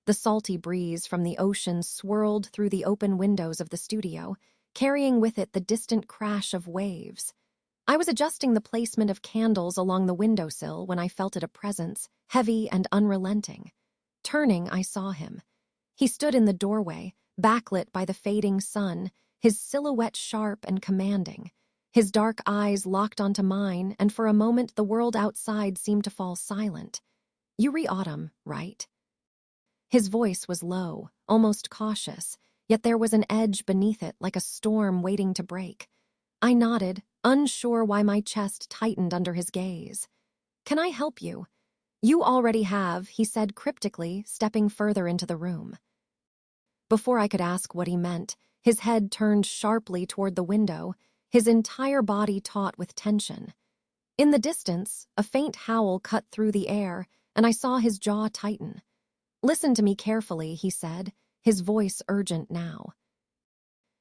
The salty breeze from the ocean swirled through the open windows of the studio, carrying with it the distant crash of waves. I was adjusting the placement of candles along the windowsill when I felt a presence, heavy and unrelenting. Turning, I saw him. He stood in the doorway, backlit by the fading sun, his silhouette sharp and commanding. His dark eyes locked onto mine, and for a moment the world outside seemed to fall silent. "You re-autumn, right?" His voice was low, almost cautious, yet there was an edge beneath it like a storm waiting to break. I nodded, unsure why my chest tightened under his gaze. "Can I help you?" "You already have," he said cryptically, stepping further into the room. Before I could ask what he meant, his head turned sharply toward the window, his entire body taut with tension. In the distance, a faint howl cut through the air, and I saw his jaw tighten. "Listen to me carefully," he said, his voice urgent now.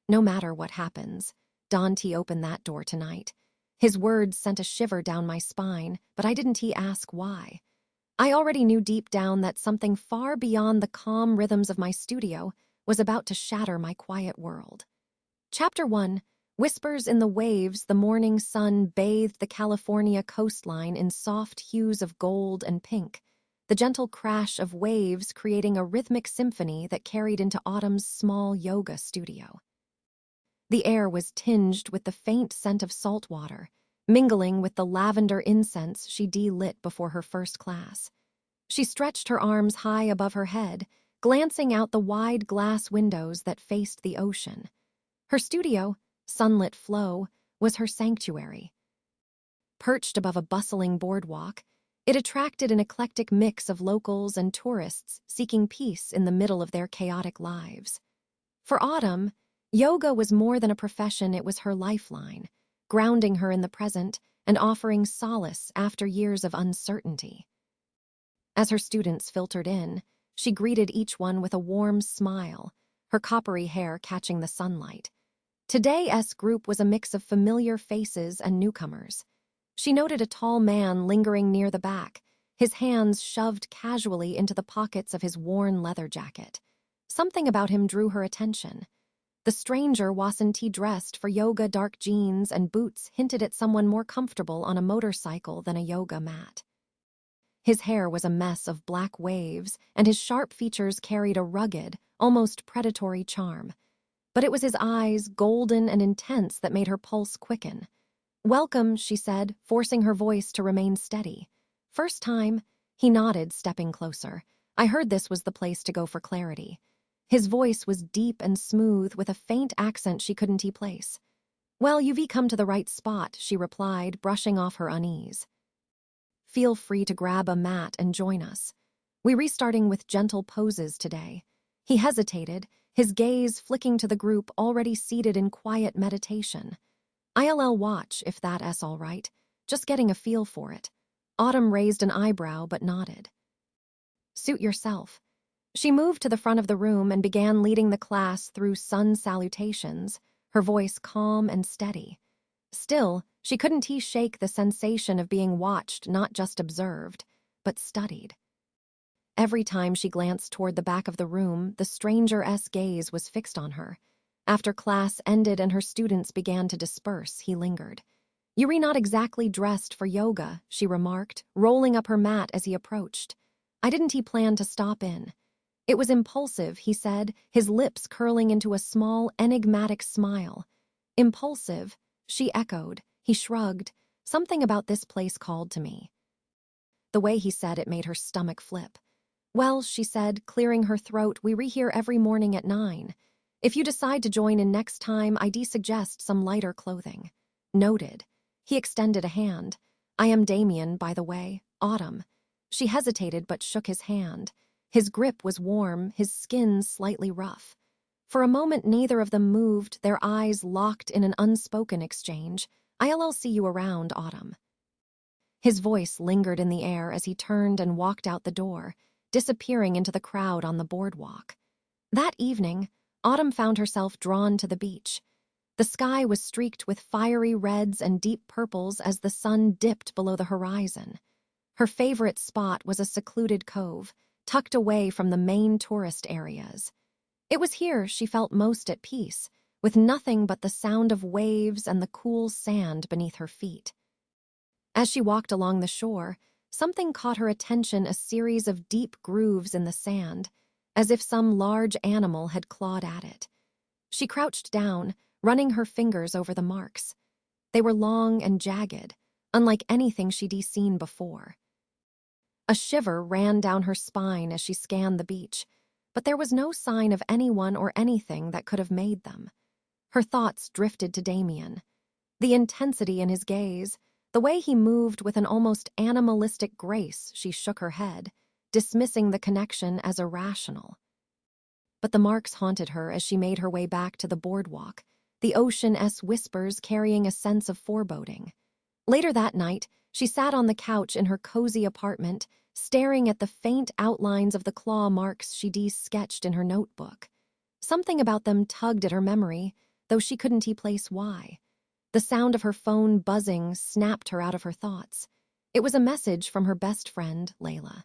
"No matter what happens, Dante opened that door tonight." His words sent a shiver down my spine, but I didn't ask why. I already knew deep down that something far beyond the calm rhythms of my studio was about to shatter my quiet world. Chapter 1. Whispers in the waves. The morning sun bathed the California coastline in soft hues of gold and pink, the gentle crash of waves creating a rhythmic symphony that carried into Autumn's small yoga studio. The air was tinged with the faint scent of salt water, mingling with the lavender incense she lit before her first class. She stretched her arms high above her head, glancing out the wide glass windows that faced the ocean. Her studio, sunlit flow, was her sanctuary. Perched above a bustling boardwalk, it attracted an eclectic mix of locals and tourists seeking peace in the middle of their chaotic lives. For Autumn, yoga was more than a profession, it was her lifeline, grounding her in the present and offering solace after years of uncertainty. As her students filtered in, she greeted each one with a warm smile, her coppery hair catching the sunlight. Today's group was a mix of familiar faces and newcomers. She noted a tall man lingering near the back, his hands shoved casually into the pockets of his worn leather jacket. Something about him drew her attention. The stranger wasn't dressed for yoga. Dark jeans and boots hinted at someone more comfortable on a motorcycle than a yoga mat. His hair was a mess of black waves, and his sharp features carried a rugged, almost predatory charm. But it was his eyes, golden and intense, that made her pulse quicken. "Welcome," she said, forcing her voice to remain steady. "First time?" He nodded, stepping closer. "I heard this was the place to go for clarity." His voice was deep and smooth, with a faint accent she couldn't place. "Well, you've come to the right spot," she replied, brushing off her unease. "Feel free to grab a mat and join us. We're restarting with gentle poses today." He hesitated, his gaze flicking to the group already seated in quiet meditation. "I'll watch, if that's all right. Just getting a feel for it." Autumn raised an eyebrow but nodded. "Suit yourself." She moved to the front of the room and began leading the class through sun salutations, her voice calm and steady. Still, she couldn't shake the sensation of being watched, not just observed, but studied. Every time she glanced toward the back of the room, the stranger's gaze was fixed on her. After class ended and her students began to disperse, he lingered. "You're not exactly dressed for yoga," she remarked, rolling up her mat as he approached. "I didn't plan to stop in." "It was impulsive," he said, his lips curling into a small, enigmatic smile. "Impulsive?" she echoed. He shrugged. "Something about this place called to me." The way he said it made her stomach flip. "Well," she said, clearing her throat, "we're here every morning at 9. If you decide to join in next time, I'd suggest some lighter clothing." "Noted." He extended a hand. "I am Damien, by the way, Autumn." She hesitated but shook his hand. His grip was warm, his skin slightly rough. For a moment neither of them moved, their eyes locked in an unspoken exchange. "I'll see you around, Autumn." His voice lingered in the air as he turned and walked out the door, disappearing into the crowd on the boardwalk. That evening, Autumn found herself drawn to the beach. The sky was streaked with fiery reds and deep purples as the sun dipped below the horizon. Her favorite spot was a secluded cove, tucked away from the main tourist areas. It was here she felt most at peace, with nothing but the sound of waves and the cool sand beneath her feet. As she walked along the shore, something caught her attention, a series of deep grooves in the sand, as if some large animal had clawed at it. She crouched down, running her fingers over the marks. They were long and jagged, unlike anything she'd seen before. A shiver ran down her spine as she scanned the beach, but there was no sign of anyone or anything that could have made them. Her thoughts drifted to Damien. The intensity in his gaze, the way he moved with an almost animalistic grace. She shook her head, dismissing the connection as irrational. But the marks haunted her as she made her way back to the boardwalk, the ocean-esque whispers carrying a sense of foreboding. Later that night, she sat on the couch in her cozy apartment, staring at the faint outlines of the claw marks she'd sketched in her notebook. Something about them tugged at her memory, though she couldn't place why. The sound of her phone buzzing snapped her out of her thoughts. It was a message from her best friend, Layla.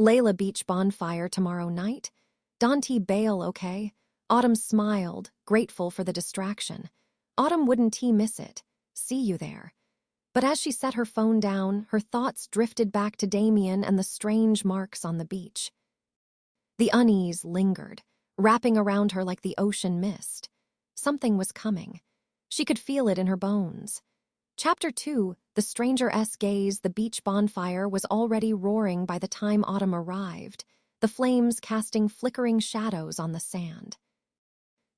Layla, beach bonfire tomorrow night? Dante bail, okay? Autumn smiled, grateful for the distraction. Autumn wouldn't miss it. See you there. But as she set her phone down, her thoughts drifted back to Damien and the strange marks on the beach. The unease lingered, wrapping around her like the ocean mist. Something was coming. She could feel it in her bones. Chapter 2, The Stranger-esque Gaze. The beach bonfire was already roaring by the time Autumn arrived, the flames casting flickering shadows on the sand.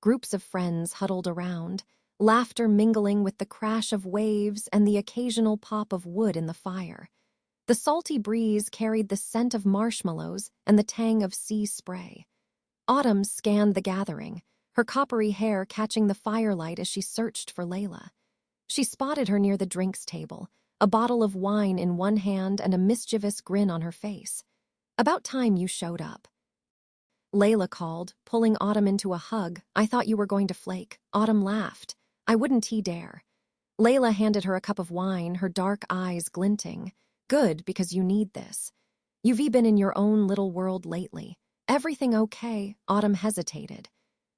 Groups of friends huddled around, laughter mingling with the crash of waves and the occasional pop of wood in the fire. The salty breeze carried the scent of marshmallows and the tang of sea spray. Autumn scanned the gathering, her coppery hair catching the firelight as she searched for Layla. She spotted her near the drinks table, a bottle of wine in one hand and a mischievous grin on her face. "About time you showed up." Layla called, pulling Autumn into a hug. "I thought you were going to flake." Autumn laughed. "I wouldn't dare." Layla handed her a cup of wine, her dark eyes glinting. "Good, because you need this. You've been in your own little world lately. Everything okay?" Autumn hesitated.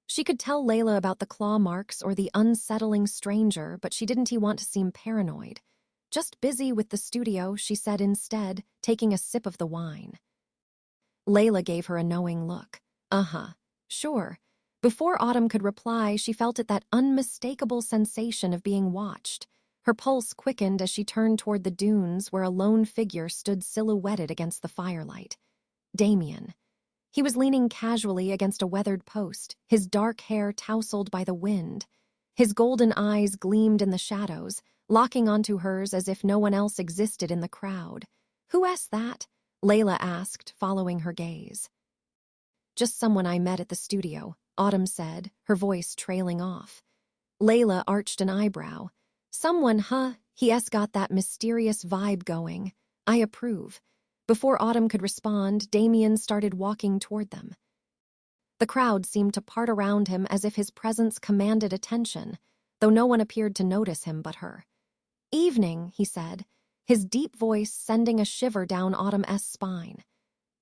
She could tell Layla about the claw marks or the unsettling stranger, but she didn't want to seem paranoid. "Just busy with the studio," she said instead, taking a sip of the wine. Layla gave her a knowing look. "Uh-huh. Sure." Before Autumn could reply, she felt that unmistakable sensation of being watched. Her pulse quickened as she turned toward the dunes where a lone figure stood silhouetted against the firelight. Damien. He was leaning casually against a weathered post, his dark hair tousled by the wind. His golden eyes gleamed in the shadows, locking onto hers as if no one else existed in the crowd. "Who's that?" Layla asked, following her gaze. "Just someone I met at the studio," Autumn said, her voice trailing off. Layla arched an eyebrow. "Someone, huh? He's got that mysterious vibe going. I approve." Before Autumn could respond, Damien started walking toward them. The crowd seemed to part around him as if his presence commanded attention, though no one appeared to notice him but her. "Evening," he said, his deep voice sending a shiver down Autumn's spine.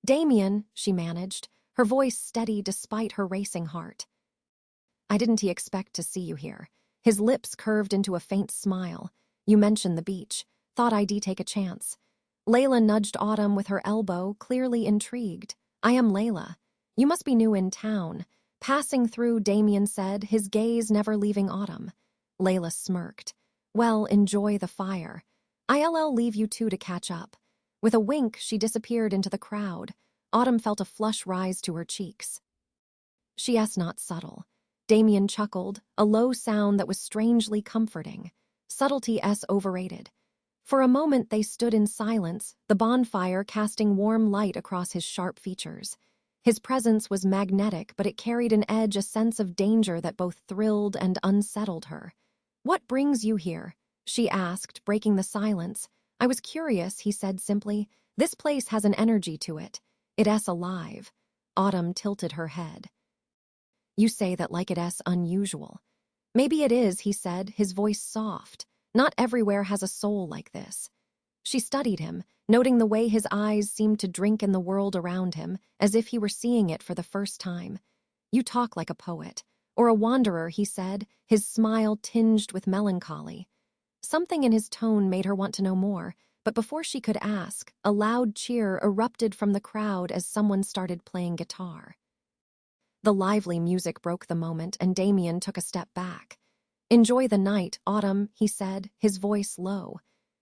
"Damien," she managed, her voice steady despite her racing heart. "I didn't expect to see you here." His lips curved into a faint smile. "You mentioned the beach. Thought I'd take a chance." Layla nudged Autumn with her elbow, clearly intrigued. "I am Layla. You must be new in town." Passing through, Damien said, his gaze never leaving Autumn. Layla smirked. "Well, enjoy the fire. I'll leave you two to catch up." With a wink, she disappeared into the crowd. Autumn felt a flush rise to her cheeks. "She's not subtle." Damien chuckled, a low sound that was strangely comforting. "Subtlety's overrated." For a moment they stood in silence, the bonfire casting warm light across his sharp features. His presence was magnetic, but it carried an edge, a sense of danger that both thrilled and unsettled her. "What brings you here?" she asked, breaking the silence. "I was curious," he said simply. "This place has an energy to it. It's alive." Autumn tilted her head. "You say that like it's unusual." "Maybe it is," he said, his voice soft. "Not everywhere has a soul like this." She studied him, noting the way his eyes seemed to drink in the world around him, as if he were seeing it for the first time. "You talk like a poet, or a wanderer," he said, his smile tinged with melancholy. Something in his tone made her want to know more, but before she could ask, a loud cheer erupted from the crowd as someone started playing guitar. The lively music broke the moment, and Damien took a step back. "Enjoy the night, Autumn," he said, his voice low.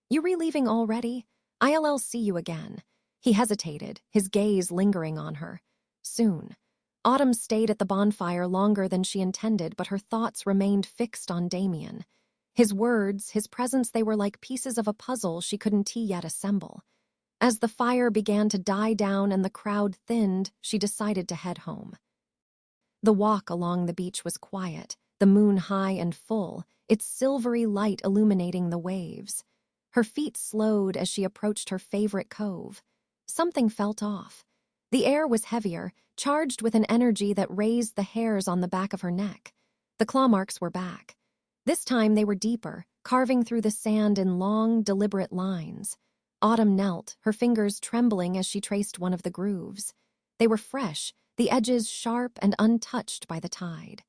"You leaving already? I'll see you again." He hesitated, his gaze lingering on her. "Soon." Autumn stayed at the bonfire longer than she intended, but her thoughts remained fixed on Damien. His words, his presence, they were like pieces of a puzzle she couldn't yet assemble. As the fire began to die down and the crowd thinned, she decided to head home. The walk along the beach was quiet, the moon high and full, its silvery light illuminating the waves. Her feet slowed as she approached her favorite cove. Something felt off. The air was heavier, charged with an energy that raised the hairs on the back of her neck. The claw marks were back. This time they were deeper, carving through the sand in long, deliberate lines. Autumn knelt, her fingers trembling as she traced one of the grooves. They were fresh, the edges sharp and untouched by the tide.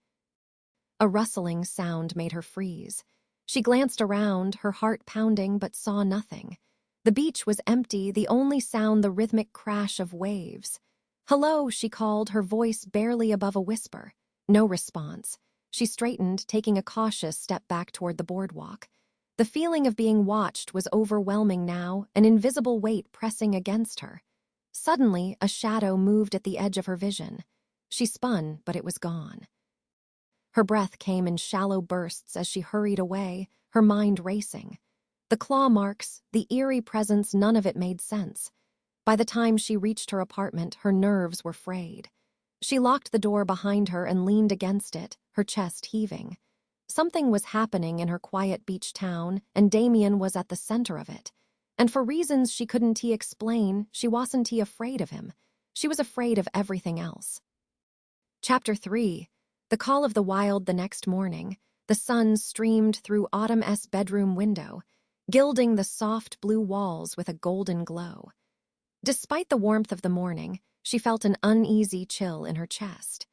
A rustling sound made her freeze. She glanced around, her heart pounding, but saw nothing. The beach was empty, the only sound the rhythmic crash of waves. "Hello," she called, her voice barely above a whisper. No response. She straightened, taking a cautious step back toward the boardwalk. The feeling of being watched was overwhelming now, an invisible weight pressing against her. Suddenly, a shadow moved at the edge of her vision. She spun, but it was gone. Her breath came in shallow bursts as she hurried away, her mind racing. The claw marks, the eerie presence, none of it made sense. By the time she reached her apartment, her nerves were frayed. She locked the door behind her and leaned against it, her chest heaving. Something was happening in her quiet beach town, and Damien was at the center of it. And for reasons she couldn't explain, she wasn't afraid of him. She was afraid of everything else. Chapter 3. The Call of the Wild. The next morning, the sun streamed through Autumn's bedroom window, gilding the soft blue walls with a golden glow. Despite the warmth of the morning, she felt an uneasy chill in her chest.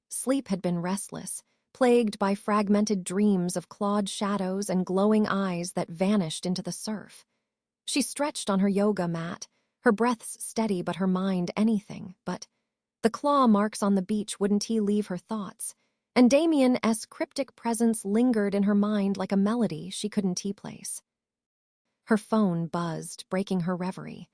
Sleep had been restless, plagued by fragmented dreams of clawed shadows and glowing eyes that vanished into the surf. She stretched on her yoga mat, her breaths steady but her mind anything but. The claw marks on the beach wouldn't leave her thoughts, and Damien's cryptic presence lingered in her mind like a melody she couldn't place. Her phone buzzed, breaking her reverie.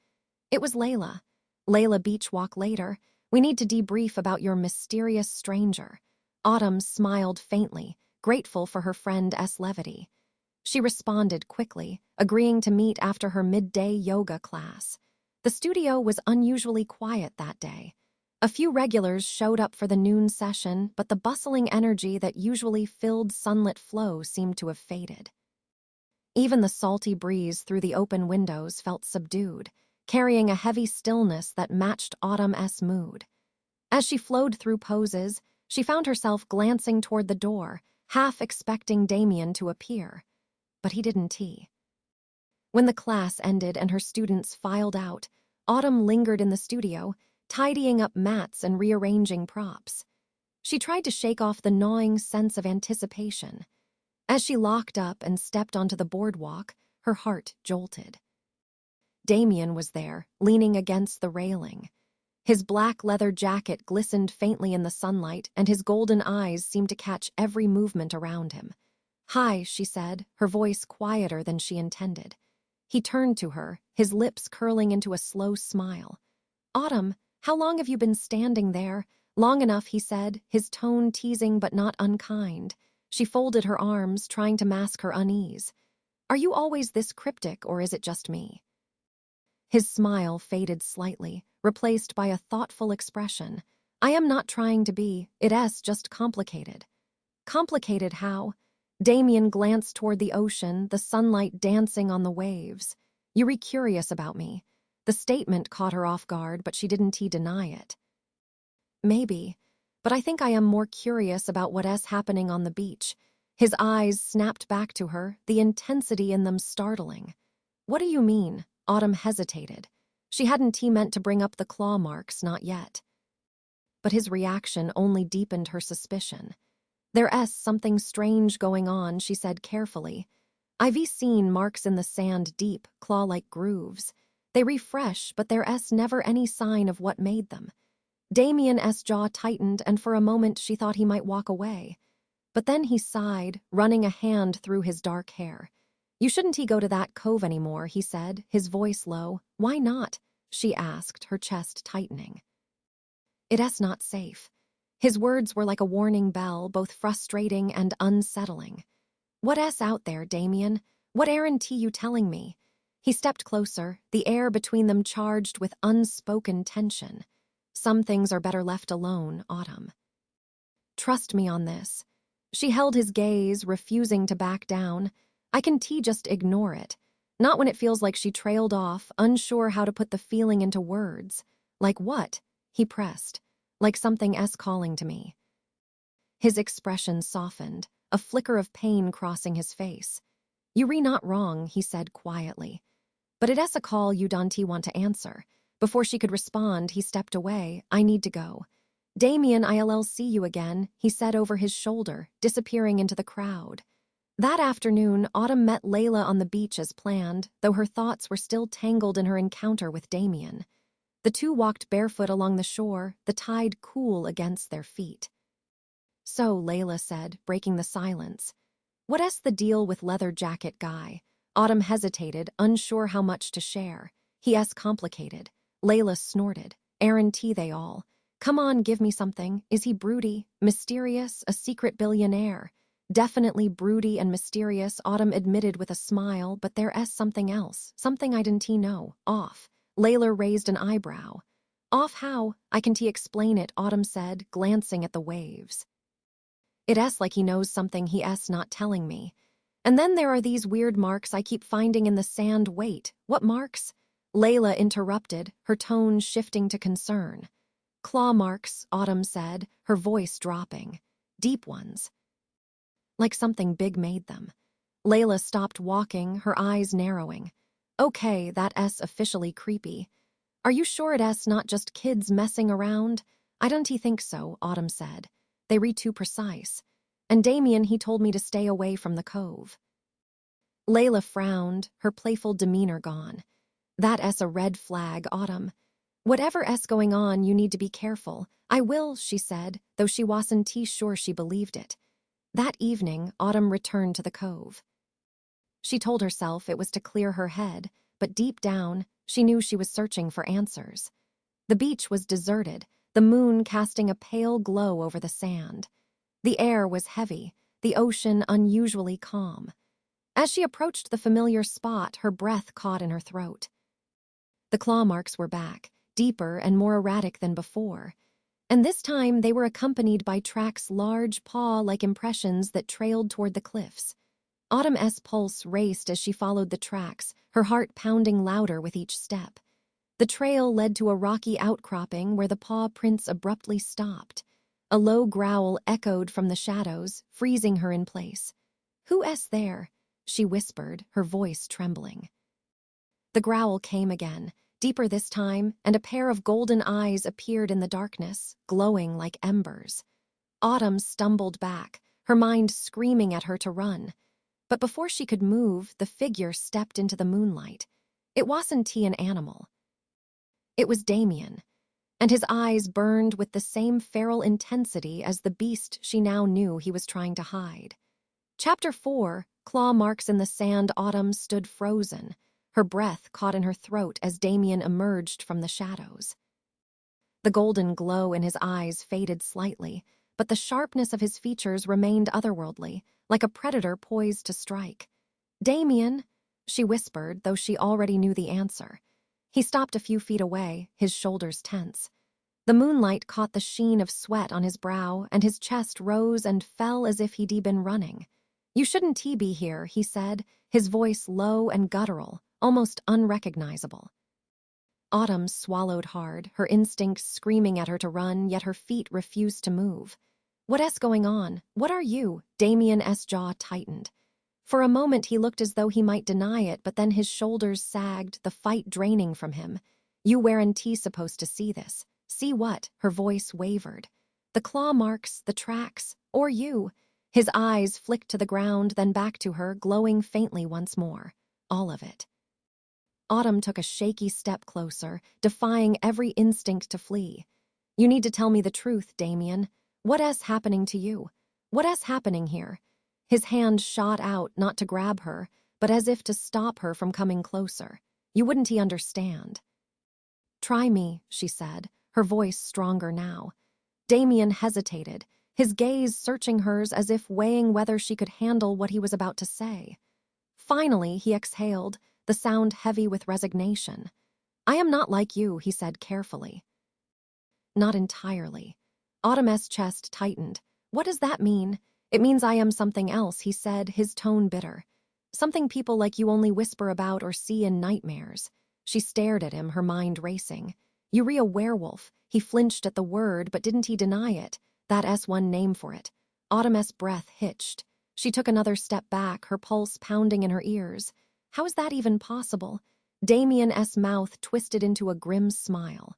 It was Layla. "Layla, beach walk later. We need to debrief about your mysterious stranger." Autumn smiled faintly, grateful for her friend's levity. She responded quickly, agreeing to meet after her midday yoga class. The studio was unusually quiet that day. A few regulars showed up for the noon session, but the bustling energy that usually filled sunlit flow seemed to have faded. Even the salty breeze through the open windows felt subdued, carrying a heavy stillness that matched Autumn's mood. As she flowed through poses, she found herself glancing toward the door, half expecting Damien to appear. But he didn't. When the class ended and her students filed out, Autumn lingered in the studio, tidying up mats and rearranging props. She tried to shake off the gnawing sense of anticipation. As she locked up and stepped onto the boardwalk, her heart jolted. Damien was there, leaning against the railing. His black leather jacket glistened faintly in the sunlight, and his golden eyes seemed to catch every movement around him. "Hi," she said, her voice quieter than she intended. He turned to her, his lips curling into a slow smile. "Autumn, how long have you been standing there?" "Long enough," he said, his tone teasing but not unkind. She folded her arms, trying to mask her unease. "Are you always this cryptic, or is it just me?" His smile faded slightly, replaced by a thoughtful expression. "I am not trying to be, it's just complicated." "Complicated how?" Damien glanced toward the ocean, the sunlight dancing on the waves. "You're curious about me." The statement caught her off guard, but she didn't deny it. "Maybe, but I think I am more curious about what's happening on the beach." His eyes snapped back to her, the intensity in them startling. What do you mean? Autumn hesitated. She hadn't meant to bring up the claw marks, not yet. But his reaction only deepened her suspicion. There's something strange going on, she said carefully. I've seen marks in the sand, deep, claw-like grooves. They refresh, but there's never any sign of what made them. Damien's jaw tightened, and for a moment she thought he might walk away. But then he sighed, running a hand through his dark hair. You shouldn't go to that cove anymore, he said, his voice low. Why not? She asked, her chest tightening. It's not safe. His words were like a warning bell, both frustrating and unsettling. What's out there, Damien? What aren't you telling me? He stepped closer, the air between them charged with unspoken tension. Some things are better left alone, Autumn. Trust me on this. She held his gaze, refusing to back down. I can just ignore it. Not when it feels like she trailed off, unsure how to put the feeling into words. Like what? He pressed. Like something calling to me. His expression softened, a flicker of pain crossing his face. You're not wrong, he said quietly. But it's a call you don't want to answer. Before she could respond, he stepped away. I need to go. Damien, I'll see you again, he said over his shoulder, disappearing into the crowd. That afternoon, Autumn met Layla on the beach as planned, though her thoughts were still tangled in her encounter with Damien. The two walked barefoot along the shore, the tide cool against their feet. So, Layla said, breaking the silence. What's the deal with leather jacket guy? Autumn hesitated, unsure how much to share. He's complicated. Layla snorted. Aren't they all? Come on, give me something. Is he broody, mysterious, a secret billionaire? Definitely broody and mysterious, Autumn admitted with a smile, but there's something else, something I didn't know. Off. Layla raised an eyebrow. Off how? I can explain it, Autumn said, glancing at the waves. It's like he knows something he's not telling me. And then there are these weird marks I keep finding in the sand. Wait, what marks? Layla interrupted, her tone shifting to concern. Claw marks, Autumn said, her voice dropping. Deep ones. Like something big made them. Layla stopped walking, her eyes narrowing. Okay, that's officially creepy. Are you sure it's not just kids messing around? I don't think so, Autumn said. They read too precise. And Damien, he told me to stay away from the cove. Layla frowned, her playful demeanor gone. That's a red flag, Autumn. Whatever's going on, you need to be careful. I will, she said, though she wasn't sure she believed it. That evening, Autumn returned to the cove. She told herself it was to clear her head, but deep down, she knew she was searching for answers. The beach was deserted, the moon casting a pale glow over the sand. The air was heavy, the ocean unusually calm. As she approached the familiar spot, her breath caught in her throat. The claw marks were back, deeper and more erratic than before. And this time they were accompanied by tracks, large paw-like impressions that trailed toward the cliffs. Autumn's pulse raced as she followed the tracks, her heart pounding louder with each step. The trail led to a rocky outcropping where the paw prints abruptly stopped. A low growl echoed from the shadows, freezing her in place. Who's there? She whispered, her voice trembling. The growl came again, deeper this time, and a pair of golden eyes appeared in the darkness, glowing like embers. Autumn stumbled back, her mind screaming at her to run. But before she could move, the figure stepped into the moonlight. It wasn't an animal. It was Damien, and his eyes burned with the same feral intensity as the beast she now knew he was trying to hide. Chapter 4, Claw Marks in the Sand. Autumn stood frozen, her breath caught in her throat as Damien emerged from the shadows. The golden glow in his eyes faded slightly, but the sharpness of his features remained otherworldly, like a predator poised to strike. Damien, she whispered, though she already knew the answer. He stopped a few feet away, his shoulders tense. The moonlight caught the sheen of sweat on his brow, and his chest rose and fell as if he'd been running. You shouldn't be here, he said, his voice low and guttural, almost unrecognizable. Autumn swallowed hard, her instincts screaming at her to run, yet her feet refused to move. What's going on? What are you? Damien's jaw tightened. For a moment he looked as though he might deny it, but then his shoulders sagged, the fight draining from him. You weren't supposed to see this. See what? Her voice wavered. The claw marks, the tracks, or you. His eyes flicked to the ground, then back to her, glowing faintly once more. All of it. Autumn took a shaky step closer, defying every instinct to flee. You need to tell me the truth, Damien. What is happening to you? What is happening here? His hand shot out, not to grab her, but as if to stop her from coming closer. You wouldn't understand. Try me, she said, her voice stronger now. Damien hesitated, his gaze searching hers as if weighing whether she could handle what he was about to say. Finally, he exhaled, the sound heavy with resignation. I am not like you, he said carefully. Not entirely. Autumn's chest tightened. What does that mean? It means I am something else, he said, his tone bitter. Something people like you only whisper about or see in nightmares. She stared at him, her mind racing. You a werewolf. He flinched at the word, but didn't he deny it? That's one name for it. Autumn's breath hitched. She took another step back, her pulse pounding in her ears. How is that even possible? Damien's mouth twisted into a grim smile.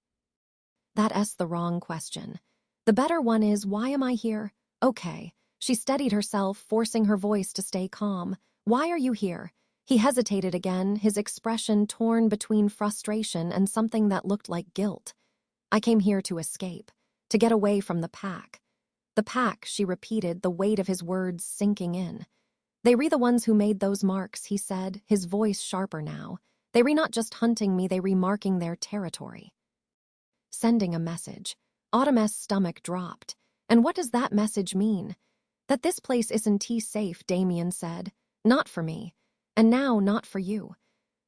That's the wrong question. The better one is, why am I here? Okay. She steadied herself, forcing her voice to stay calm. Why are you here? He hesitated again, his expression torn between frustration and something that looked like guilt. I came here to escape, to get away from the pack. The pack, she repeated, the weight of his words sinking in. They re the ones who made those marks, he said, his voice sharper now. They re not just hunting me, they remarking their territory. Sending a message. Autumn's stomach dropped. And what does that message mean? That this place isn't safe, Damien said. Not for me. And now not for you.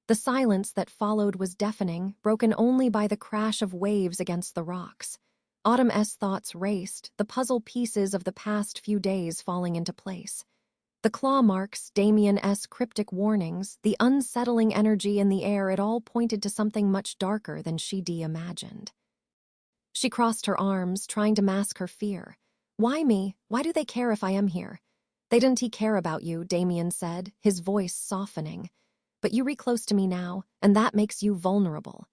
The silence that followed was deafening, broken only by the crash of waves against the rocks. Autumn's thoughts raced, the puzzle pieces of the past few days falling into place. The claw marks, Damien's cryptic warnings, the unsettling energy in the air, it all pointed to something much darker than she'd imagined. She crossed her arms, trying to mask her fear. Why me? Why do they care if I am here? They didn't care about you, Damien said, his voice softening. But you close to me now, and that makes you vulnerable.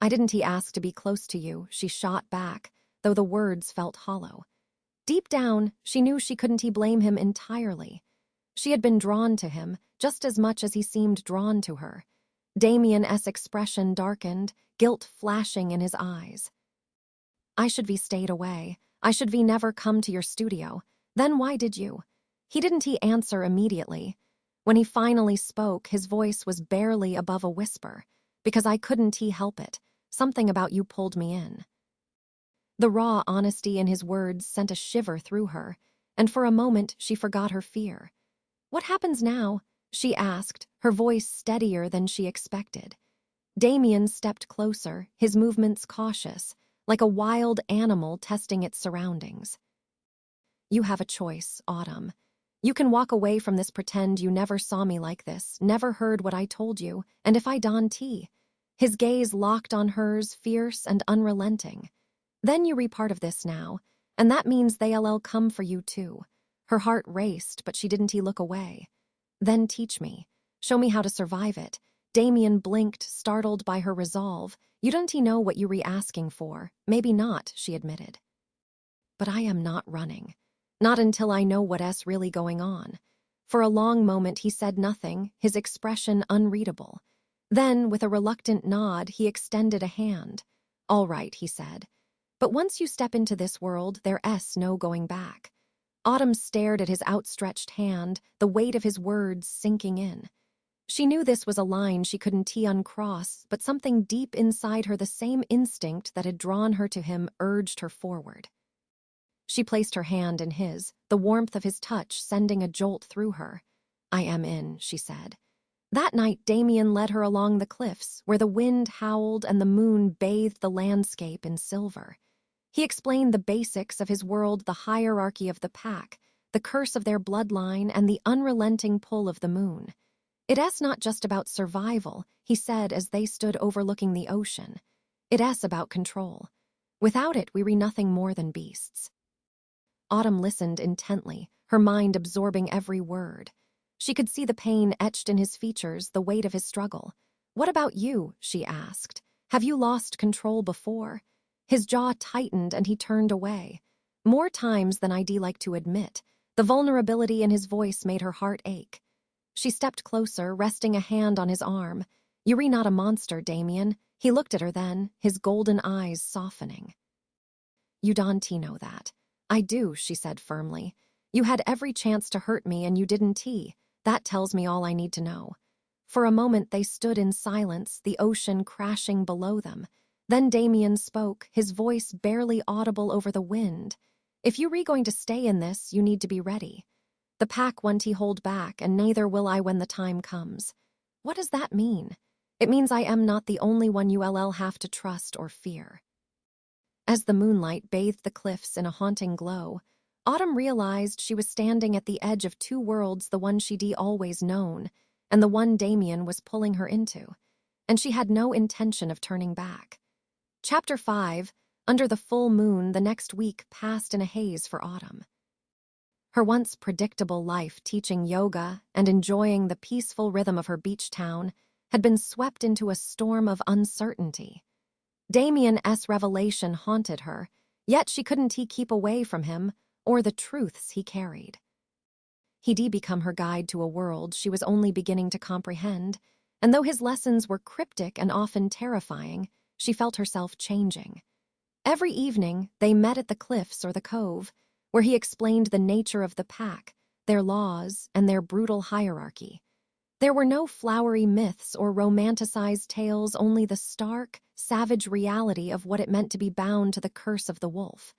I didn't ask to be close to you, she shot back, though the words felt hollow. Deep down, she knew she couldn't blame him entirely. She had been drawn to him, just as much as he seemed drawn to her. Damien's expression darkened, guilt flashing in his eyes. I should be stayed away. I should be never come to your studio. Then why did you? He didn't answer immediately. When he finally spoke, his voice was barely above a whisper. Because I couldn't help it. Something about you pulled me in. The raw honesty in his words sent a shiver through her, and for a moment she forgot her fear. What happens now? She asked, her voice steadier than she expected. Damien stepped closer, his movements cautious, like a wild animal testing its surroundings. You have a choice, Autumn. You can walk away from this, pretend you never saw me like this, never heard what I told you, and if I don tea. His gaze locked on hers, fierce and unrelenting. Then you re part of this now, and that means they'll come for you too. Her heart raced, but she didn't look away. Then teach me. Show me how to survive it. Damien blinked, startled by her resolve. You don't know what you asking for. Maybe not, she admitted. But I am not running. Not until I know what's really going on. For a long moment he said nothing, his expression unreadable. Then, with a reluctant nod, he extended a hand. All right, he said. But once you step into this world, there's no going back. Autumn stared at his outstretched hand, the weight of his words sinking in. She knew this was a line she couldn't uncross, but something deep inside her, the same instinct that had drawn her to him, urged her forward. She placed her hand in his, the warmth of his touch sending a jolt through her. I am in, she said. That night, Damien led her along the cliffs, where the wind howled and the moon bathed the landscape in silver. He explained the basics of his world, the hierarchy of the pack, the curse of their bloodline, and the unrelenting pull of the moon. It's not just about survival, he said as they stood overlooking the ocean. It's about control. Without it, we re nothing more than beasts. Autumn listened intently, her mind absorbing every word. She could see the pain etched in his features, the weight of his struggle. "What about you?" she asked. "Have you lost control before?" His jaw tightened and he turned away. More times than I'd like to admit, the vulnerability in his voice made her heart ache. She stepped closer, resting a hand on his arm. "You're not a monster, Damien." He looked at her then, his golden eyes softening. "You don't know that." "I do," she said firmly. "You had every chance to hurt me and you didn't. That tells me all I need to know." For a moment they stood in silence, the ocean crashing below them. Then Damien spoke, his voice barely audible over the wind. "If you're going to stay in this, you need to be ready. The pack won't hold back, and neither will I when the time comes." "What does that mean?" "It means I am not the only one you'll have to trust or fear." As the moonlight bathed the cliffs in a haunting glow, Autumn realized she was standing at the edge of two worlds, the one she'd always known, and the one Damien was pulling her into, and she had no intention of turning back. Chapter 5, Under the Full Moon. The next week passed in a haze for Autumn. Her once predictable life, teaching yoga and enjoying the peaceful rhythm of her beach town, had been swept into a storm of uncertainty. Damien's revelation haunted her, yet she couldn't keep away from him or the truths he carried. He'd become her guide to a world she was only beginning to comprehend, and though his lessons were cryptic and often terrifying, she felt herself changing. Every evening, they met at the cliffs or the cove, where he explained the nature of the pack, their laws, and their brutal hierarchy. There were no flowery myths or romanticized tales, only the stark, savage reality of what it meant to be bound to the curse of the wolf.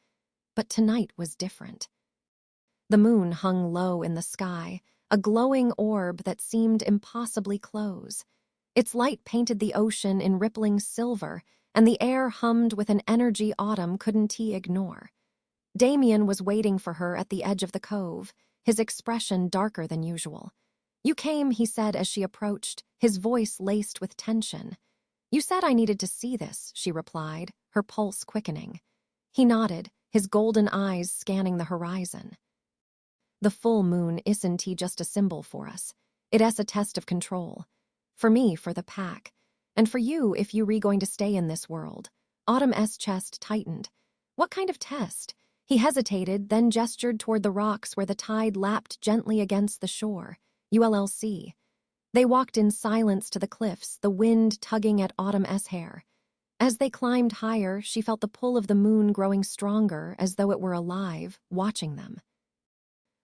But tonight was different. The moon hung low in the sky, a glowing orb that seemed impossibly close. Its light painted the ocean in rippling silver, and the air hummed with an energy Autumn couldn't ignore. Damien was waiting for her at the edge of the cove, his expression darker than usual. "You came," he said as she approached, his voice laced with tension. "You said I needed to see this," she replied, her pulse quickening. He nodded, his golden eyes scanning the horizon. "The full moon isn't just a symbol for us. It's a test of control. For me, for the pack. And for you, if you're going to stay in this world." Autumn's chest tightened. "What kind of test?" He hesitated, then gestured toward the rocks where the tide lapped gently against the shore. "ULLC." They walked in silence to the cliffs, the wind tugging at Autumn's hair. As they climbed higher, she felt the pull of the moon growing stronger, as though it were alive, watching them.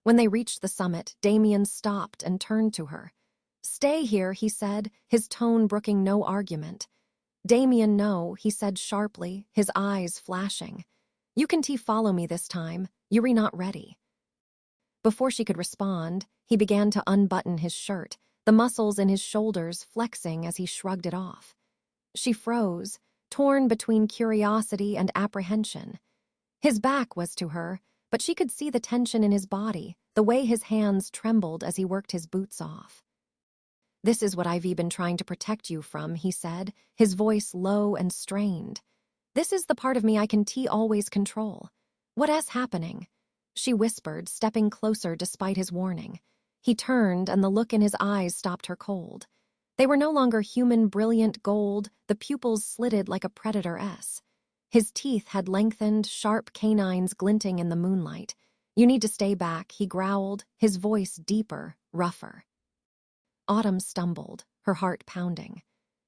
When they reached the summit, Damien stopped and turned to her. "Stay here," he said, his tone brooking no argument. "Damien, no," he said sharply, his eyes flashing. "You can follow me this time. You're not ready." Before she could respond, he began to unbutton his shirt, the muscles in his shoulders flexing as he shrugged it off. She froze, torn between curiosity and apprehension. His back was to her, but she could see the tension in his body, the way his hands trembled as he worked his boots off. "This is what I've been trying to protect you from," he said, his voice low and strained. "This is the part of me I can always control." "What's happening?" she whispered, stepping closer despite his warning. He turned, and the look in his eyes stopped her cold. They were no longer human, brilliant gold, the pupils slitted like a predator's. His teeth had lengthened, sharp canines glinting in the moonlight. "You need to stay back," he growled, his voice deeper, rougher. Autumn stumbled, her heart pounding.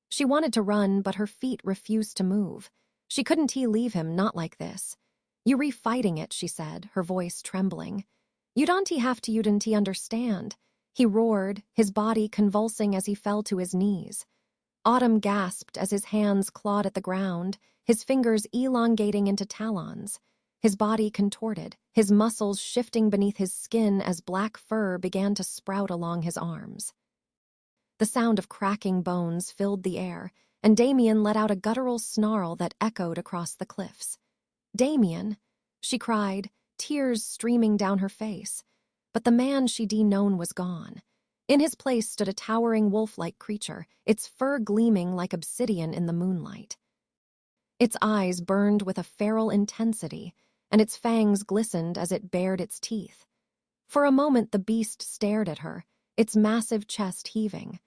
She wanted to run, but her feet refused to move. She couldn't leave him, not like this. "You're fighting it," she said, her voice trembling. "You don't have to, you didn't understand." He roared, his body convulsing as he fell to his knees. Autumn gasped as his hands clawed at the ground, his fingers elongating into talons. His body contorted, his muscles shifting beneath his skin as black fur began to sprout along his arms. The sound of cracking bones filled the air, and Damien let out a guttural snarl that echoed across the cliffs. "Damien," she cried, tears streaming down her face. But the man she'd known was gone. In his place stood a towering wolf-like creature, its fur gleaming like obsidian in the moonlight. Its eyes burned with a feral intensity, and its fangs glistened as it bared its teeth. For a moment the beast stared at her, its massive chest heaving.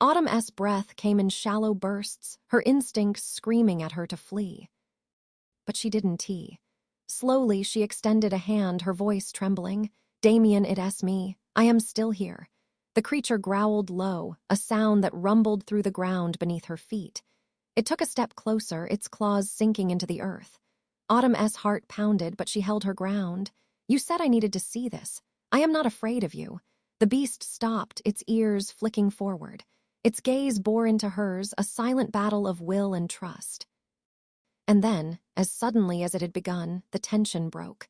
Autumn's breath came in shallow bursts, her instincts screaming at her to flee. But she didn't tee. Slowly, she extended a hand, her voice trembling. "Damien, it's me. I am still here." The creature growled low, a sound that rumbled through the ground beneath her feet. It took a step closer, its claws sinking into the earth. Autumn's heart pounded, but she held her ground. "You said I needed to see this. I am not afraid of you." The beast stopped, its ears flicking forward. Its gaze bore into hers, a silent battle of will and trust. And then, as suddenly as it had begun, the tension broke.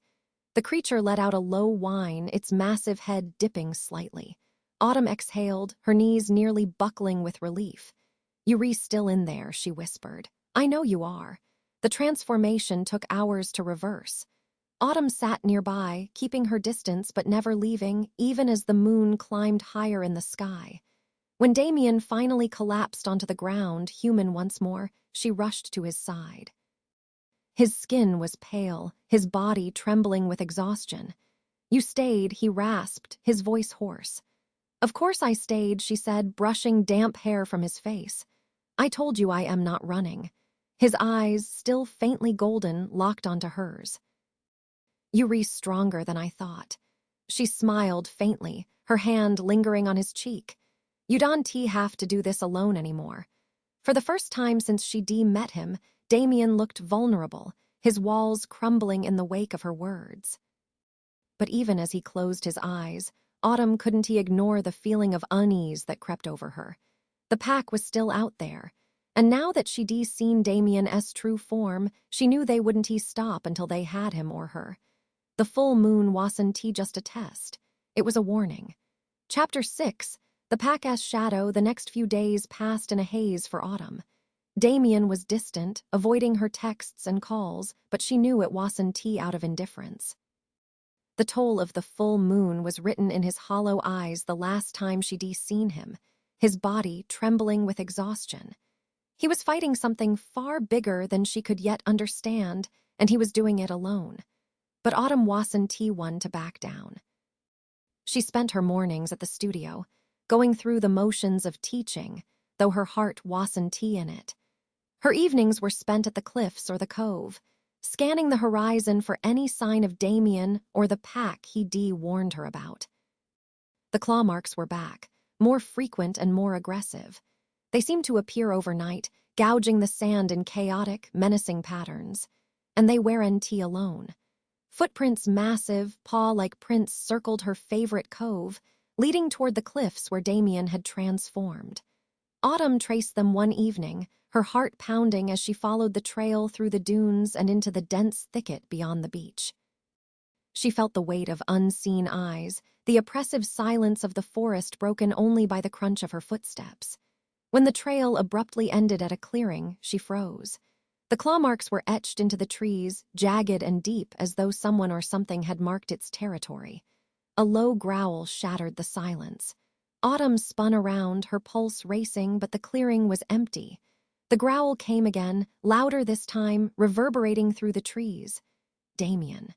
The creature let out a low whine, its massive head dipping slightly. Autumn exhaled, her knees nearly buckling with relief. "You're still in there," she whispered. "I know you are." The transformation took hours to reverse. Autumn sat nearby, keeping her distance but never leaving, even as the moon climbed higher in the sky. When Damien finally collapsed onto the ground, human once more, she rushed to his side. His skin was pale, his body trembling with exhaustion. "You stayed," he rasped, his voice hoarse. "Of course I stayed," she said, brushing damp hair from his face. "I told you I am not running." His eyes, still faintly golden, locked onto hers. "You're stronger than I thought." She smiled faintly, her hand lingering on his cheek. "You don't have to do this alone anymore." For the first time since she met him, Damien looked vulnerable, his walls crumbling in the wake of her words. But even as he closed his eyes, Autumn couldn't ignore the feeling of unease that crept over her. The pack was still out there, and now that she'd seen Damien's true form, she knew they wouldn't stop until they had him or her. The full moon wasn't just a test. It was a warning. Chapter 6, The Pack's Shadow. The next few days passed in a haze for Autumn. Damien was distant, avoiding her texts and calls, but she knew it wasn't out of indifference. The toll of the full moon was written in his hollow eyes the last time she'd seen him, his body trembling with exhaustion. He was fighting something far bigger than she could yet understand, and he was doing it alone. But Autumn wasn't one to back down. She spent her mornings at the studio, going through the motions of teaching, though her heart wasn't in it. Her evenings were spent at the cliffs or the cove, scanning the horizon for any sign of Damien or the pack he'd warned her about. The claw marks were back, more frequent and more aggressive. They seemed to appear overnight, gouging the sand in chaotic, menacing patterns. And they weren't alone. Footprints massive, paw-like prints circled her favorite cove, leading toward the cliffs where Damien had transformed. Autumn traced them one evening, her heart pounding as she followed the trail through the dunes and into the dense thicket beyond the beach. She felt the weight of unseen eyes, the oppressive silence of the forest broken only by the crunch of her footsteps. When the trail abruptly ended at a clearing, she froze. The claw marks were etched into the trees, jagged and deep as though someone or something had marked its territory. A low growl shattered the silence. Autumn spun around, her pulse racing, but the clearing was empty. The growl came again, louder this time, reverberating through the trees. "Damien."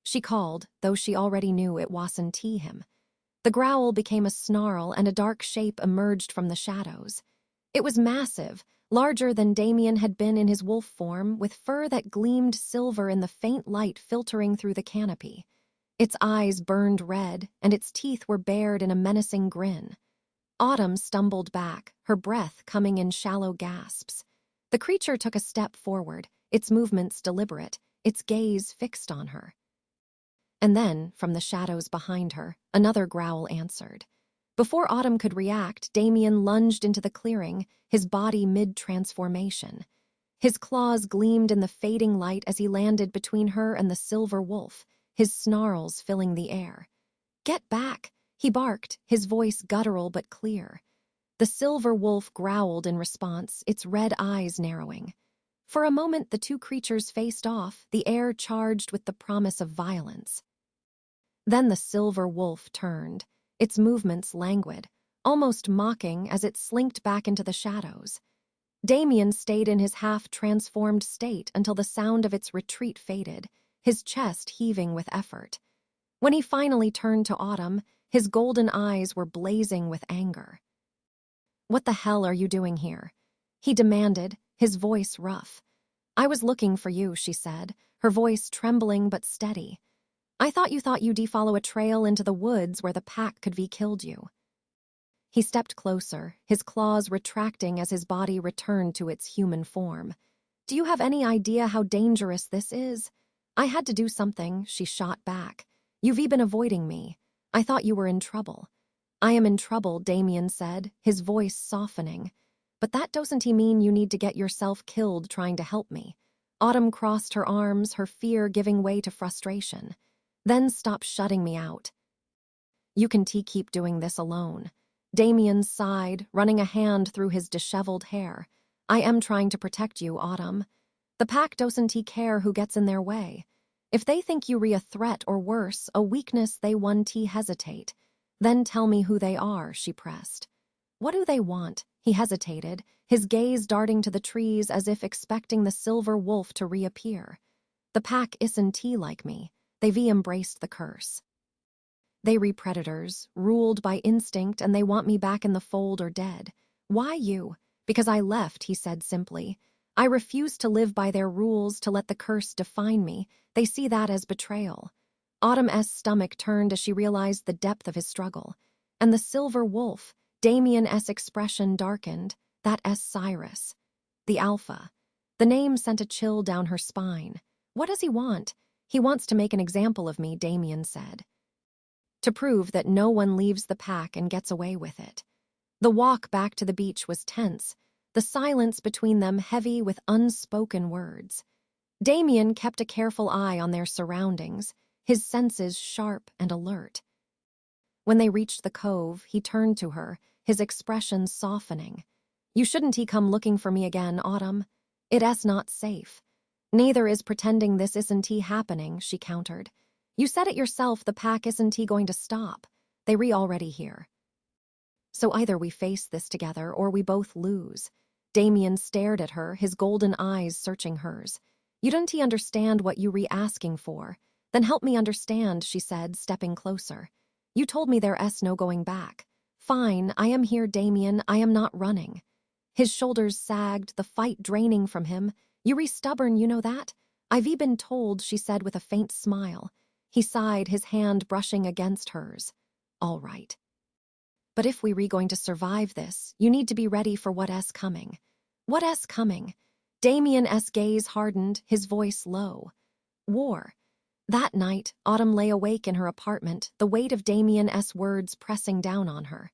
She called, though she already knew it wasn't him. The growl became a snarl, and a dark shape emerged from the shadows. It was massive, larger than Damien had been in his wolf form, with fur that gleamed silver in the faint light filtering through the canopy. Its eyes burned red, and its teeth were bared in a menacing grin. Autumn stumbled back, her breath coming in shallow gasps. The creature took a step forward, its movements deliberate, its gaze fixed on her. And then, from the shadows behind her, another growl answered. Before Autumn could react, Damien lunged into the clearing, his body mid-transformation. His claws gleamed in the fading light as he landed between her and the silver wolf, his snarls filling the air. "Get back!" he barked, his voice guttural but clear. The silver wolf growled in response, its red eyes narrowing. For a moment the two creatures faced off, the air charged with the promise of violence. Then the silver wolf turned, its movements languid, almost mocking as it slinked back into the shadows. Damien stayed in his half-transformed state until the sound of its retreat faded, his chest heaving with effort. When he finally turned to Autumn, His golden eyes were blazing with anger. "What the hell are you doing here?" he demanded, his voice rough. "I was looking for you," she said, her voice trembling but steady. "I thought you'd follow a trail into the woods where the pack could be killed you." He stepped closer, his claws retracting as his body returned to its human form. "Do you have any idea how dangerous this is?" "I had to do something," she shot back. "You've been avoiding me. I thought you were in trouble." "I am in trouble," Damien said, his voice softening. "But that doesn't mean you need to get yourself killed trying to help me." Autumn crossed her arms, her fear giving way to frustration. "Then stop shutting me out. You can keep doing this alone." Damien sighed, running a hand through his disheveled hair. "I am trying to protect you, Autumn. The pack doesn't care who gets in their way. If they think you a threat or worse, a weakness, they won't hesitate. Then tell me who they are," she pressed. "What do they want?" He hesitated, his gaze darting to the trees as if expecting the silver wolf to reappear. "The pack isn't like me. They've embraced the curse. They predators, ruled by instinct, and they want me back in the fold or dead." "Why you?" "Because I left," he said simply. "I refuse to live by their rules, to let the curse define me. They see that as betrayal." Autumn's stomach turned as she realized the depth of his struggle. And the silver wolf, Damien's expression darkened. That Cyrus. The Alpha. The name sent a chill down her spine. "What does he want?" "He wants to make an example of me," Damien said. "To prove that no one leaves the pack and gets away with it." The walk back to the beach was tense, the silence between them heavy with unspoken words. Damien kept a careful eye on their surroundings, his senses sharp and alert. When they reached the cove, he turned to her, his expression softening. "You shouldn't come looking for me again, Autumn. It's not safe." "Neither is pretending this isn't happening," she countered. "You said it yourself, the pack isn't going to stop. They already here. So either we face this together or we both lose." Damien stared at her, his golden eyes searching hers. "You don't understand what you asking for." "Then help me understand," she said, stepping closer. "You told me there's no going back." "Fine, I am here, Damien, I am not running." His shoulders sagged, the fight draining from him. "You stubborn, you know that?" "I've been told," she said with a faint smile. He sighed, his hand brushing against hers. "All right. But if we going to survive this, you need to be ready for what's coming." "What's coming?" Damien's gaze hardened, his voice low. "War." That night, Autumn lay awake in her apartment, the weight of Damien's words pressing down on her.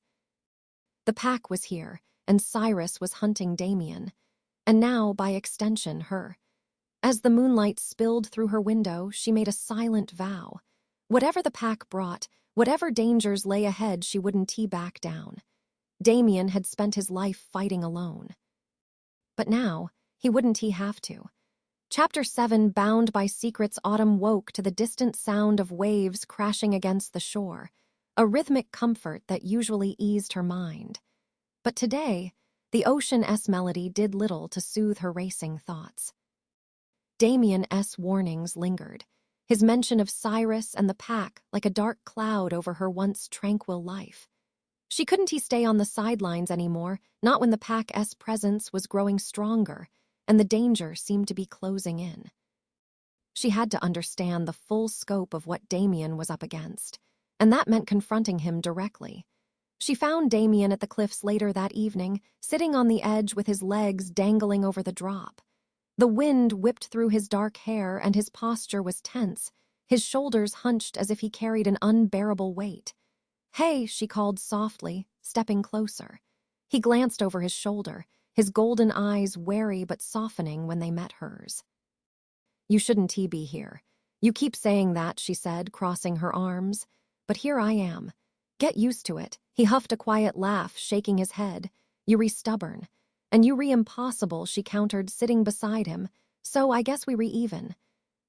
The pack was here, and Cyrus was hunting Damien. And now, by extension, her. As the moonlight spilled through her window, she made a silent vow. Whatever the pack brought, whatever dangers lay ahead, she wouldn't back down. Damien had spent his life fighting alone. But now, he wouldn't have to. Chapter 7, bound by secrets, Autumn woke to the distant sound of waves crashing against the shore, a rhythmic comfort that usually eased her mind. But today, the ocean's melody did little to soothe her racing thoughts. Damien's warnings lingered, his mention of Cyrus and the pack like a dark cloud over her once tranquil life. She couldn't stay on the sidelines anymore, not when the pack's presence was growing stronger and the danger seemed to be closing in. She had to understand the full scope of what Damien was up against, and that meant confronting him directly. She found Damien at the cliffs later that evening, sitting on the edge with his legs dangling over the drop. The wind whipped through his dark hair and his posture was tense, his shoulders hunched as if he carried an unbearable weight. "Hey," she called softly, stepping closer. He glanced over his shoulder, his golden eyes wary but softening when they met hers. "You shouldn't be here. You keep saying that," she said, crossing her arms. "But here I am. Get used to it." He huffed a quiet laugh, shaking his head. "You stubborn. And you impossible," she countered, sitting beside him. "So I guess we even."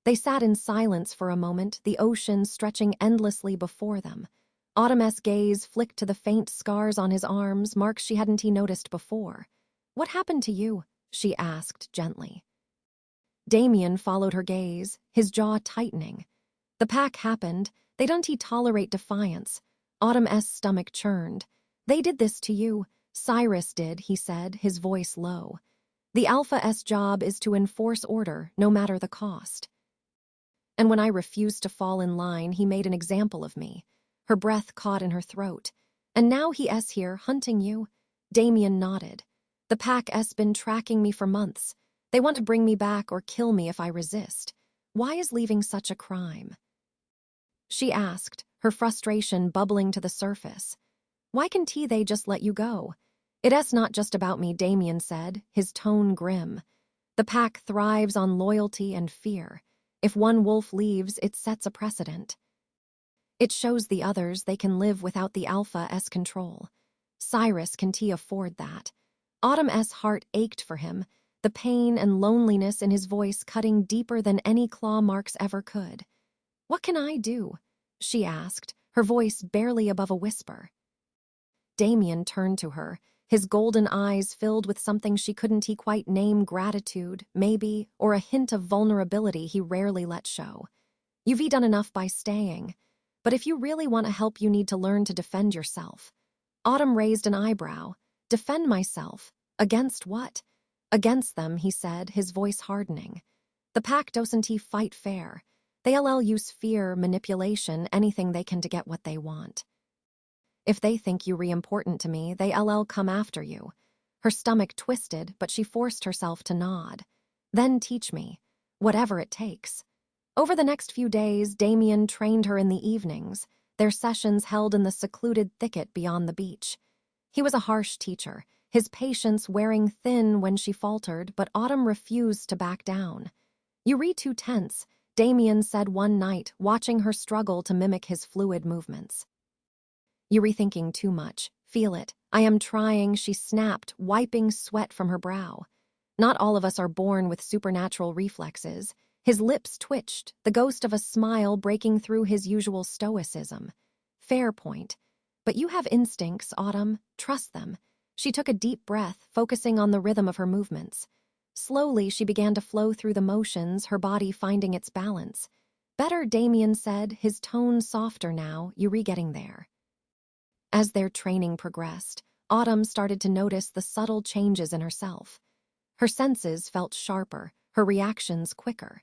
They sat in silence for a moment, the ocean stretching endlessly before them. Autumn's gaze flicked to the faint scars on his arms, marks she hadn't noticed before. "What happened to you?" she asked gently. Damien followed her gaze, his jaw tightening. "The pack happened. They don't tolerate defiance." Autumn's stomach churned. They did this to you. Cyrus did, he said, his voice low. The Alpha's job is to enforce order, no matter the cost. And when I refused to fall in line, he made an example of me. Her breath caught in her throat. And now he's here, hunting you? Damien nodded. The pack's been tracking me for months. They want to bring me back or kill me if I resist. Why is leaving such a crime? She asked, her frustration bubbling to the surface. Why can't they just let you go? It's not just about me, Damien said, his tone grim. The pack thrives on loyalty and fear. If one wolf leaves, it sets a precedent. It shows the others they can live without the Alpha's control. Cyrus can afford that. Autumn's heart ached for him, the pain and loneliness in his voice cutting deeper than any claw marks ever could. What can I do? She asked, her voice barely above a whisper. Damien turned to her, his golden eyes filled with something she couldn't quite name, gratitude, maybe, or a hint of vulnerability he rarely let show. You've done enough by staying, but if you really want to help, you need to learn to defend yourself. Autumn raised an eyebrow. Defend myself? Against what? Against them, he said, his voice hardening. The pack doesn't fight fair. They'll use fear, manipulation, anything they can to get what they want. If they think you're important to me, they'll come after you. Her stomach twisted, but she forced herself to nod. Then teach me, whatever it takes. Over the next few days, Damien trained her in the evenings, their sessions held in the secluded thicket beyond the beach. He was a harsh teacher, his patience wearing thin when she faltered, but Autumn refused to back down. You read too tense, Damien said one night, watching her struggle to mimic his fluid movements. You're rethinking too much. Feel it. I am trying, she snapped, wiping sweat from her brow. Not all of us are born with supernatural reflexes. His lips twitched, the ghost of a smile breaking through his usual stoicism. Fair point. But you have instincts, Autumn. Trust them. She took a deep breath, focusing on the rhythm of her movements. Slowly, she began to flow through the motions, her body finding its balance. Better, Damien said, his tone softer now, you're getting there. As their training progressed, Autumn started to notice the subtle changes in herself. Her senses felt sharper, her reactions quicker.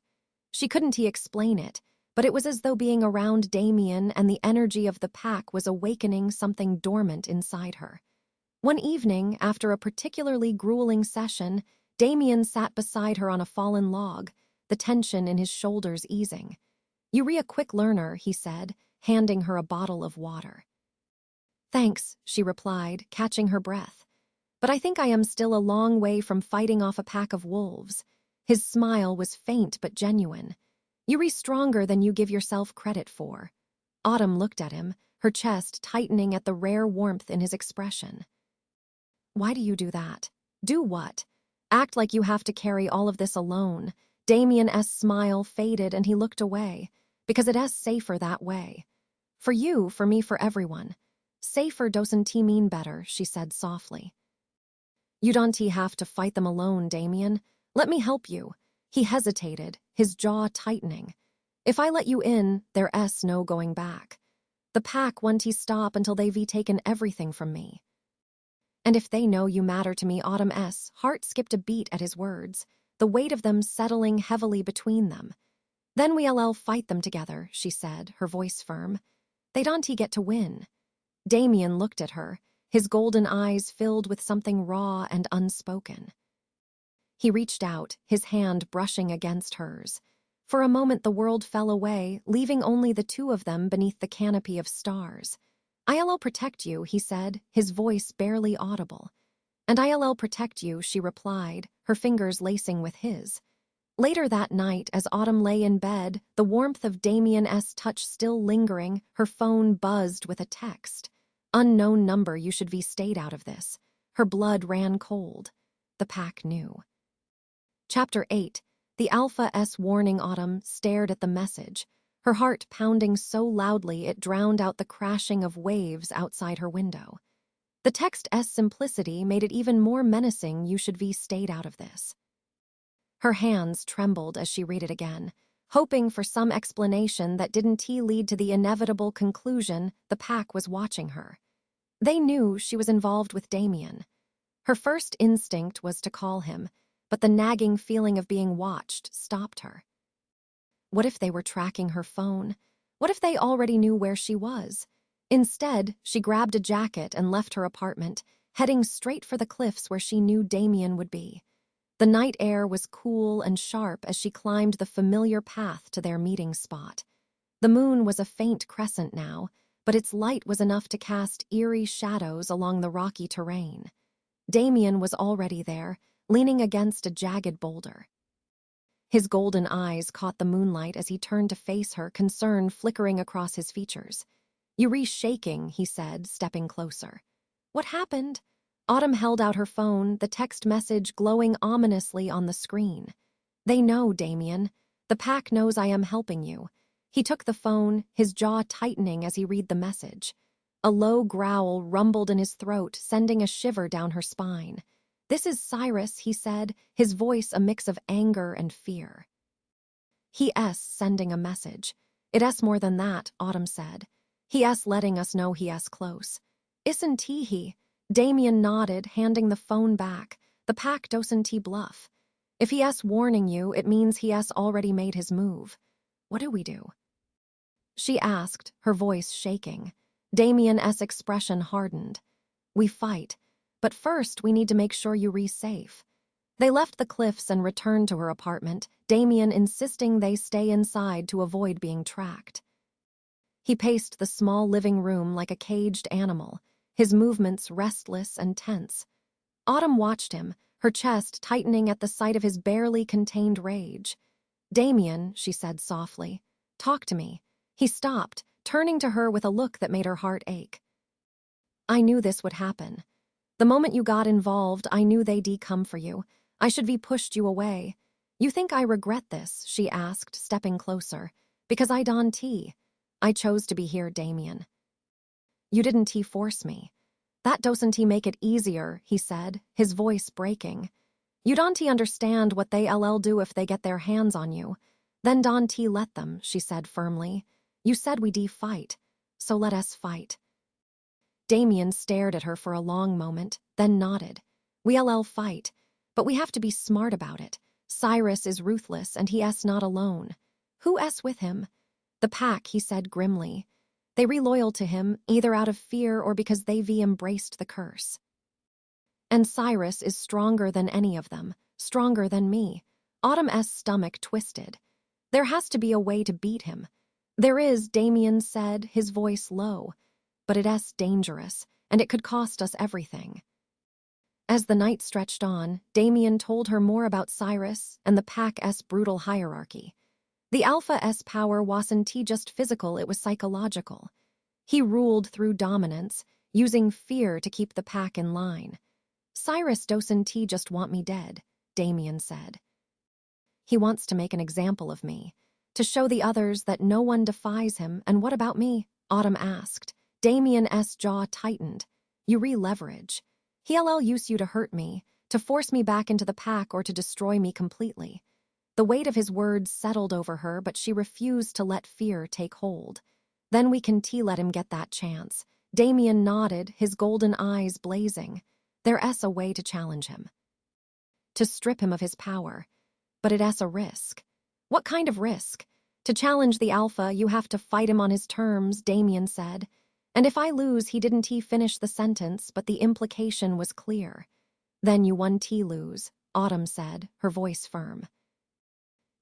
She couldn't explain it, but it was as though being around Damien and the energy of the pack was awakening something dormant inside her. One evening, after a particularly grueling session, Damien sat beside her on a fallen log, the tension in his shoulders easing. "You're a quick learner," he said, handing her a bottle of water. "Thanks," she replied, catching her breath. "But I think I am still a long way from fighting off a pack of wolves." His smile was faint but genuine. "You're stronger than you give yourself credit for." Autumn looked at him, her chest tightening at the rare warmth in his expression. "Why do you do that?" "Do what?" "Act like you have to carry all of this alone." Damien's smile faded and he looked away. "Because it's safer that way. For you, for me, for everyone." "Safer doesn't mean better," she said softly. "You don't have to fight them alone, Damien. Let me help you." He hesitated, his jaw tightening. "If I let you in, there's no going back. The pack won't stop until they've taken everything from me." "And if they know you matter to me," Autumn's heart skipped a beat at his words, the weight of them settling heavily between them. "Then we'll fight them together," she said, her voice firm. "They don't get to win." Damien looked at her, his golden eyes filled with something raw and unspoken. He reached out, his hand brushing against hers. For a moment the world fell away, leaving only the two of them beneath the canopy of stars. "I'll protect you," he said, his voice barely audible. "And I'll protect you," she replied, her fingers lacing with his. Later that night, as Autumn lay in bed, the warmth of Damien's touch still lingering, her phone buzzed with a text. "Unknown number, you should be stayed out of this." Her blood ran cold. The pack knew. Chapter 8. The Alpha's warning. Autumn stared at the message, her heart pounding so loudly it drowned out the crashing of waves outside her window. The text's simplicity made it even more menacing. "You should be stayed out of this." Her hands trembled as she read it again. hoping for some explanation that didn't lead to the inevitable conclusion the pack was watching her. They knew she was involved with Damien. Her first instinct was to call him, but the nagging feeling of being watched stopped her. What if they were tracking her phone? What if they already knew where she was? Instead, she grabbed a jacket and left her apartment, heading straight for the cliffs where she knew Damien would be. The night air was cool and sharp as she climbed the familiar path to their meeting spot. The moon was a faint crescent now, but its light was enough to cast eerie shadows along the rocky terrain. Damien was already there, leaning against a jagged boulder. His golden eyes caught the moonlight as he turned to face her, concern flickering across his features. "You're shaking," he said, stepping closer. "What happened?" Autumn held out her phone, the text message glowing ominously on the screen. "They know, Damien. The pack knows I am helping you." He took the phone, his jaw tightening as he read the message. A low growl rumbled in his throat, sending a shiver down her spine. "This is Cyrus," he said, his voice a mix of anger and fear. "He's sending a message. It's more than that," Autumn said. "He's letting us know he's close." "Isn't he?" Damien nodded, handing the phone back. "The pack doesn't bluff. If he's warning you, it means he's already made his move." "What do we do?" she asked, her voice shaking. Damien's expression hardened. "We fight. But first, we need to make sure you're safe." They left the cliffs and returned to her apartment, Damien insisting they stay inside to avoid being tracked. He paced the small living room like a caged animal, his movements restless and tense. Autumn watched him, her chest tightening at the sight of his barely contained rage. "Damien," she said softly, "talk to me." He stopped, turning to her with a look that made her heart ache. "I knew this would happen. The moment you got involved, I knew they'd come for you. I should be pushed you away." "You think I regret this?" she asked, stepping closer. "Because I don't. I chose to be here, Damien." "You didn't force me." "That doesn't make it easier," he said, his voice breaking. "You don't understand what they'll do if they get their hands on you." "Then don't let them," she said firmly. "You said we'd fight, so let us fight." Damien stared at her for a long moment, then nodded. "We'll fight, but we have to be smart about it. Cyrus is ruthless, and he's not alone." "Who's with him?" "The pack," he said grimly. "They loyal to him, either out of fear or because they've embraced the curse. And Cyrus is stronger than any of them, stronger than me." Autumn's stomach twisted. "There has to be a way to beat him." "There is," Damien said, his voice low. "But it's dangerous, and it could cost us everything." As the night stretched on, Damien told her more about Cyrus and the pack's brutal hierarchy. The Alpha's power wasn't just physical, it was psychological. He ruled through dominance, using fear to keep the pack in line. "Cyrus doesn't just want me dead," Damien said. "He wants to make an example of me, to show the others that no one defies him." "And what about me?" Autumn asked. Damien's jaw tightened. "You leverage. He'll use you to hurt me, to force me back into the pack or to destroy me completely." The weight of his words settled over her, but she refused to let fear take hold. "Then we can let him get that chance." Damien nodded, his golden eyes blazing. "There's a way to challenge him. To strip him of his power. But it's a risk." "What kind of risk?" "To challenge the Alpha, you have to fight him on his terms," Damien said. "And if I lose," he didn't finish the sentence, but the implication was clear. "Then you won't lose," Autumn said, her voice firm.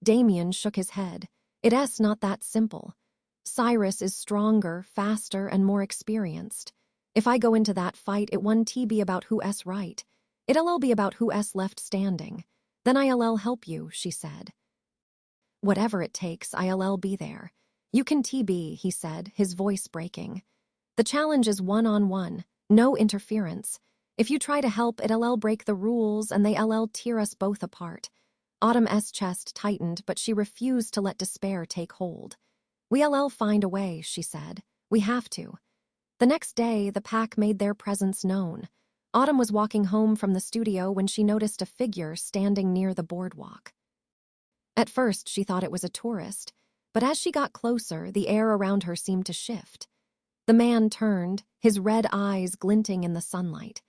Damien shook his head. "It's not that simple. Cyrus is stronger, faster, and more experienced. If I go into that fight, it won't be about who's right. It'll be about who's left standing. Then I'll help you," she said. "Whatever it takes, I'll be there." "You can be," he said, his voice breaking. "The challenge is one-on-one, no interference. If you try to help, it'll break the rules and they'll tear us both apart." Autumn's chest tightened, but she refused to let despair take hold. "We'll find a way," she said. "We have to." The next day, the pack made their presence known. Autumn was walking home from the studio when she noticed a figure standing near the boardwalk. At first, she thought it was a tourist, but as she got closer, the air around her seemed to shift. The man turned, his red eyes glinting in the sunlight.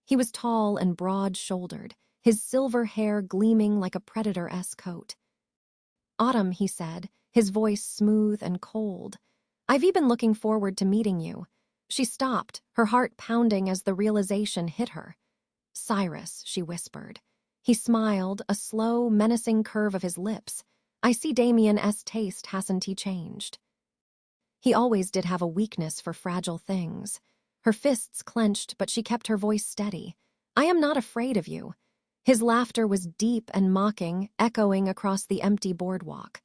He was tall and broad-shouldered, his silver hair gleaming like a predator-esque coat. "Autumn," he said, his voice smooth and cold. "I've been looking forward to meeting you." She stopped, her heart pounding as the realization hit her. "Cyrus," she whispered. He smiled, a slow, menacing curve of his lips. "I see Damien's taste hasn't he changed?" He always did have a weakness for fragile things. Her fists clenched, but she kept her voice steady. "I am not afraid of you." His laughter was deep and mocking, echoing across the empty boardwalk.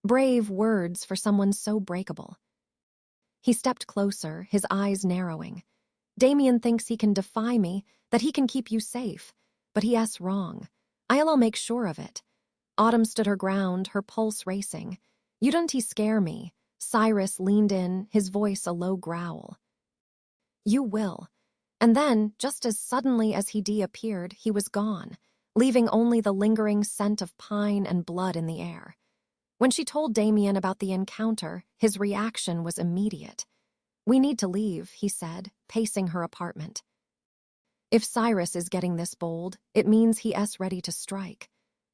Brave words for someone so breakable. He stepped closer, his eyes narrowing. "Damien thinks he can defy me, that he can keep you safe. But he's wrong. I'll make sure of it." Autumn stood her ground, her pulse racing. "You don't scare me." Cyrus leaned in, his voice a low growl. "You will." And then, just as suddenly as he appeared, he was gone, leaving only the lingering scent of pine and blood in the air. When she told Damien about the encounter, his reaction was immediate. "We need to leave," he said, pacing her apartment. "If Cyrus is getting this bold, it means he's ready to strike."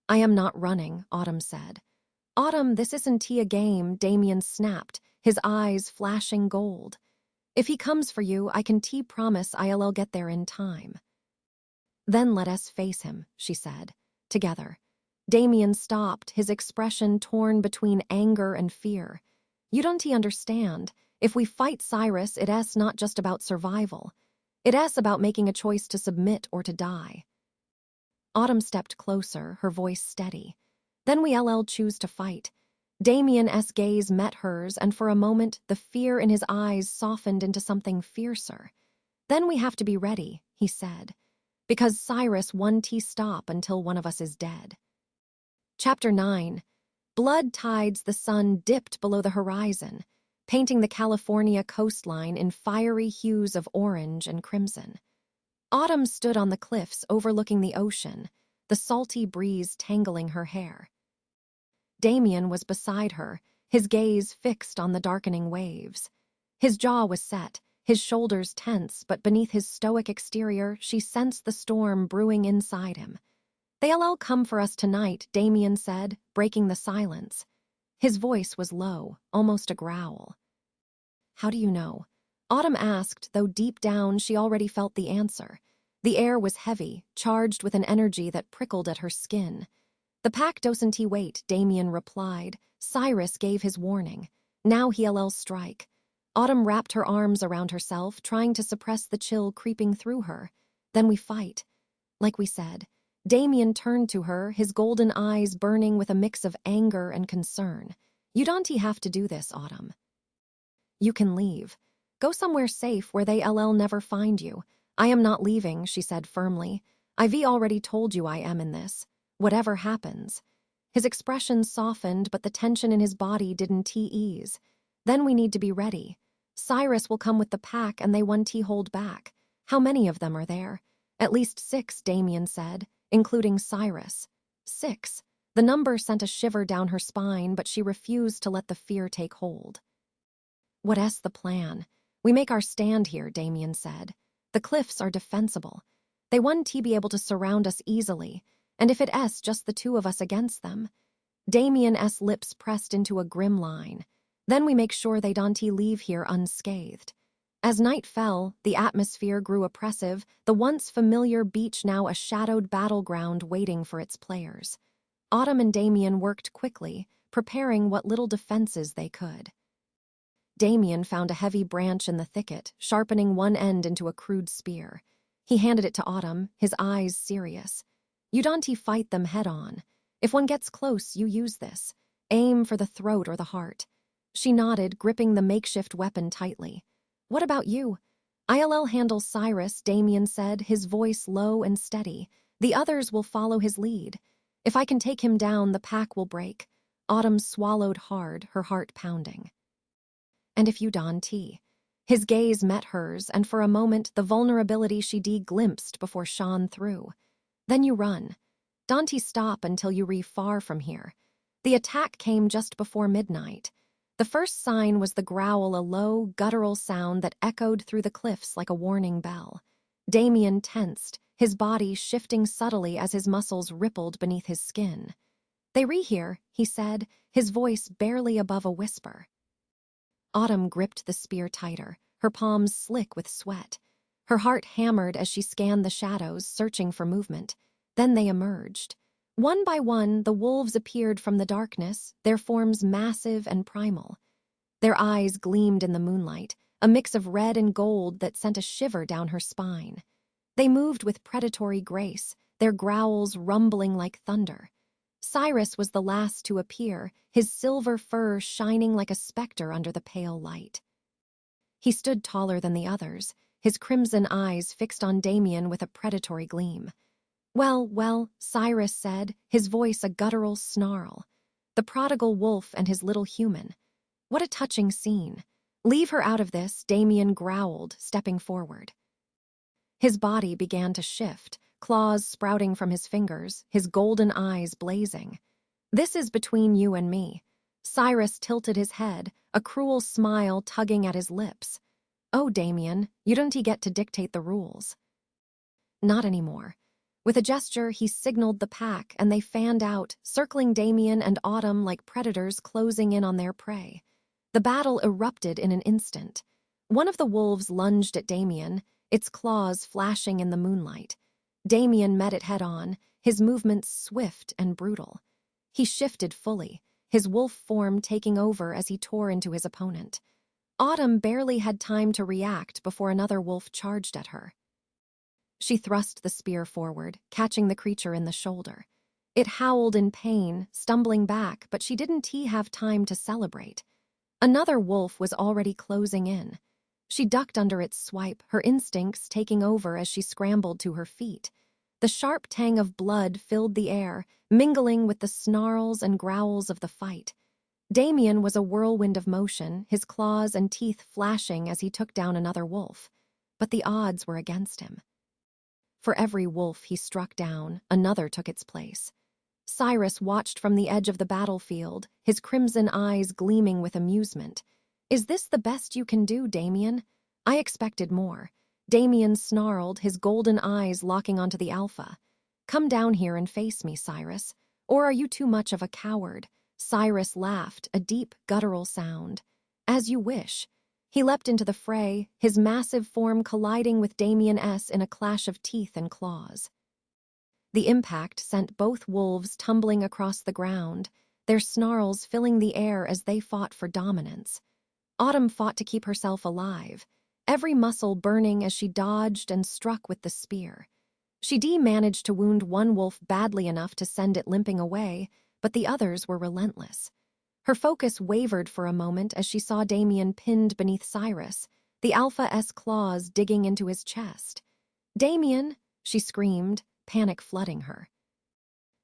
"I am not running," Autumn said. "Autumn, this isn't a game," Damien snapped, his eyes flashing gold. "If he comes for you, I can promise I'll get there in time." "Then let us face him," she said, together. Damien stopped, his expression torn between anger and fear. "You don't understand. If we fight Cyrus, it's not just about survival. It's about making a choice to submit or to die." Autumn stepped closer, her voice steady. "Then we'll choose to fight." Damien's gaze met hers, and for a moment the fear in his eyes softened into something fiercer. "Then we have to be ready," he said, "because Cyrus won't stop until one of us is dead." Chapter 9. Blood tides. The sun dipped below the horizon, painting the California coastline in fiery hues of orange and crimson. Autumn stood on the cliffs overlooking the ocean, the salty breeze tangling her hair. Damien was beside her, his gaze fixed on the darkening waves. His jaw was set, his shoulders tense, but beneath his stoic exterior, she sensed the storm brewing inside him. "They'll come for us tonight," Damien said, breaking the silence. His voice was low, almost a growl. "How do you know?" Autumn asked, though deep down she already felt the answer. The air was heavy, charged with an energy that prickled at her skin. "The pack doesn't wait," Damien replied. "Cyrus gave his warning. Now he'll strike." Autumn wrapped her arms around herself, trying to suppress the chill creeping through her. "Then we fight." "Like we said." Damien turned to her, his golden eyes burning with a mix of anger and concern. "You don't have to do this, Autumn. You can leave. Go somewhere safe where they'll never find you." "I am not leaving," she said firmly. "I've already told you I am in this. Whatever happens." His expression softened, but the tension in his body didn't ease. "Then we need to be ready. Cyrus will come with the pack and they won't hold back." "How many of them are there?" "At least 6, Damien said, including Cyrus." 6. The number sent a shiver down her spine, but she refused to let the fear take hold. "What's the plan?" "We make our stand here," Damien said. "The cliffs are defensible. They won't be able to surround us easily, and if it's just the two of us against them." Damien's lips pressed into a grim line. "Then we make sure they don't leave here unscathed." As night fell, the atmosphere grew oppressive, the once familiar beach now a shadowed battleground waiting for its players. Autumn and Damien worked quickly, preparing what little defenses they could. Damien found a heavy branch in the thicket, sharpening one end into a crude spear. He handed it to Autumn, his eyes serious. "You don't fight them head-on. If one gets close, you use this. Aim for the throat or the heart." She nodded, gripping the makeshift weapon tightly. "What about you?" "I'll handle Cyrus," Damien said, his voice low and steady. "The others will follow his lead. If I can take him down, the pack will break." Autumn swallowed hard, her heart pounding. "And if you don't?" His gaze met hers, and for a moment the vulnerability she'd glimpsed before shone through. "Then you run. Don't stop until you re far from here." The attack came just before midnight. The first sign was the growl, a low, guttural sound that echoed through the cliffs like a warning bell. Damien tensed, his body shifting subtly as his muscles rippled beneath his skin. "They re-here," he said, his voice barely above a whisper. Autumn gripped the spear tighter, her palms slick with sweat. Her heart hammered as she scanned the shadows, searching for movement. Then they emerged. One by one, the wolves appeared from the darkness, their forms massive and primal. Their eyes gleamed in the moonlight, a mix of red and gold that sent a shiver down her spine. They moved with predatory grace, their growls rumbling like thunder. Cyrus was the last to appear, his silver fur shining like a specter under the pale light. He stood taller than the others, his crimson eyes fixed on Damien with a predatory gleam. Well, Cyrus said, his voice a guttural snarl. "The prodigal wolf and his little human. What a touching scene. Leave her out of this," Damien growled, stepping forward. His body began to shift, claws sprouting from his fingers, his golden eyes blazing. "This is between you and me." Cyrus tilted his head, a cruel smile tugging at his lips. "Oh, Damien, you don't get to dictate the rules." Not anymore. With a gesture, he signaled the pack, and they fanned out, circling Damien and Autumn like predators closing in on their prey. The battle erupted in an instant. One of the wolves lunged at Damien, its claws flashing in the moonlight. Damien met it head-on, his movements swift and brutal. He shifted fully, his wolf form taking over as he tore into his opponent. Autumn barely had time to react before another wolf charged at her. She thrust the spear forward, catching the creature in the shoulder. It howled in pain, stumbling back, but she didn't have time to celebrate. Another wolf was already closing in. She ducked under its swipe, her instincts taking over as she scrambled to her feet. The sharp tang of blood filled the air, mingling with the snarls and growls of the fight. Damien was a whirlwind of motion, his claws and teeth flashing as he took down another wolf. But the odds were against him. For every wolf he struck down, another took its place. Cyrus watched from the edge of the battlefield, his crimson eyes gleaming with amusement. "Is this the best you can do, Damien?" "I expected more." Damien snarled, his golden eyes locking onto the alpha. "Come down here and face me, Cyrus. Or are you too much of a coward?" Cyrus laughed, a deep, guttural sound. "As you wish." He leapt into the fray, his massive form colliding with Damien's in a clash of teeth and claws. The impact sent both wolves tumbling across the ground, their snarls filling the air as they fought for dominance. Autumn fought to keep herself alive, every muscle burning as she dodged and struck with the spear. She managed to wound one wolf badly enough to send it limping away, but the others were relentless. Her focus wavered for a moment as she saw Damien pinned beneath Cyrus, the Alpha's claws digging into his chest. "Damien!" she screamed, panic flooding her.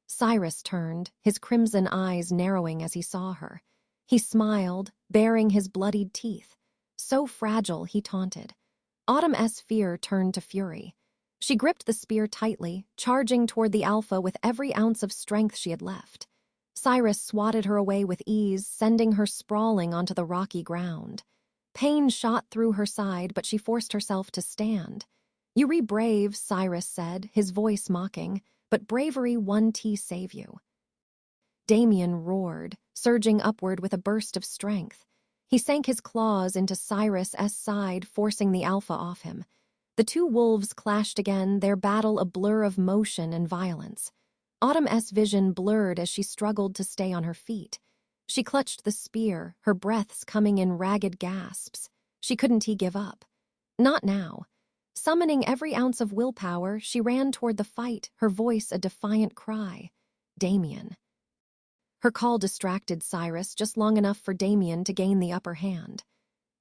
Cyrus turned, his crimson eyes narrowing as he saw her. He smiled, baring his bloodied teeth. "So fragile," he taunted. Autumn's fear turned to fury. She gripped the spear tightly, charging toward the Alpha with every ounce of strength she had left. Cyrus swatted her away with ease, sending her sprawling onto the rocky ground. Pain shot through her side, but she forced herself to stand. "You brave," Cyrus said, his voice mocking, "but bravery won't save you." Damien roared, surging upward with a burst of strength. He sank his claws into Cyrus's side, forcing the Alpha off him. The two wolves clashed again, their battle a blur of motion and violence. Autumn's vision blurred as she struggled to stay on her feet. She clutched the spear, her breaths coming in ragged gasps. She couldn't give up. Not now. Summoning every ounce of willpower, she ran toward the fight, her voice a defiant cry. "Damien." Her call distracted Cyrus just long enough for Damien to gain the upper hand.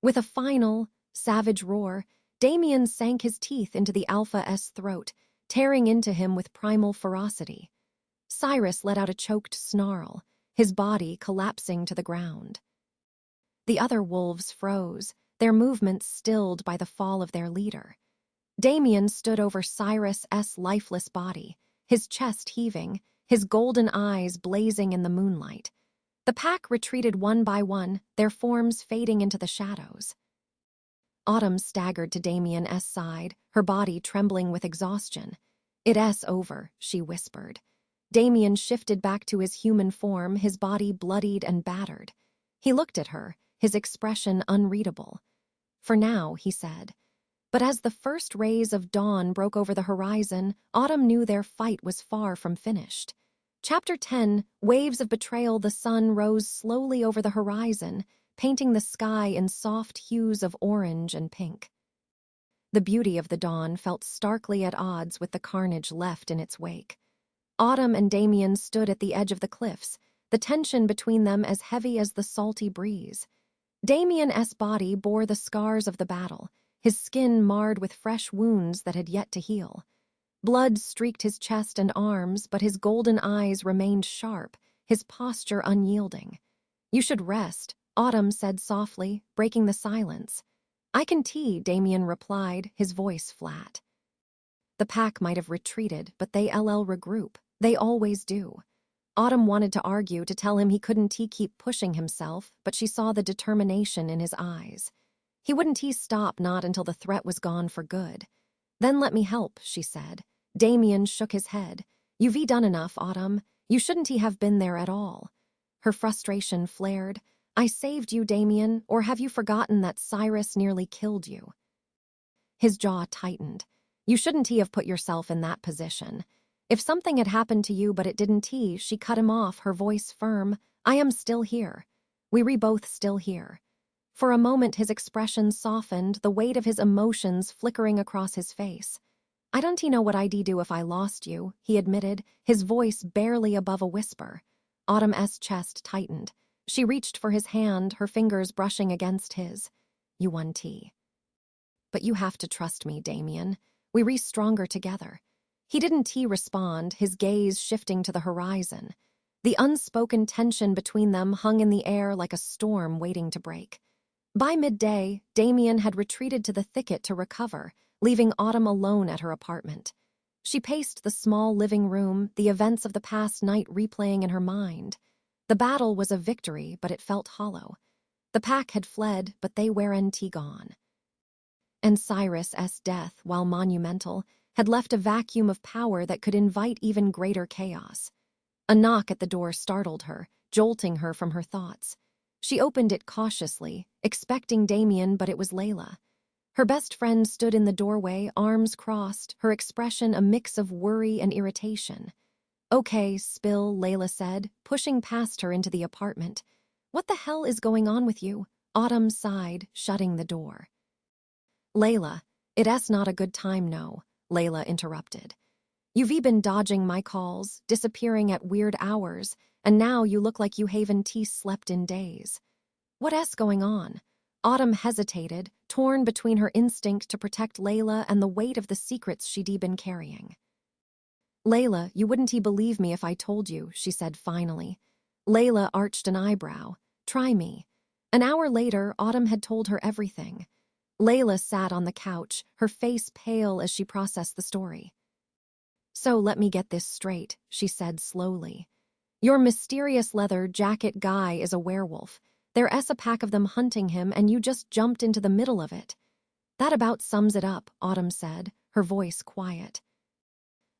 With a final, savage roar, Damien sank his teeth into the Alpha's throat, tearing into him with primal ferocity. Cyrus let out a choked snarl, his body collapsing to the ground. The other wolves froze, their movements stilled by the fall of their leader. Damien stood over Cyrus's lifeless body, his chest heaving, his golden eyes blazing in the moonlight. The pack retreated one by one, their forms fading into the shadows. Autumn staggered to Damien's side, her body trembling with exhaustion. "It's over," she whispered. Damien shifted back to his human form, his body bloodied and battered. He looked at her, his expression unreadable. "For now," he said. But as the first rays of dawn broke over the horizon, Autumn knew their fight was far from finished. Chapter 10, Waves of Betrayal. The sun rose slowly over the horizon, painting the sky in soft hues of orange and pink. The beauty of the dawn felt starkly at odds with the carnage left in its wake. Autumn and Damien stood at the edge of the cliffs, the tension between them as heavy as the salty breeze. Damien's body bore the scars of the battle, his skin marred with fresh wounds that had yet to heal. Blood streaked his chest and arms, but his golden eyes remained sharp, his posture unyielding. "You should rest," Autumn said softly, breaking the silence. "I can tea," Damien replied, his voice flat. The pack might have retreated, but they regroup. They always do. Autumn wanted to argue, to tell him he couldn't keep pushing himself, but she saw the determination in his eyes. He wouldn't stop, not until the threat was gone for good. "Then let me help," she said. Damien shook his head. "You've done enough, Autumn. You shouldn't have been there at all." Her frustration flared. "I saved you, Damien, or have you forgotten that Cyrus nearly killed you?" His jaw tightened. "You shouldn't have put yourself in that position. If something had happened to you but it didn't," she cut him off, her voice firm. "I am still here. We're both still here." For a moment his expression softened, the weight of his emotions flickering across his face. "I don't know what I'd do if I lost you," he admitted, his voice barely above a whisper. Autumn's chest tightened. She reached for his hand, her fingers brushing against his. "You won, T. But you have to trust me, Damien. We're stronger together." He didn't respond, his gaze shifting to the horizon. The unspoken tension between them hung in the air like a storm waiting to break. By midday, Damien had retreated to the thicket to recover, leaving Autumn alone at her apartment. She paced the small living room, the events of the past night replaying in her mind. The battle was a victory, but it felt hollow. The pack had fled, but they weren't gone. And Cyrus's death, while monumental, had left a vacuum of power that could invite even greater chaos. A knock at the door startled her, jolting her from her thoughts. She opened it cautiously, expecting Damien, but it was Layla. Her best friend stood in the doorway, arms crossed, her expression a mix of worry and irritation. "Okay, Spill," Layla said, pushing past her into the apartment. "What the hell is going on with you?" Autumn sighed, shutting the door. "Layla, it's not a good time, no," Layla interrupted. "You've been dodging my calls, disappearing at weird hours, and now you look like you haven't slept in days. What's going on?" Autumn hesitated, torn between her instinct to protect Layla and the weight of the secrets she'd been carrying. "Layla, you wouldn't believe me if I told you," she said finally. Layla arched an eyebrow. "Try me." An hour later, Autumn had told her everything. Layla sat on the couch, her face pale as she processed the story. "So let me get this straight," she said slowly. "Your mysterious leather jacket guy is a werewolf. There's a pack of them hunting him, and you just jumped into the middle of it." "That about sums it up," Autumn said, her voice quiet.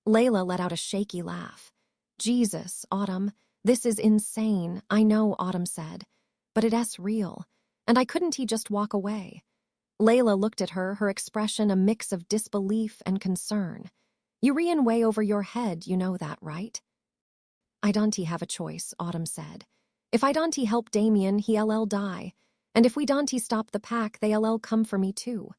Layla let out a shaky laugh. "Jesus, Autumn, this is insane, I know," Autumn said. "But it's real, and I couldn't just walk away." Layla looked at her, her expression a mix of disbelief and concern. "You ran way over your head, you know that, right?" "I don't have a choice," Autumn said. "If I don't help Damien, he'll die. And if we don't stop the pack, they'll come for me too."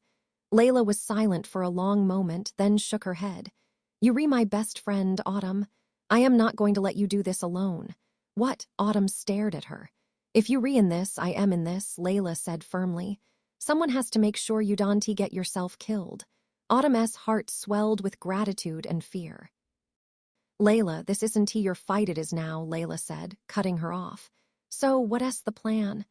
Layla was silent for a long moment, then shook her head. "You're my best friend, Autumn. I am not going to let you do this alone." "What?" Autumn stared at her. "If you're in this, I am in this," Layla said firmly. "Someone has to make sure you don't get yourself killed." Autumn's heart swelled with gratitude and fear. "Layla, this isn't your fight, it is now," Layla said, cutting her off. "So, what's the plan?"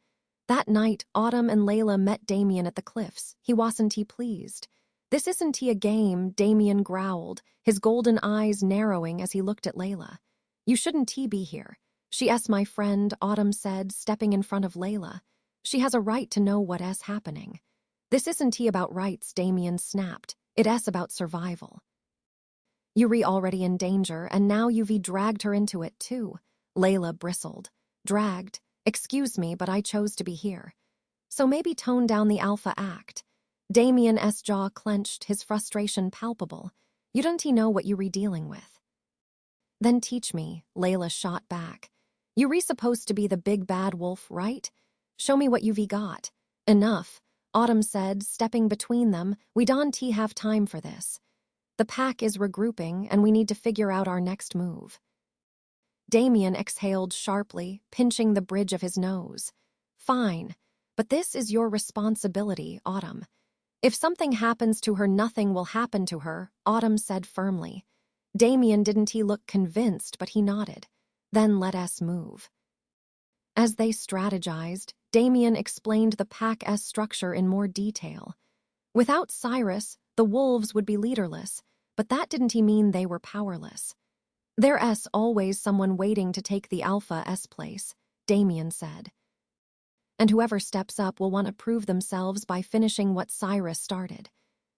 That night, Autumn and Layla met Damien at the cliffs. He wasn't pleased. "This isn't a game," Damien growled, his golden eyes narrowing as he looked at Layla. "You shouldn't be here. "She my friend," Autumn said, stepping in front of Layla. "She has a right to know what's happening." "This isn't tea about rights," Damien snapped. "It's about survival." "Yuri already in danger, and now you've dragged her into it too." Layla bristled. "Dragged? Excuse me, but I chose to be here." "So maybe tone down the alpha act." Damien's jaw clenched, his frustration palpable. "You don't know what you're dealing with." "Then teach me," Layla shot back. "You're supposed to be the big bad wolf, right? Show me what you've got." "Enough," Autumn said, stepping between them. "We don't have time for this. The pack is regrouping, and we need to figure out our next move." Damien exhaled sharply, pinching the bridge of his nose. "Fine, but this is your responsibility, Autumn. If something happens to her, nothing will happen to her," Autumn said firmly. Damien didn't look convinced, but he nodded. "Then let us move." As they strategized, Damien explained the pack's structure in more detail. Without Cyrus, the wolves would be leaderless, but that didn't mean they were powerless. "There's always someone waiting to take the Alpha's place," Damien said. "And whoever steps up will want to prove themselves by finishing what Cyrus started."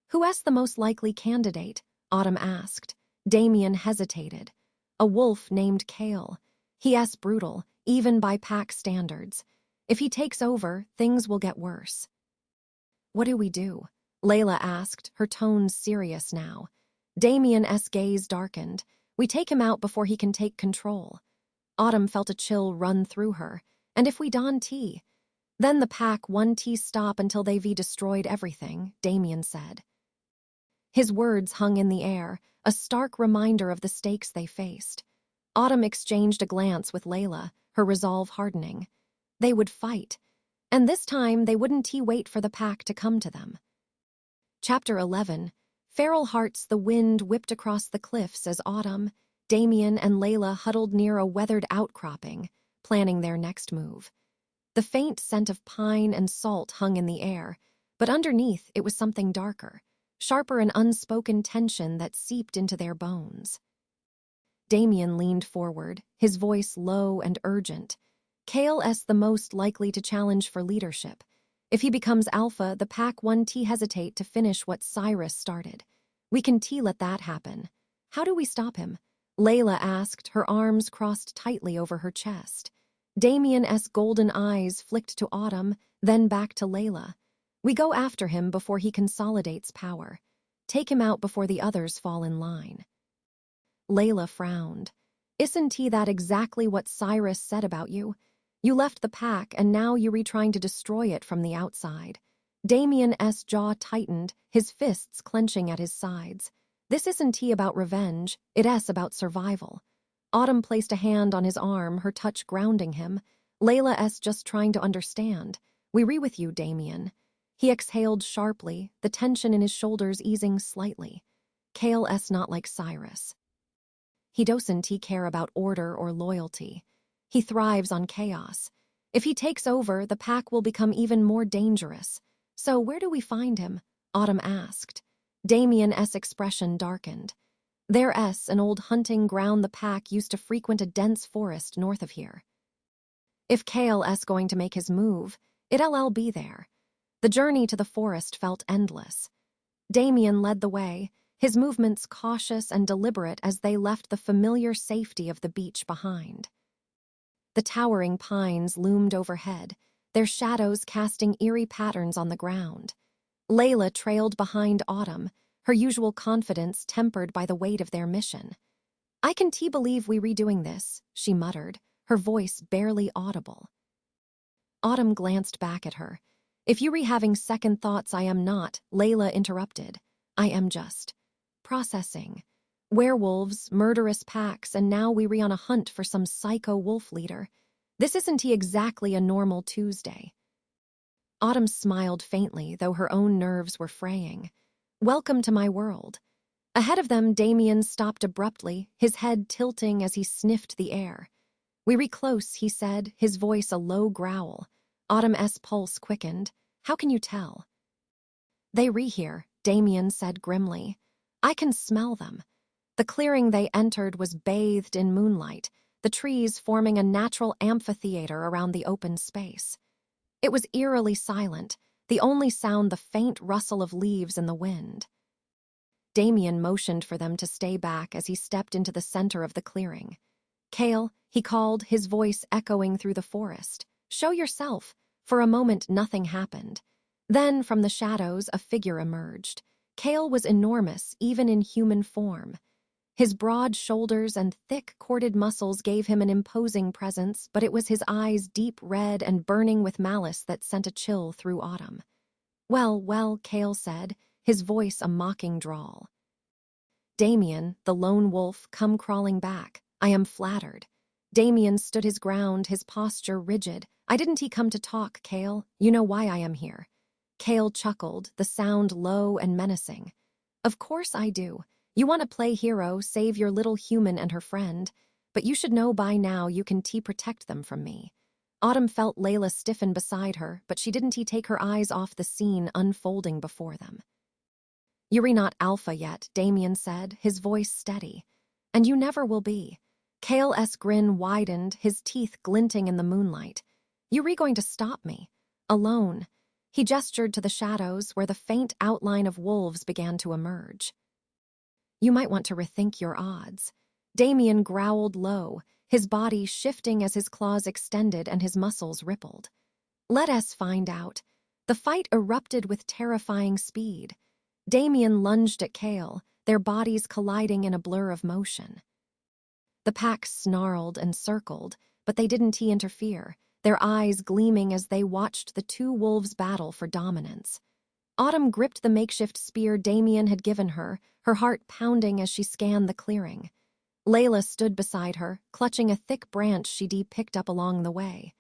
"Who's the most likely candidate?" Autumn asked. Damien hesitated. "A wolf named Kale. He's brutal, even by pack standards. If he takes over, things will get worse." "What do we do?" Layla asked, her tone serious now. Damien's gaze darkened. "We take him out before he can take control." Autumn felt a chill run through her. "And if we don tea?" "Then the pack one tea stop until they've destroyed everything," Damien said. His words hung in the air, a stark reminder of the stakes they faced. Autumn exchanged a glance with Layla, her resolve hardening. They would fight, and this time they wouldn't wait for the pack to come to them. Chapter 11. Feral hearts. The wind whipped across the cliffs as Autumn, Damien, and Layla huddled near a weathered outcropping, planning their next move. The faint scent of pine and salt hung in the air, but underneath it was something darker, sharper, an unspoken tension that seeped into their bones. Damien leaned forward, his voice low and urgent. "Kale's the most likely to challenge for leadership. If he becomes alpha, the pack won't hesitate to finish what Cyrus started. We can let that happen." "How do we stop him?" Layla asked, her arms crossed tightly over her chest. Damien's golden eyes flicked to Autumn, then back to Layla. "We go after him before he consolidates power. Take him out before the others fall in line." Layla frowned. "Isn't that exactly what Cyrus said about you? You left the pack, and now you're trying to destroy it from the outside." Damien's jaw tightened, his fists clenching at his sides. "This isn't about revenge, it's about survival." Autumn placed a hand on his arm, her touch grounding him. "Layla's just trying to understand. We're with you, Damien." He exhaled sharply, the tension in his shoulders easing slightly. "Kale's not like Cyrus. He doesn't care about order or loyalty. He thrives on chaos. If he takes over, the pack will become even more dangerous. So where do we find him?" Autumn asked. Damien's expression darkened. "There's an old hunting ground the pack used to frequent, a dense forest north of here. If Kale's going to make his move, it'll be there." The journey to the forest felt endless. Damien led the way, his movements cautious and deliberate as they left the familiar safety of the beach behind. The towering pines loomed overhead, their shadows casting eerie patterns on the ground. Layla trailed behind Autumn, her usual confidence tempered by the weight of their mission. "I can believe we redoing this," she muttered, her voice barely audible. Autumn glanced back at her. "If you're having second thoughts, I am not," Layla interrupted. "I am just processing. Werewolves, murderous packs, and now we're on a hunt for some psycho wolf leader. This isn't exactly a normal Tuesday." Autumn smiled faintly, though her own nerves were fraying. "Welcome to my world." Ahead of them, Damien stopped abruptly, his head tilting as he sniffed the air. "We're close," he said, his voice a low growl. Autumn's pulse quickened. "How can you tell?" "They here," Damien said grimly. "I can smell them." The clearing they entered was bathed in moonlight, the trees forming a natural amphitheater around the open space. It was eerily silent, the only sound the faint rustle of leaves in the wind. Damien motioned for them to stay back as he stepped into the center of the clearing. "Kale," he called, his voice echoing through the forest. "Show yourself." For a moment, nothing happened. Then, from the shadows, a figure emerged. Kale was enormous, even in human form. His broad shoulders and thick, corded muscles gave him an imposing presence, but it was his eyes, deep red and burning with malice, that sent a chill through Autumn. "Well, well," Kale said, his voice a mocking drawl. "Damien, the lone wolf, come crawling back. I am flattered." Damien stood his ground, his posture rigid. Didn't he come to talk, Kale? You know why I am here." Kale chuckled, the sound low and menacing. "Of course I do. You want to play hero, save your little human and her friend, but you should know by now you can protect them from me." Autumn felt Layla stiffen beside her, but she didn't take her eyes off the scene unfolding before them. "You're not alpha yet," Damien said, his voice steady. "And you never will be." Kale's grin widened, his teeth glinting in the moonlight. "You're going to stop me. Alone." He gestured to the shadows where the faint outline of wolves began to emerge. "You might want to rethink your odds." Damien growled low, his body shifting as his claws extended and his muscles rippled. "Let us find out." The fight erupted with terrifying speed. Damien lunged at Kale, their bodies colliding in a blur of motion. The pack snarled and circled, but they didn't interfere, their eyes gleaming as they watched the two wolves battle for dominance. Autumn gripped the makeshift spear Damien had given her, her heart pounding as she scanned the clearing. Layla stood beside her, clutching a thick branch she'd picked up along the way.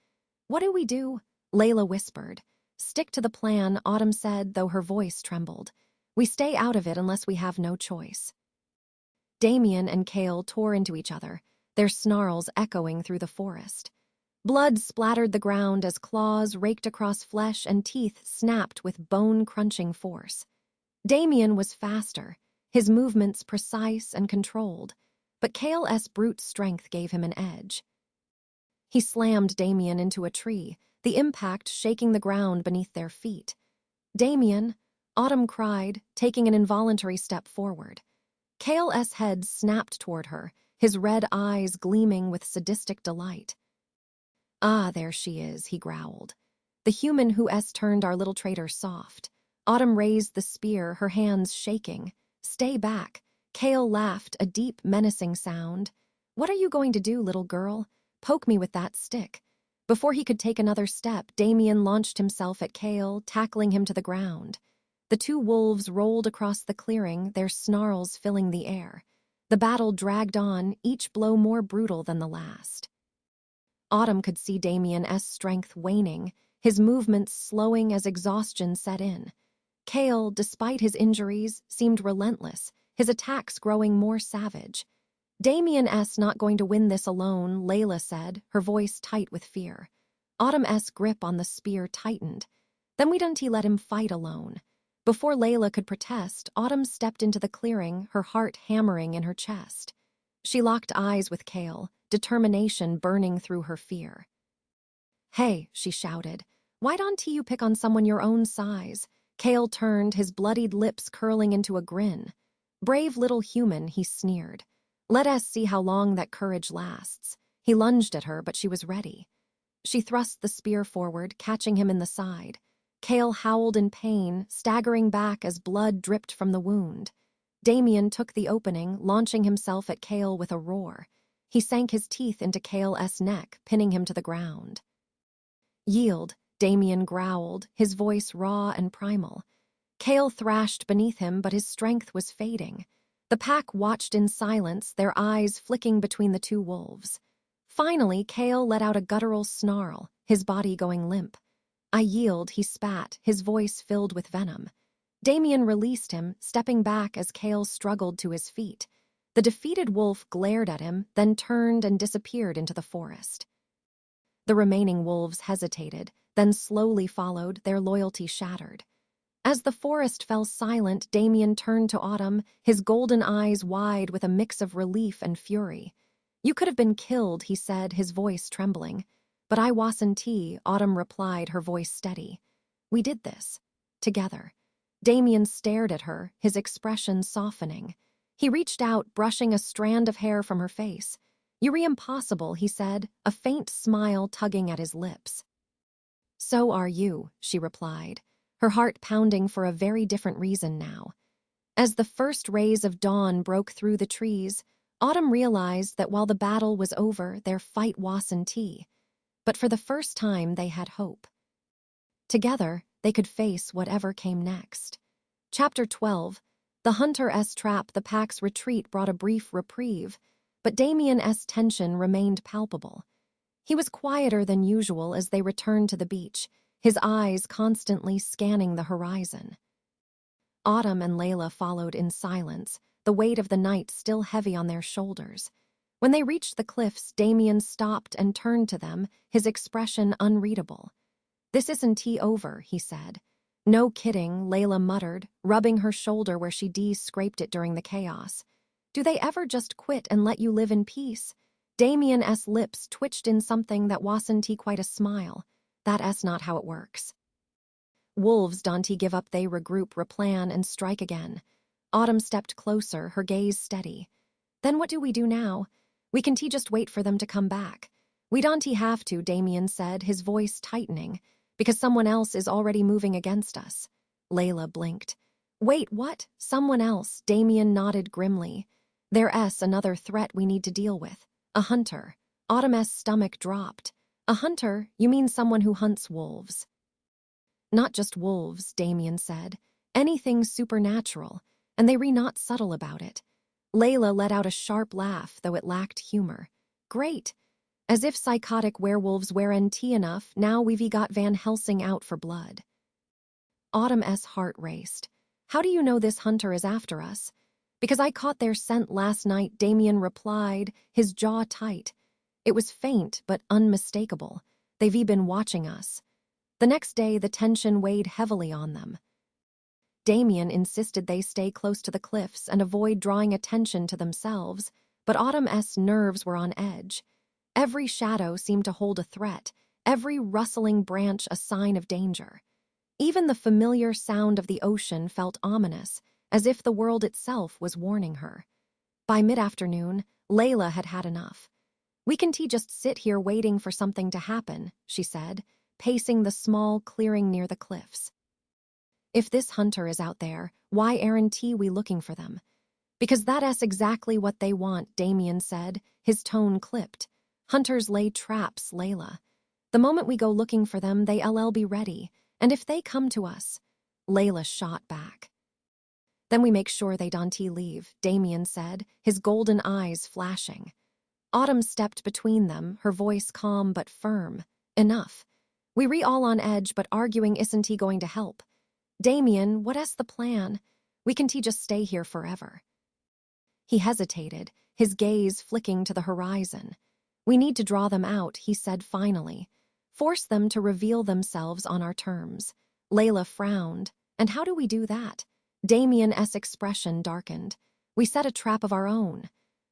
"What do we do?" Layla whispered. "Stick to the plan," Autumn said, though her voice trembled. "We stay out of it unless we have no choice." Damien and Kale tore into each other, their snarls echoing through the forest. Blood splattered the ground as claws raked across flesh and teeth snapped with bone-crunching force. Damien was faster, his movements precise and controlled, but Kale's brute strength gave him an edge. He slammed Damien into a tree, the impact shaking the ground beneath their feet. "Damien!" Autumn cried, taking an involuntary step forward. Kale's head snapped toward her, his red eyes gleaming with sadistic delight. "Ah, there she is," he growled. "The human who's turned our little traitor soft." Autumn raised the spear, her hands shaking. "Stay back." Kale laughed, a deep, menacing sound. "What are you going to do, little girl? Poke me with that stick." Before he could take another step, Damien launched himself at Kale, tackling him to the ground. The two wolves rolled across the clearing, their snarls filling the air. The battle dragged on, each blow more brutal than the last. Autumn could see Damien's strength waning, his movements slowing as exhaustion set in. Kale, despite his injuries, seemed relentless, his attacks growing more savage. "Damien's not going to win this alone," Layla said, her voice tight with fear. Autumn's grip on the spear tightened. "Then we didn't let him fight alone." Before Layla could protest, Autumn stepped into the clearing, her heart hammering in her chest. She locked eyes with Kale, determination burning through her fear. "Hey," she shouted, "why don't you pick on someone your own size?" Kale turned, his bloodied lips curling into a grin. "Brave little human," he sneered. "Let us see how long that courage lasts." He lunged at her, but she was ready. She thrust the spear forward, catching him in the side. Kale howled in pain, staggering back as blood dripped from the wound. Damien took the opening, launching himself at Kale with a roar. He sank his teeth into Kale's neck, pinning him to the ground. "Yield," Damien growled, his voice raw and primal. Kale thrashed beneath him, but his strength was fading. The pack watched in silence, their eyes flicking between the two wolves. Finally, Kale let out a guttural snarl, his body going limp. "I yield," he spat, his voice filled with venom. Damien released him, stepping back as Kale struggled to his feet. The defeated wolf glared at him, then turned and disappeared into the forest. The remaining wolves hesitated, then slowly followed, their loyalty shattered. As the forest fell silent, Damien turned to Autumn, his golden eyes wide with a mix of relief and fury. You could have been killed, he said, his voice trembling. But I wasn't, Autumn replied, her voice steady. We did this. Together. Damien stared at her, his expression softening. He reached out, brushing a strand of hair from her face. You're impossible, he said, a faint smile tugging at his lips. So are you, she replied, her heart pounding for a very different reason now. As the first rays of dawn broke through the trees, Autumn realized that while the battle was over, their fight wasn't. But for the first time, they had hope. Together, they could face whatever came next. Chapter 12. The Hunter-S trap. The pack's retreat brought a brief reprieve, but Damien's tension remained palpable. He was quieter than usual as they returned to the beach, his eyes constantly scanning the horizon. Autumn and Layla followed in silence, the weight of the night still heavy on their shoulders. When they reached the cliffs, Damien stopped and turned to them, his expression unreadable. This isn't over, he said. No kidding, Layla muttered, rubbing her shoulder where she scraped it during the chaos. Do they ever just quit and let you live in peace? Damien's lips twitched in something that wasn't quite a smile. That's not how it works. Wolves don't give up, they regroup, replan, and strike again. Autumn stepped closer, her gaze steady. Then what do we do now? We can just wait for them to come back. We don't have to, Damien said, his voice tightening, because someone else is already moving against us. Layla blinked. Wait, what? Someone else? Damien nodded grimly. There's another threat we need to deal with. A hunter. Autumn's stomach dropped. A hunter? You mean someone who hunts wolves? Not just wolves, Damien said. Anything supernatural, and they were not subtle about it. Layla let out a sharp laugh, though it lacked humor. Great. As if psychotic werewolves weren't enough, now we've got Van Helsing out for blood. Autumn's heart raced. How do you know this hunter is after us? Because I caught their scent last night, Damien replied, his jaw tight. It was faint, but unmistakable. They've been watching us. The next day, the tension weighed heavily on them. Damien insisted they stay close to the cliffs and avoid drawing attention to themselves, but Autumn's nerves were on edge. Every shadow seemed to hold a threat, every rustling branch a sign of danger. Even the familiar sound of the ocean felt ominous, as if the world itself was warning her. By mid-afternoon, Layla had had enough. We can just sit here waiting for something to happen, she said, pacing the small clearing near the cliffs. If this hunter is out there, why aren't we looking for them? Because that's exactly what they want, Damien said, his tone clipped. Hunters lay traps, Layla. The moment we go looking for them, they'll be ready. And if they come to us, Layla shot back. Then we make sure they don't leave, Damien said, his golden eyes flashing. Autumn stepped between them, her voice calm but firm. Enough. We all on edge, but arguing isn't going to help. Damien, what's the plan? We can just stay here forever. He hesitated, his gaze flicking to the horizon. We need to draw them out, he said finally. Force them to reveal themselves on our terms. Layla frowned. And how do we do that? Damien's expression darkened. We set a trap of our own.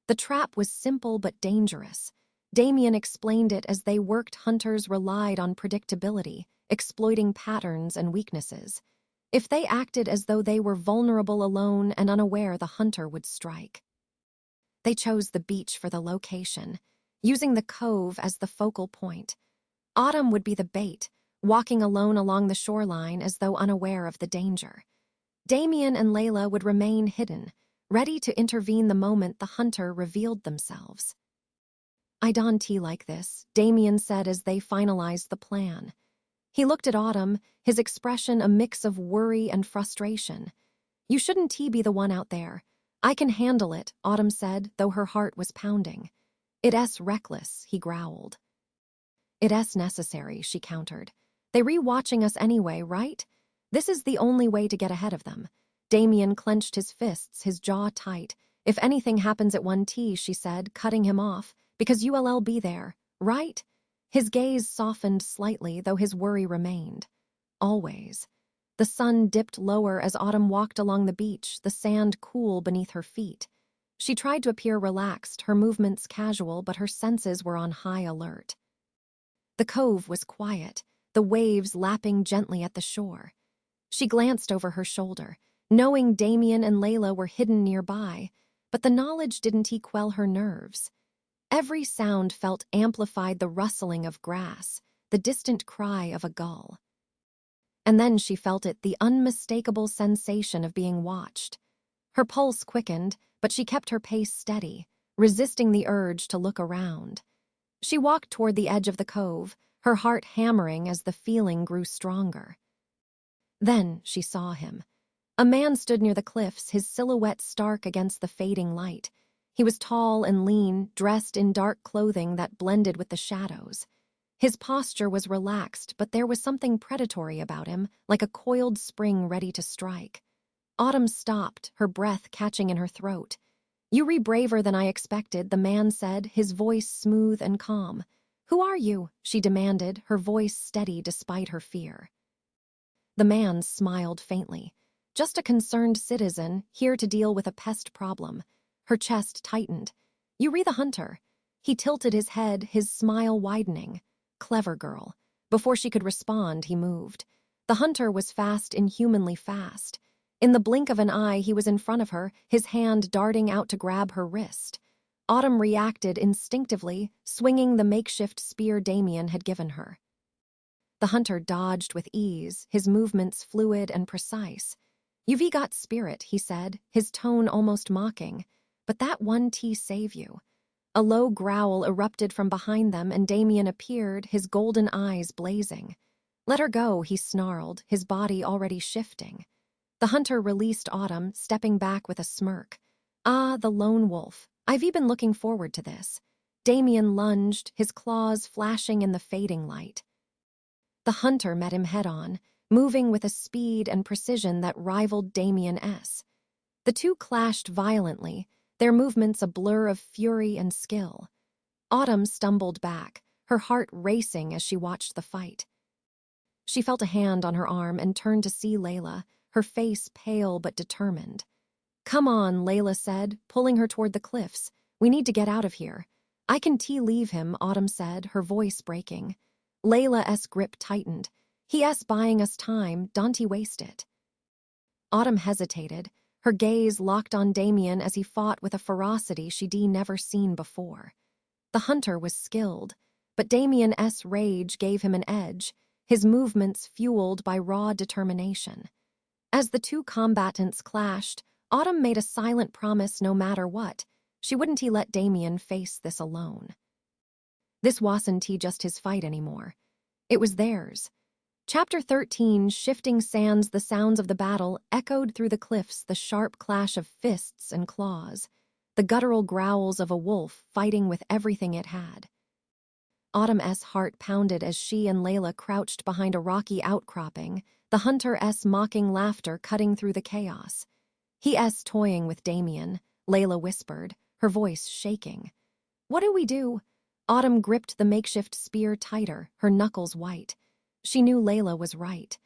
The trap was simple but dangerous. Damien explained it as they worked. Hunters relied on predictability, exploiting patterns and weaknesses. If they acted as though they were vulnerable, alone, and unaware, the hunter would strike. They chose the beach for the location, using the cove as the focal point. Autumn would be the bait, walking alone along the shoreline as though unaware of the danger. Damien and Layla would remain hidden, ready to intervene the moment the hunter revealed themselves. I don't like this, Damien said as they finalized the plan. He looked at Autumn, his expression a mix of worry and frustration. You shouldn't be the one out there. I can handle it, Autumn said, though her heart was pounding. It's reckless, he growled. It's necessary, she countered. They re-watching us anyway, right? This is the only way to get ahead of them. Damien clenched his fists, his jaw tight. If anything happens at 1T, she said, cutting him off, because you'll be there, right? His gaze softened slightly, though his worry remained. Always. The sun dipped lower as Autumn walked along the beach, the sand cool beneath her feet. She tried to appear relaxed, her movements casual, but her senses were on high alert. The cove was quiet, the waves lapping gently at the shore. She glanced over her shoulder, knowing Damien and Layla were hidden nearby, but the knowledge didn't quell her nerves. Every sound felt amplified, the rustling of grass, the distant cry of a gull. And then she felt it, the unmistakable sensation of being watched. Her pulse quickened, but she kept her pace steady, resisting the urge to look around. She walked toward the edge of the cove, her heart hammering as the feeling grew stronger. Then she saw him. A man stood near the cliffs, his silhouette stark against the fading light. He was tall and lean, dressed in dark clothing that blended with the shadows. His posture was relaxed, but there was something predatory about him, like a coiled spring ready to strike. Autumn stopped, her breath catching in her throat. "You re braver than I expected," the man said, his voice smooth and calm. "Who are you?" she demanded, her voice steady despite her fear. The man smiled faintly. "Just a concerned citizen, here to deal with a pest problem." Her chest tightened. "You re the hunter." He tilted his head, his smile widening. "Clever girl." Before she could respond, he moved. The hunter was fast, inhumanly fast. In the blink of an eye, he was in front of her, his hand darting out to grab her wrist. Autumn reacted instinctively, swinging the makeshift spear Damien had given her. The hunter dodged with ease, his movements fluid and precise. "You've got spirit," he said, his tone almost mocking. "But that one tea save you." A low growl erupted from behind them, and Damien appeared, his golden eyes blazing. "Let her go," he snarled, his body already shifting. The hunter released Autumn, stepping back with a smirk. "Ah, the lone wolf. I've been looking forward to this." Damien lunged, his claws flashing in the fading light. The hunter met him head-on, moving with a speed and precision that rivaled Damien's. The two clashed violently, their movements a blur of fury and skill. Autumn stumbled back, her heart racing as she watched the fight. She felt a hand on her arm and turned to see Layla, her face pale but determined. "Come on," Layla said, pulling her toward the cliffs. "We need to get out of here." "I can leave him," Autumn said, her voice breaking. Layla's grip tightened. "He's buying us time, don't he waste it." Autumn hesitated, her gaze locked on Damien as he fought with a ferocity she'd never seen before. The hunter was skilled, but Damien's rage gave him an edge, his movements fueled by raw determination. As the two combatants clashed, Autumn made a silent promise no matter what. She wouldn't let Damien face this alone. This wasn't just his fight anymore. It was theirs. Chapter 13, Shifting Sands. The sounds of the battle echoed through the cliffs, the sharp clash of fists and claws, the guttural growls of a wolf fighting with everything it had. Autumn's heart pounded as she and Layla crouched behind a rocky outcropping, the hunter's mocking laughter cutting through the chaos. "He's toying with Damien," Layla whispered, her voice shaking. "What do we do?" Autumn gripped the makeshift spear tighter, her knuckles white. She knew Layla was right.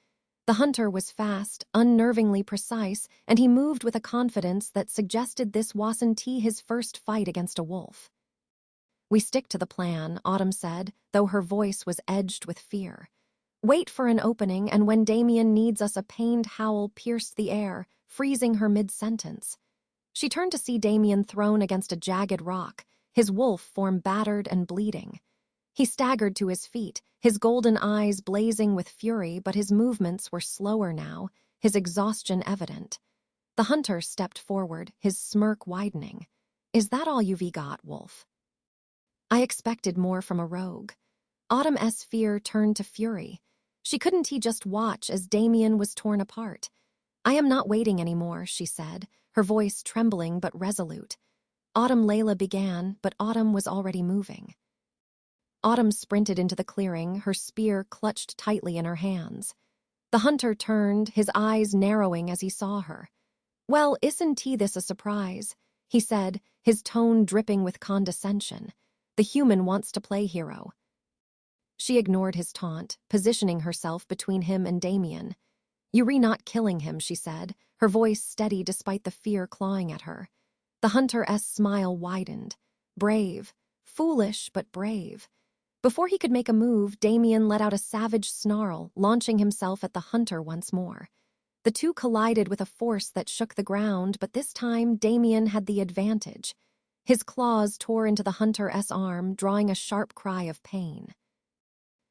The hunter was fast, unnervingly precise, and he moved with a confidence that suggested this wasn't his first fight against a wolf. "We stick to the plan," Autumn said, though her voice was edged with fear. "Wait for an opening, and when Damien needs us," a pained howl pierced the air, freezing her mid-sentence. She turned to see Damien thrown against a jagged rock, his wolf form battered and bleeding. He staggered to his feet, his golden eyes blazing with fury, but his movements were slower now, his exhaustion evident. The hunter stepped forward, his smirk widening. "Is that all you've got, Wolf?" "I expected more from a rogue." Autumn's fear turned to fury. She couldn't just watch as Damien was torn apart. "I am not waiting anymore," she said, her voice trembling but resolute. Layla began, but Autumn was already moving. Autumn sprinted into the clearing, her spear clutched tightly in her hands. The hunter turned, his eyes narrowing as he saw her. "Well, isn't this a surprise?" he said, his tone dripping with condescension. "The human wants to play hero." She ignored his taunt, positioning herself between him and Damien. "You're not killing him," she said, her voice steady despite the fear clawing at her. The hunter's smile widened. Brave. Foolish, but brave. Before he could make a move, Damien let out a savage snarl, launching himself at the hunter once more. The two collided with a force that shook the ground, but this time Damien had the advantage. His claws tore into the hunter's arm, drawing a sharp cry of pain.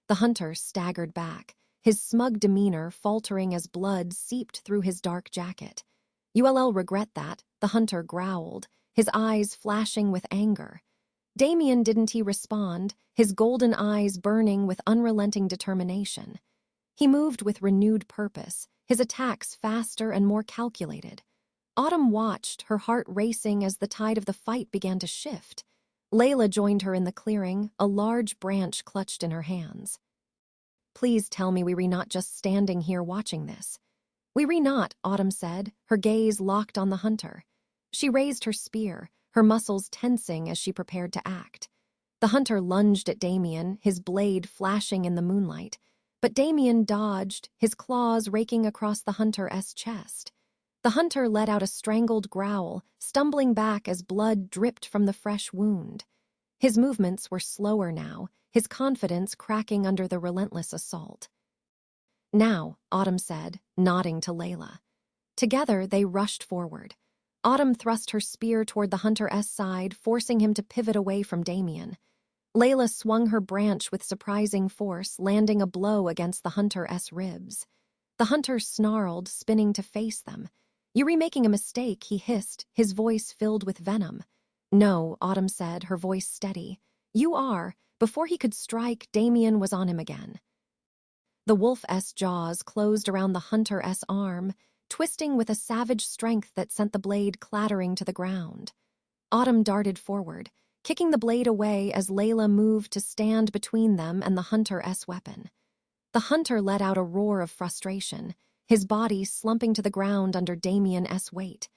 The hunter staggered back, his smug demeanor faltering as blood seeped through his dark jacket. "You'll regret that," the hunter growled, his eyes flashing with anger. Damien didn't respond, his golden eyes burning with unrelenting determination. He moved with renewed purpose, his attacks faster and more calculated. Autumn watched, her heart racing as the tide of the fight began to shift. Layla joined her in the clearing, a large branch clutched in her hands. "Please tell me we're not just standing here watching this." "We're not," Autumn said, her gaze locked on the hunter. She raised her spear, her muscles tensing as she prepared to act. The hunter lunged at Damien, his blade flashing in the moonlight. But Damien dodged, his claws raking across the hunter's chest. The hunter let out a strangled growl, stumbling back as blood dripped from the fresh wound. His movements were slower now, his confidence cracking under the relentless assault. "Now," Autumn said, nodding to Layla. Together, they rushed forward. Autumn thrust her spear toward the hunter's side, forcing him to pivot away from Damien. Layla swung her branch with surprising force, landing a blow against the hunter's ribs. The hunter snarled, spinning to face them. "You're making a mistake," he hissed, his voice filled with venom. "No," Autumn said, her voice steady. "You are." Before he could strike, Damien was on him again. The wolf's jaws closed around the hunter's arm, twisting with a savage strength that sent the blade clattering to the ground. Autumn darted forward, kicking the blade away as Layla moved to stand between them and the hunter's weapon. The hunter let out a roar of frustration, his body slumping to the ground under Damien's weight.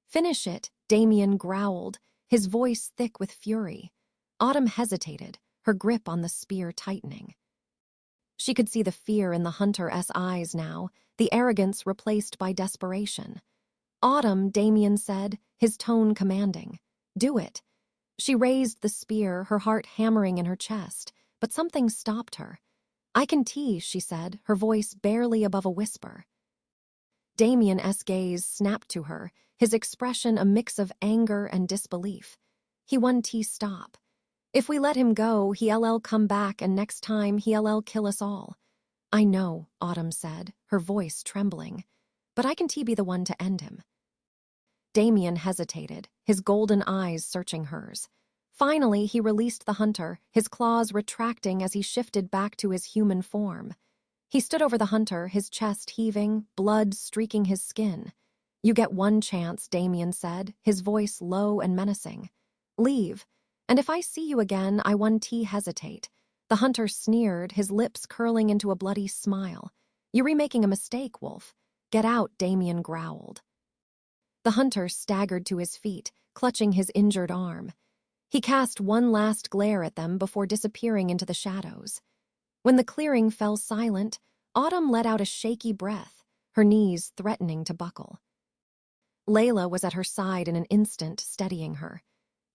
"Finish it," Damien growled, his voice thick with fury. Autumn hesitated, her grip on the spear tightening. She could see the fear in the hunter's eyes now, the arrogance replaced by desperation. "Autumn," Damien said, his tone commanding. "Do it." She raised the spear, her heart hammering in her chest, but something stopped her. "I can tease," she said, her voice barely above a whisper. Damien's gaze snapped to her, his expression a mix of anger and disbelief. He won't stop. "If we let him go, he'll come back, and next time he'll kill us all." "I know," Autumn said, her voice trembling, "but I can be the one to end him." Damien hesitated, his golden eyes searching hers. Finally, he released the hunter, his claws retracting as he shifted back to his human form. He stood over the hunter, his chest heaving, blood streaking his skin. "You get one chance," Damien said, his voice low and menacing. "Leave. And if I see you again, I won't hesitate." The hunter sneered, his lips curling into a bloody smile. "You're making a mistake, Wolf." "Get out," Damien growled. The hunter staggered to his feet, clutching his injured arm. He cast one last glare at them before disappearing into the shadows. When the clearing fell silent, Autumn let out a shaky breath, her knees threatening to buckle. Layla was at her side in an instant, steadying her.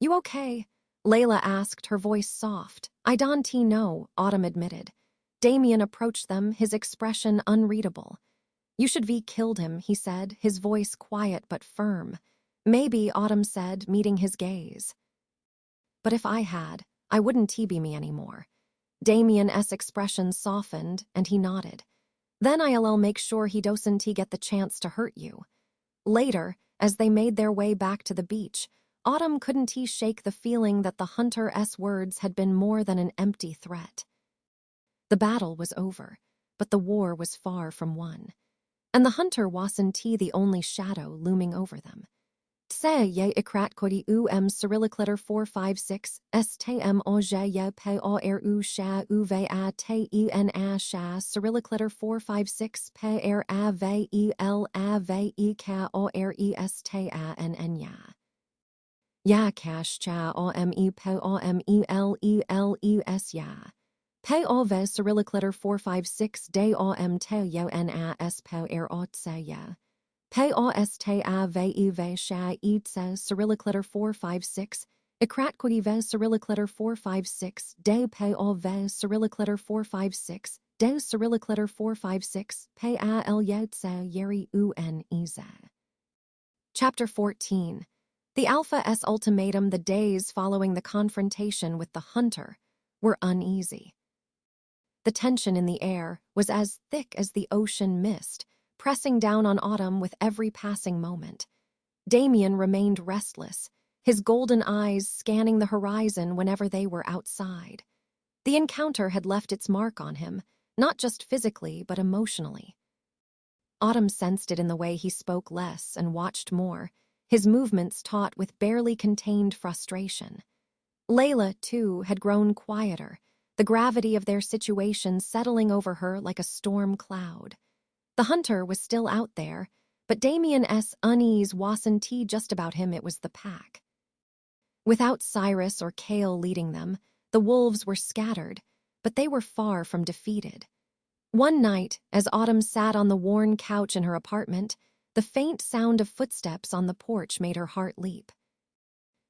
"You okay?" Layla asked, her voice soft. "I don't know," Autumn admitted. Damien approached them, his expression unreadable. "You should killed him," he said, his voice quiet but firm. "Maybe," Autumn said, meeting his gaze. "But if I had, I wouldn't be me anymore." Damien's expression softened, and he nodded. "Then I'll make sure he doesn't get the chance to hurt you." Later, as they made their way back to the beach, Autumn couldn't shake the feeling that the hunter's words had been more than an empty threat. The battle was over, but the war was far from won. And the hunter wasn't the only shadow looming over them. "Tse ye ikrat kodi Cyrillic letter 456, stm oje ye poru sha uve a te en a sha Cyrillic letter 456 per a ve el a ve ka o rest a n ya. Ya cash cha ome po omelelus ya. Pe ove Cyrillic letter 456 de om te yo nas po otse ya. P-O-S-T-A V-E-V sha eat says Cyrillic letter 456. Ikratquity vez Cyrillic letter 456. De P-O-V Cyrillic letter 456. De Cyrillic letter 456. P-A-L-Yetse Yeri U-N-E-Z. Chapter 14. The Alpha S ultimatum. The days following the confrontation with the hunter were uneasy. The tension in the air was as thick as the ocean mist, pressing down on Autumn with every passing moment. Damien remained restless, his golden eyes scanning the horizon whenever they were outside. The encounter had left its mark on him, not just physically but emotionally. Autumn sensed it in the way he spoke less and watched more, his movements taut with barely contained frustration. Layla, too, had grown quieter, the gravity of their situation settling over her like a storm cloud. The hunter was still out there, but Damien's unease wasn't just about him, it was the pack. Without Cyrus or Kale leading them, the wolves were scattered, but they were far from defeated. One night, as Autumn sat on the worn couch in her apartment, the faint sound of footsteps on the porch made her heart leap.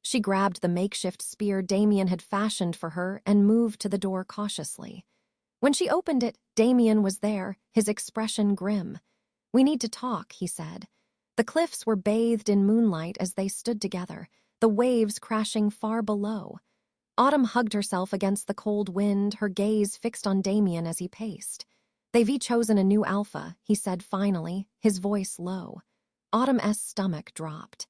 She grabbed the makeshift spear Damien had fashioned for her and moved to the door cautiously. When she opened it, Damien was there, his expression grim. "We need to talk," he said. The cliffs were bathed in moonlight as they stood together, the waves crashing far below. Autumn hugged herself against the cold wind, her gaze fixed on Damien as he paced. "They've chosen a new alpha," he said finally, his voice low. Autumn's stomach dropped.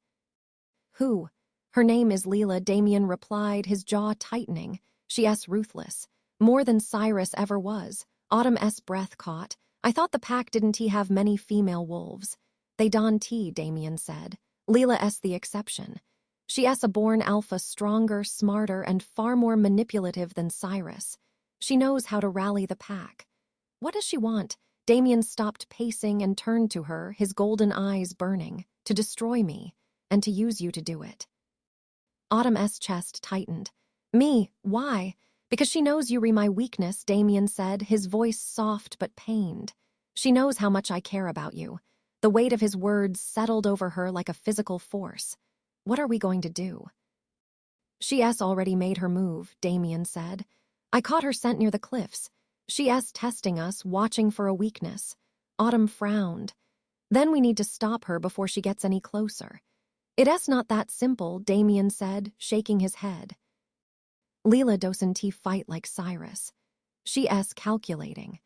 "Who?" "Her name is Leela," Damien replied, his jaw tightening. "She's ruthless. More than Cyrus ever was." Autumn's breath caught. "I thought the pack didn't have many female wolves." "They don't," Damien said. "Leela's the exception. She's a born alpha, stronger, smarter, and far more manipulative than Cyrus. She knows how to rally the pack." "What does she want?" Damien stopped pacing and turned to her, his golden eyes burning. "To destroy me, and to use you to do it." Autumn's chest tightened. "Me? Why?" "Because she knows you re my weakness," Damien said, his voice soft but pained. "She knows how much I care about you." The weight of his words settled over her like a physical force. "What are we going to do?" "She's already made her move," Damien said. "I caught her scent near the cliffs. She's testing us, watching for a weakness." Autumn frowned. "Then we need to stop her before she gets any closer." "It's not that simple," Damien said, shaking his head. "Leela doesn't fight like Cyrus. She's calculating.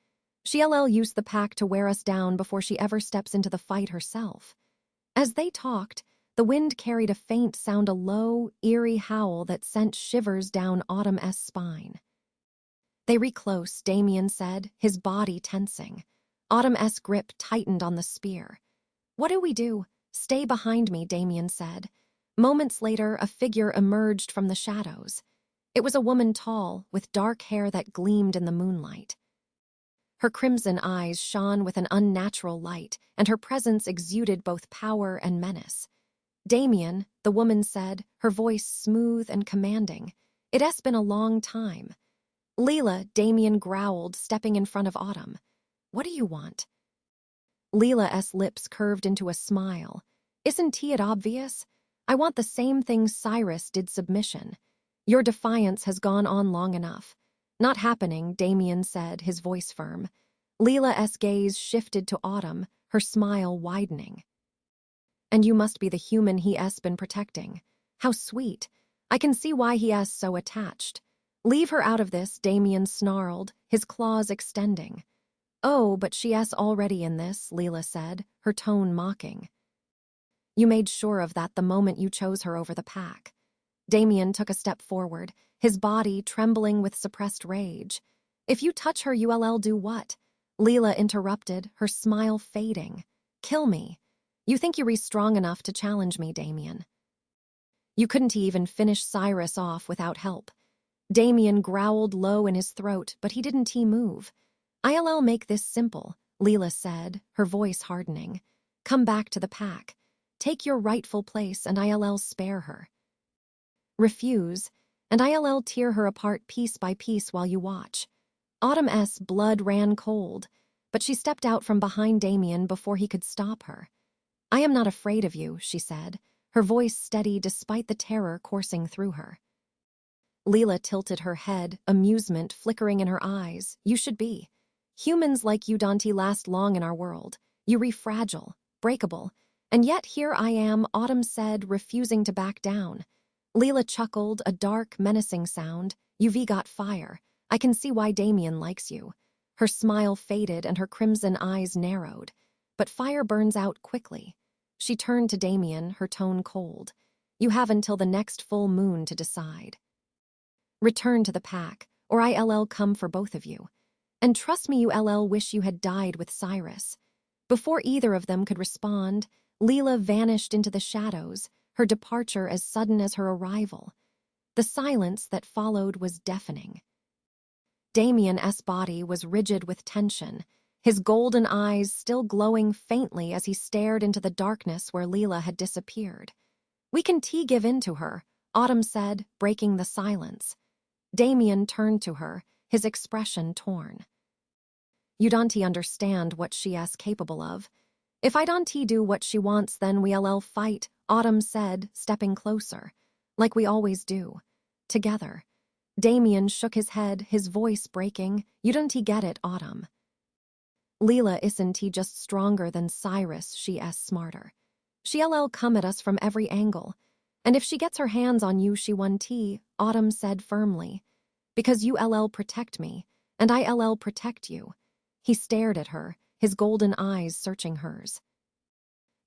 She'll use the pack to wear us down before she ever steps into the fight herself." As they talked, the wind carried a faint sound, a low, eerie howl that sent shivers down Autumn's spine. "They re-close," Damien said, his body tensing. Autumn's grip tightened on the spear. "What do we do?" "Stay behind me," Damien said. Moments later, a figure emerged from the shadows. It was a woman tall, with dark hair that gleamed in the moonlight. Her crimson eyes shone with an unnatural light, and her presence exuded both power and menace. "Damien," the woman said, her voice smooth and commanding. "It's been a long time." "Leela," Damien growled, stepping in front of Autumn. "What do you want?" Leela's lips curved into a smile. "Isn't it obvious? I want the same thing Cyrus did, submission. Your defiance has gone on long enough." "Not happening," Damien said, his voice firm. Leela's gaze shifted to Autumn, her smile widening. "And you must be the human he's been protecting. How sweet. I can see why he's so attached." "Leave her out of this," Damien snarled, his claws extending. "Oh, but she's already in this," Leela said, her tone mocking. "You made sure of that the moment you chose her over the pack." Damien took a step forward, his body trembling with suppressed rage. "If you touch her, you'll do what?" Leela interrupted, her smile fading. "Kill me. You think you're strong enough to challenge me, Damien. You couldn't even finish Cyrus off without help." Damien growled low in his throat, but he didn't move. "I'll make this simple," Leela said, her voice hardening. "Come back to the pack. Take your rightful place and I'll spare her. Refuse, and I'll tear her apart piece by piece while you watch." Autumn's blood ran cold, but she stepped out from behind Damien before he could stop her. I am not afraid of you, she said, her voice steady despite the terror coursing through her. Leela tilted her head, amusement flickering in her eyes. You should be. Humans like you, Dante, last long in our world. You fragile, breakable. And yet here I am, Autumn said, refusing to back down. Leela chuckled, a dark, menacing sound. You've got fire. I can see why Damien likes you. Her smile faded and her crimson eyes narrowed. But fire burns out quickly. She turned to Damien, her tone cold. You have until the next full moon to decide. Return to the pack, or I'll come for both of you. And trust me, you wish you had died with Cyrus. Before either of them could respond, Leela vanished into the shadows, her departure as sudden as her arrival. The silence that followed was deafening. Damien's body was rigid with tension, his golden eyes still glowing faintly as he stared into the darkness where Leela had disappeared. We can give in to her, Autumn said, breaking the silence. Damien turned to her, his expression torn. You don't understand what she's capable of. If I don't do what she wants, then we'll fight, Autumn said, stepping closer. Like we always do. Together. Damien shook his head, his voice breaking. You don't get it, Autumn. Leela isn't just stronger than Cyrus, she's smarter. She'll come at us from every angle. And if she gets her hands on you, she won't, Autumn said firmly. Because you'll protect me, and I'll protect you. He stared at her, his golden eyes searching hers.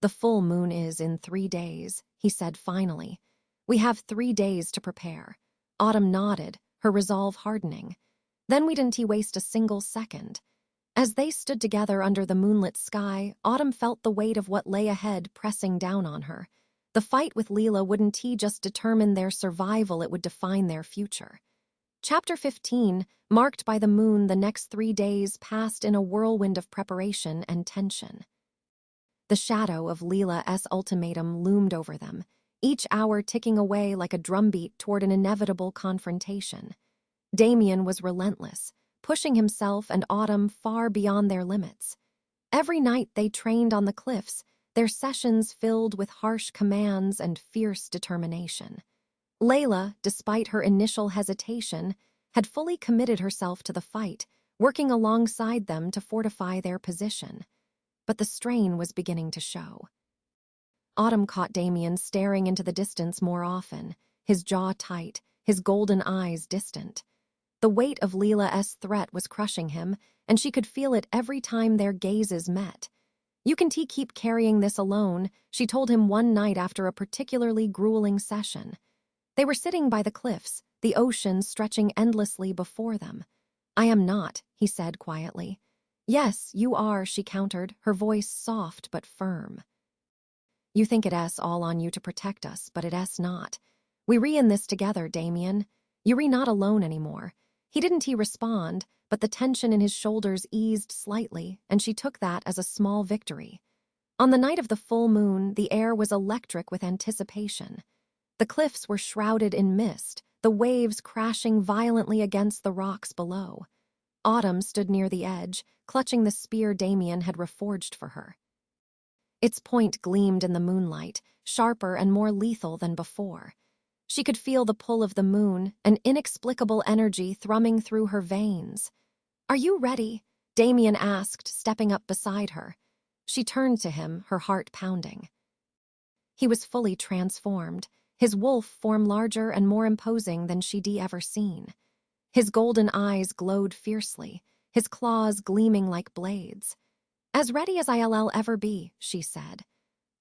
The full moon is in 3 days, he said finally. We have 3 days to prepare. Autumn nodded, her resolve hardening. Then we didn't waste a single second. As they stood together under the moonlit sky, Autumn felt the weight of what lay ahead pressing down on her. The fight with Leela wouldn't just determine their survival, it would define their future. Chapter 15, marked by the moon, the next 3 days passed in a whirlwind of preparation and tension. The shadow of Leela's ultimatum loomed over them, each hour ticking away like a drumbeat toward an inevitable confrontation. Damien was relentless, pushing himself and Autumn far beyond their limits. Every night they trained on the cliffs, their sessions filled with harsh commands and fierce determination. Layla, despite her initial hesitation, had fully committed herself to the fight, working alongside them to fortify their position. But the strain was beginning to show. Autumn caught Damien staring into the distance more often, his jaw tight, his golden eyes distant. The weight of Leela's threat was crushing him, and she could feel it every time their gazes met. You can keep carrying this alone, she told him one night after a particularly grueling session. They were sitting by the cliffs, the ocean stretching endlessly before them. I am not, he said quietly. Yes, you are, she countered, her voice soft but firm. You think it's all on you to protect us, but it's not. We in this together, Damien. You're not alone anymore. He didn't respond, but the tension in his shoulders eased slightly, and she took that as a small victory. On the night of the full moon, the air was electric with anticipation. The cliffs were shrouded in mist, the waves crashing violently against the rocks below. Autumn stood near the edge, clutching the spear Damien had reforged for her. Its point gleamed in the moonlight, sharper and more lethal than before. She could feel the pull of the moon, an inexplicable energy thrumming through her veins. Are you ready? Damien asked, stepping up beside her. She turned to him, her heart pounding. He was fully transformed, his wolf form larger and more imposing than she'd ever seen. His golden eyes glowed fiercely, his claws gleaming like blades. As ready as I'll ever be, she said.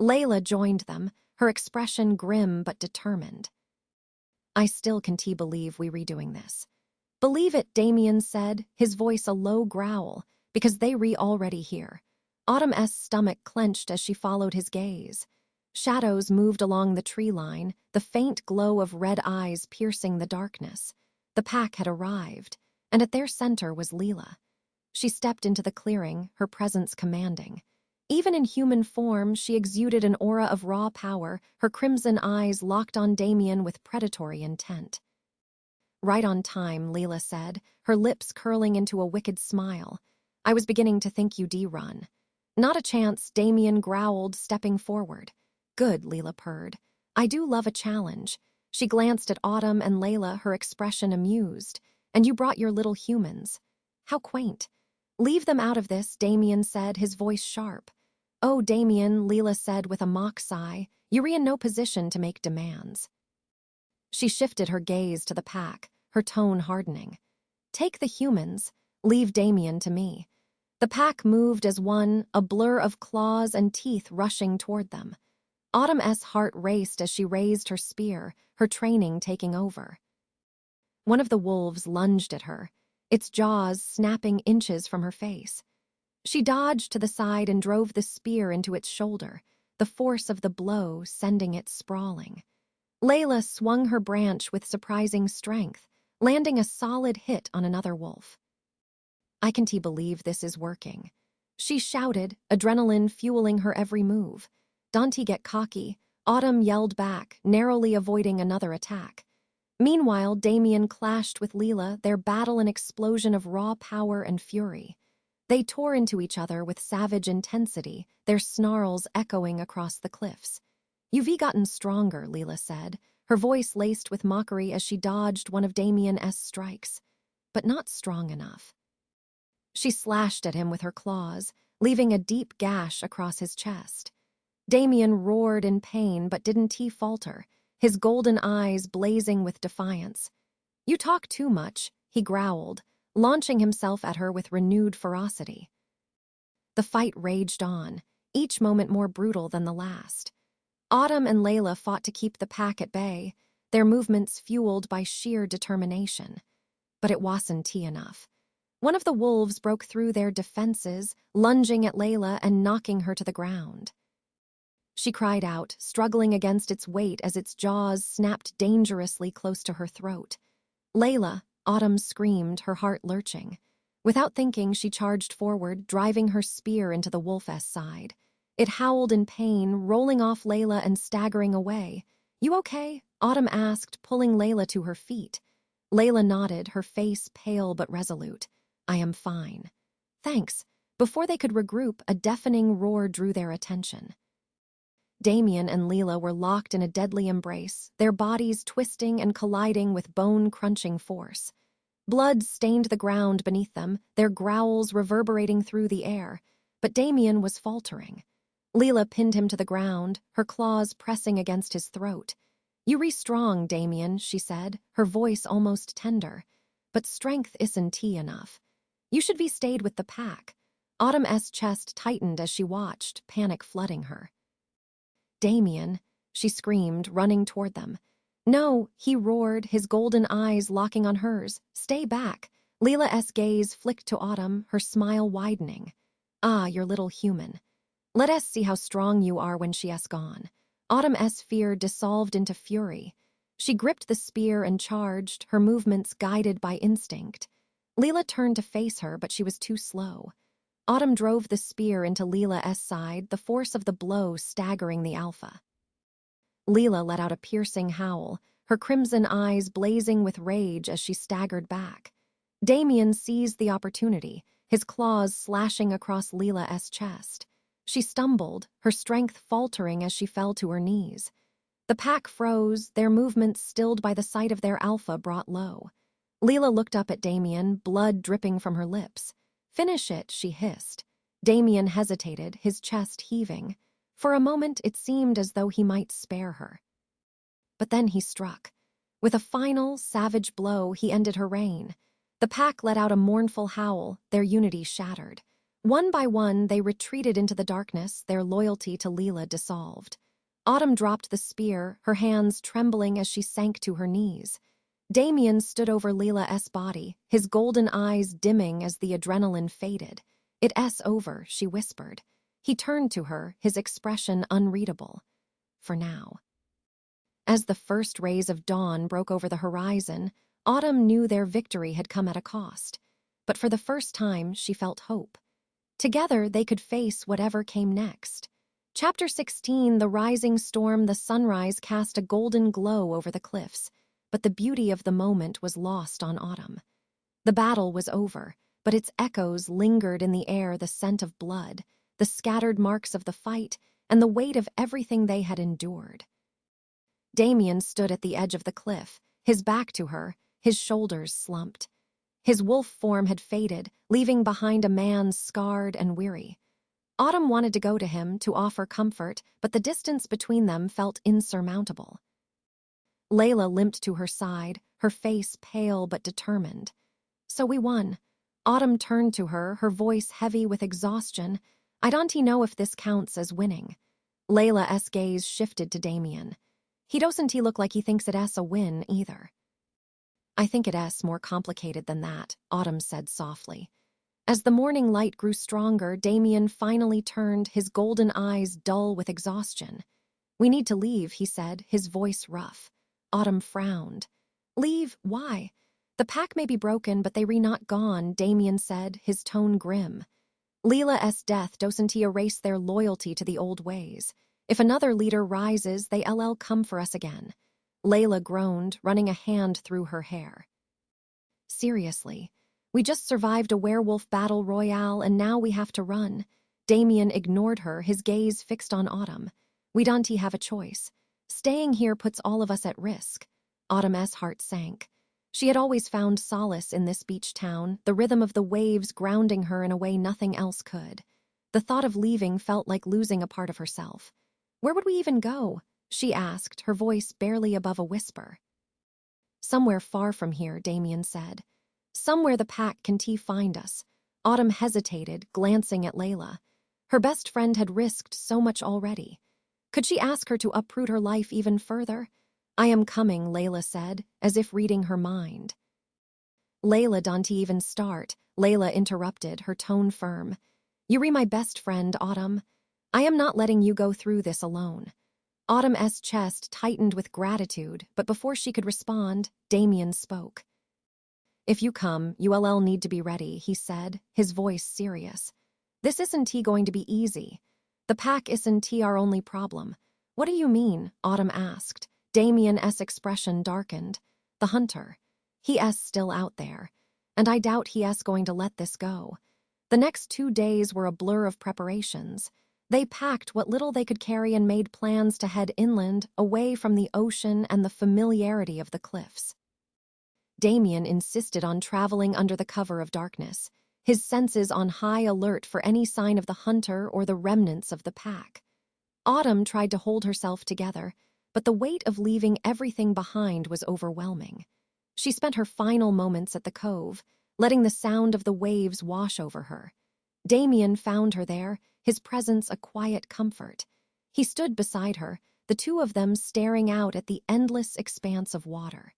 Layla joined them, her expression grim but determined. I still can't believe we redoing this. Believe it, Damien said, his voice a low growl, because they already here. Autumn's stomach clenched as she followed his gaze. Shadows moved along the tree line, the faint glow of red eyes piercing the darkness. The pack had arrived, and at their center was Leela. She stepped into the clearing, her presence commanding. Even in human form, she exuded an aura of raw power, her crimson eyes locked on Damien with predatory intent. Right on time, Leela said, her lips curling into a wicked smile. I was beginning to think you'd run. Not a chance, Damien growled, stepping forward. Good, Leela purred. I do love a challenge. She glanced at Autumn and Layla, her expression amused. And you brought your little humans. How quaint. Leave them out of this, Damien said, his voice sharp. Oh, Damien, Leela said with a mock sigh, you're in no position to make demands. She shifted her gaze to the pack, her tone hardening. Take the humans, leave Damien to me. The pack moved as one, a blur of claws and teeth rushing toward them. Autumn's heart raced as she raised her spear, her training taking over. One of the wolves lunged at her, its jaws snapping inches from her face. She dodged to the side and drove the spear into its shoulder, the force of the blow sending it sprawling. Layla swung her branch with surprising strength, landing a solid hit on another wolf. I can't believe this is working. She shouted, adrenaline fueling her every move. Don't get cocky, Autumn yelled back, narrowly avoiding another attack. Meanwhile, Damien clashed with Leela, their battle an explosion of raw power and fury. They tore into each other with savage intensity, their snarls echoing across the cliffs. You've gotten stronger, Leela said, her voice laced with mockery as she dodged one of Damien's strikes. But not strong enough. She slashed at him with her claws, leaving a deep gash across his chest. Damien roared in pain, but didn't he falter, his golden eyes blazing with defiance. You talk too much, he growled, launching himself at her with renewed ferocity. The fight raged on, each moment more brutal than the last. Autumn and Layla fought to keep the pack at bay, their movements fueled by sheer determination. But it wasn't enough. One of the wolves broke through their defenses, lunging at Layla and knocking her to the ground. She cried out, struggling against its weight as its jaws snapped dangerously close to her throat. Layla, Autumn screamed, her heart lurching. Without thinking, she charged forward, driving her spear into the wolf's side. It howled in pain, rolling off Layla and staggering away. You okay? Autumn asked, pulling Layla to her feet. Layla nodded, her face pale but resolute. I am fine. Thanks. Before they could regroup, a deafening roar drew their attention. Damien and Leela were locked in a deadly embrace, their bodies twisting and colliding with bone-crunching force. Blood stained the ground beneath them, their growls reverberating through the air, but Damien was faltering. Leela pinned him to the ground, her claws pressing against his throat. You re-strong, Damien, she said, her voice almost tender. But strength isn't enough. You should be stayed with the pack. Autumn's chest tightened as she watched, panic flooding her. Damien, she screamed, running toward them. No, he roared, his golden eyes locking on hers. Stay back. Leela's gaze flicked to Autumn, her smile widening. Ah, your little human. Let us see how strong you are when she has gone. Autumn's fear dissolved into fury. She gripped the spear and charged, her movements guided by instinct. Leela turned to face her, but she was too slow. Autumn drove the spear into Leela's side, the force of the blow staggering the alpha. Leela let out a piercing howl, her crimson eyes blazing with rage as she staggered back. Damien seized the opportunity, his claws slashing across Leela's chest. She stumbled, her strength faltering as she fell to her knees. The pack froze, their movements stilled by the sight of their alpha brought low. Leela looked up at Damien, blood dripping from her lips. Finish it, she hissed. Damien hesitated, his chest heaving. For a moment, it seemed as though he might spare her. But then he struck. With a final, savage blow, he ended her reign. The pack let out a mournful howl, their unity shattered. One by one, they retreated into the darkness, their loyalty to Leela dissolved. Autumn dropped the spear, her hands trembling as she sank to her knees. Damien stood over Leela's body, his golden eyes dimming as the adrenaline faded. It's over, she whispered. He turned to her, his expression unreadable. For now. As the first rays of dawn broke over the horizon, Autumn knew their victory had come at a cost. But for the first time, she felt hope. Together, they could face whatever came next. Chapter 16, The Rising Storm. The sunrise cast a golden glow over the cliffs, but the beauty of the moment was lost on Autumn. The battle was over, but its echoes lingered in the air, the scent of blood, the scattered marks of the fight, and the weight of everything they had endured. Damien stood at the edge of the cliff, his back to her, his shoulders slumped. His wolf form had faded, leaving behind a man scarred and weary. Autumn wanted to go to him to offer comfort, but the distance between them felt insurmountable. Layla limped to her side, her face pale but determined. "So we won." Autumn turned to her, her voice heavy with exhaustion. "I don't know if this counts as winning." Layla's gaze shifted to Damien. "He doesn't look like he thinks it's a win, either." "I think it's more complicated than that," Autumn said softly. As the morning light grew stronger, Damien finally turned, his golden eyes dull with exhaustion. "We need to leave," he said, his voice rough. Autumn frowned. "Leave? Why?" "The pack may be broken, but they're not gone," Damien said, his tone grim. "Leela's death doesn't erase their loyalty to the old ways. If another leader rises, they'll come for us again." Layla groaned, running a hand through her hair. "Seriously, we just survived a werewolf battle royale and now we have to run." Damien ignored her, his gaze fixed on Autumn. "We don't have a choice. Staying here puts all of us at risk." Autumn's heart sank. She had always found solace in this beach town, the rhythm of the waves grounding her in a way nothing else could. The thought of leaving felt like losing a part of herself. "Where would we even go?" she asked, her voice barely above a whisper. "Somewhere far from here," Damien said. "Somewhere the pack can find us." Autumn hesitated, glancing at Layla. Her best friend had risked so much already. Could she ask her to uproot her life even further? "I am coming," Layla said, as if reading her mind. "Layla don't even start," Layla interrupted, her tone firm. "You're my best friend, Autumn. I am not letting you go through this alone." Autumn's chest tightened with gratitude, but before she could respond, Damien spoke. "If you come, you'll need to be ready," he said, his voice serious. "This isn't going to be easy. The pack isn't our only problem." "What do you mean?" Autumn asked. Damien's expression darkened. "The hunter. He's still out there, and I doubt he's going to let this go." The next 2 days were a blur of preparations. They packed what little they could carry and made plans to head inland, away from the ocean and the familiarity of the cliffs. Damien insisted on traveling under the cover of darkness, his senses on high alert for any sign of the hunter or the remnants of the pack. Autumn tried to hold herself together, but the weight of leaving everything behind was overwhelming. She spent her final moments at the cove, letting the sound of the waves wash over her. Damien found her there, his presence a quiet comfort. He stood beside her, the two of them staring out at the endless expanse of water.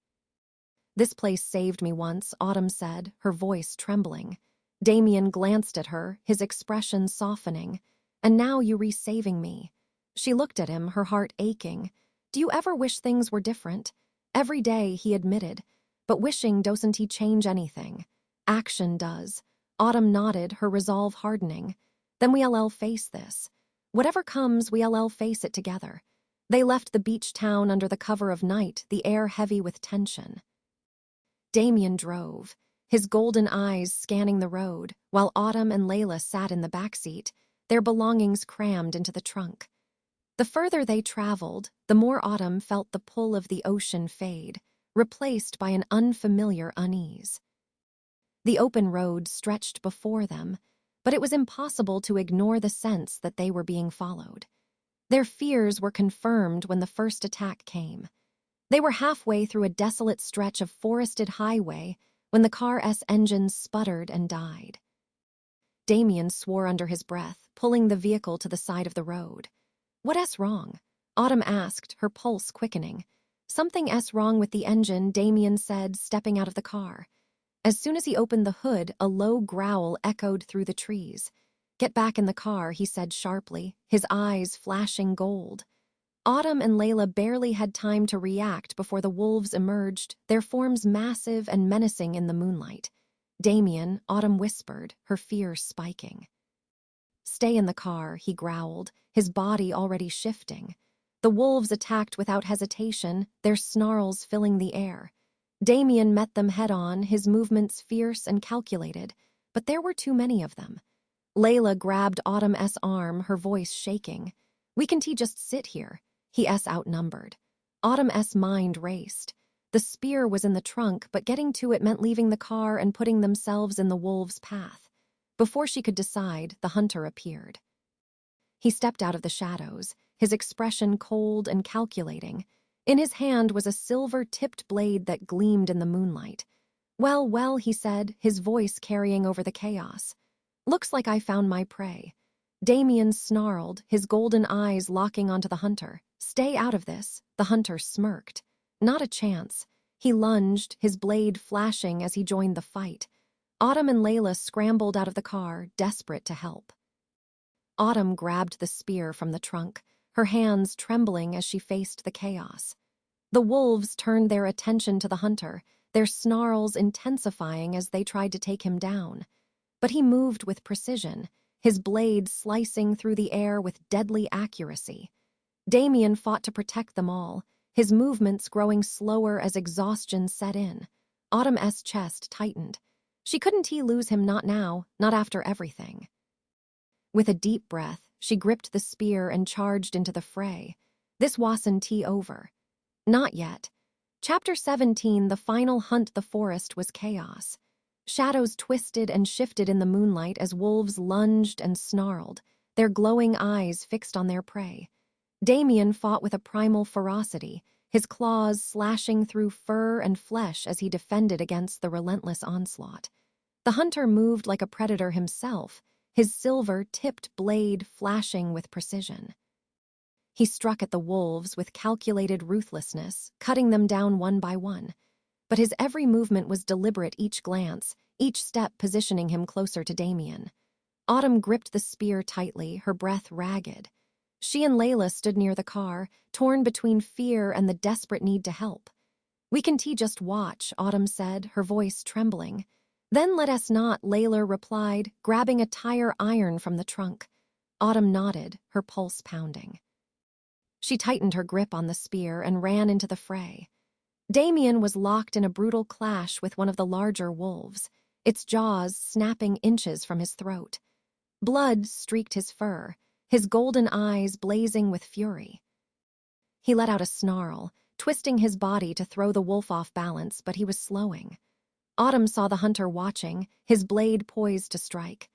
"This place saved me once," Autumn said, her voice trembling. Damien glanced at her, his expression softening. "And now you're saving me." She looked at him, her heart aching. "Do you ever wish things were different?" "Every day," he admitted. "But wishing doesn't change anything. Action does." Autumn nodded, her resolve hardening. "Then we'll face this. Whatever comes, we'll face it together." They left the beach town under the cover of night, the air heavy with tension. Damien drove, his golden eyes scanning the road, while Autumn and Layla sat in the backseat, their belongings crammed into the trunk. The further they traveled, the more Autumn felt the pull of the ocean fade, replaced by an unfamiliar unease. The open road stretched before them, but it was impossible to ignore the sense that they were being followed. Their fears were confirmed when the first attack came. They were halfway through a desolate stretch of forested highway when the car's engine sputtered and died. Damien swore under his breath, pulling the vehicle to the side of the road. "What's wrong?" Autumn asked, her pulse quickening. "Something's wrong with the engine," Damien said, stepping out of the car. As soon as he opened the hood, a low growl echoed through the trees. "Get back in the car," he said sharply, his eyes flashing gold. Autumn and Layla barely had time to react before the wolves emerged, their forms massive and menacing in the moonlight. "Damien," Autumn whispered, her fear spiking. "Stay in the car," he growled, his body already shifting. The wolves attacked without hesitation, their snarls filling the air. Damien met them head-on, his movements fierce and calculated, but there were too many of them. Layla grabbed Autumn arm, her voice shaking. "We can just sit here." He outnumbered. Autumn's mind raced. The spear was in the trunk, but getting to it meant leaving the car and putting themselves in the wolves' path. Before she could decide, the hunter appeared. He stepped out of the shadows, his expression cold and calculating. In his hand was a silver-tipped blade that gleamed in the moonlight. "Well, well," he said, his voice carrying over the chaos. "Looks like I found my prey." Damien snarled, his golden eyes locking onto the hunter. "Stay out of this." The hunter smirked. Not a chance. He lunged, his blade flashing as he joined the fight. Autumn and Layla scrambled out of the car, desperate to help. Autumn grabbed the spear from the trunk, her hands trembling as she faced the chaos. The wolves turned their attention to the hunter, their snarls intensifying as they tried to take him down. But he moved with precision, his blade slicing through the air with deadly accuracy. Damien fought to protect them all, his movements growing slower as exhaustion set in. Autumn's chest tightened. She couldn't lose him, not now, not after everything. With a deep breath, she gripped the spear and charged into the fray. This wasn't over. Not yet. Chapter 17, the final hunt. The forest was chaos. Shadows twisted and shifted in the moonlight as wolves lunged and snarled, their glowing eyes fixed on their prey. Damien fought with a primal ferocity, his claws slashing through fur and flesh as he defended against the relentless onslaught. The hunter moved like a predator himself, his silver-tipped blade flashing with precision. He struck at the wolves with calculated ruthlessness, cutting them down one by one. But his every movement was deliberate, each glance, each step positioning him closer to Damien. Autumn gripped the spear tightly, her breath ragged. She and Layla stood near the car, torn between fear and the desperate need to help. "We can just watch," Autumn said, her voice trembling. "Then let us not," Layla replied, grabbing a tire iron from the trunk. Autumn nodded, her pulse pounding. She tightened her grip on the spear and ran into the fray. Damien was locked in a brutal clash with one of the larger wolves, its jaws snapping inches from his throat. Blood streaked his fur, his golden eyes blazing with fury. He let out a snarl, twisting his body to throw the wolf off balance, but he was slowing. Autumn saw the hunter watching, his blade poised to strike.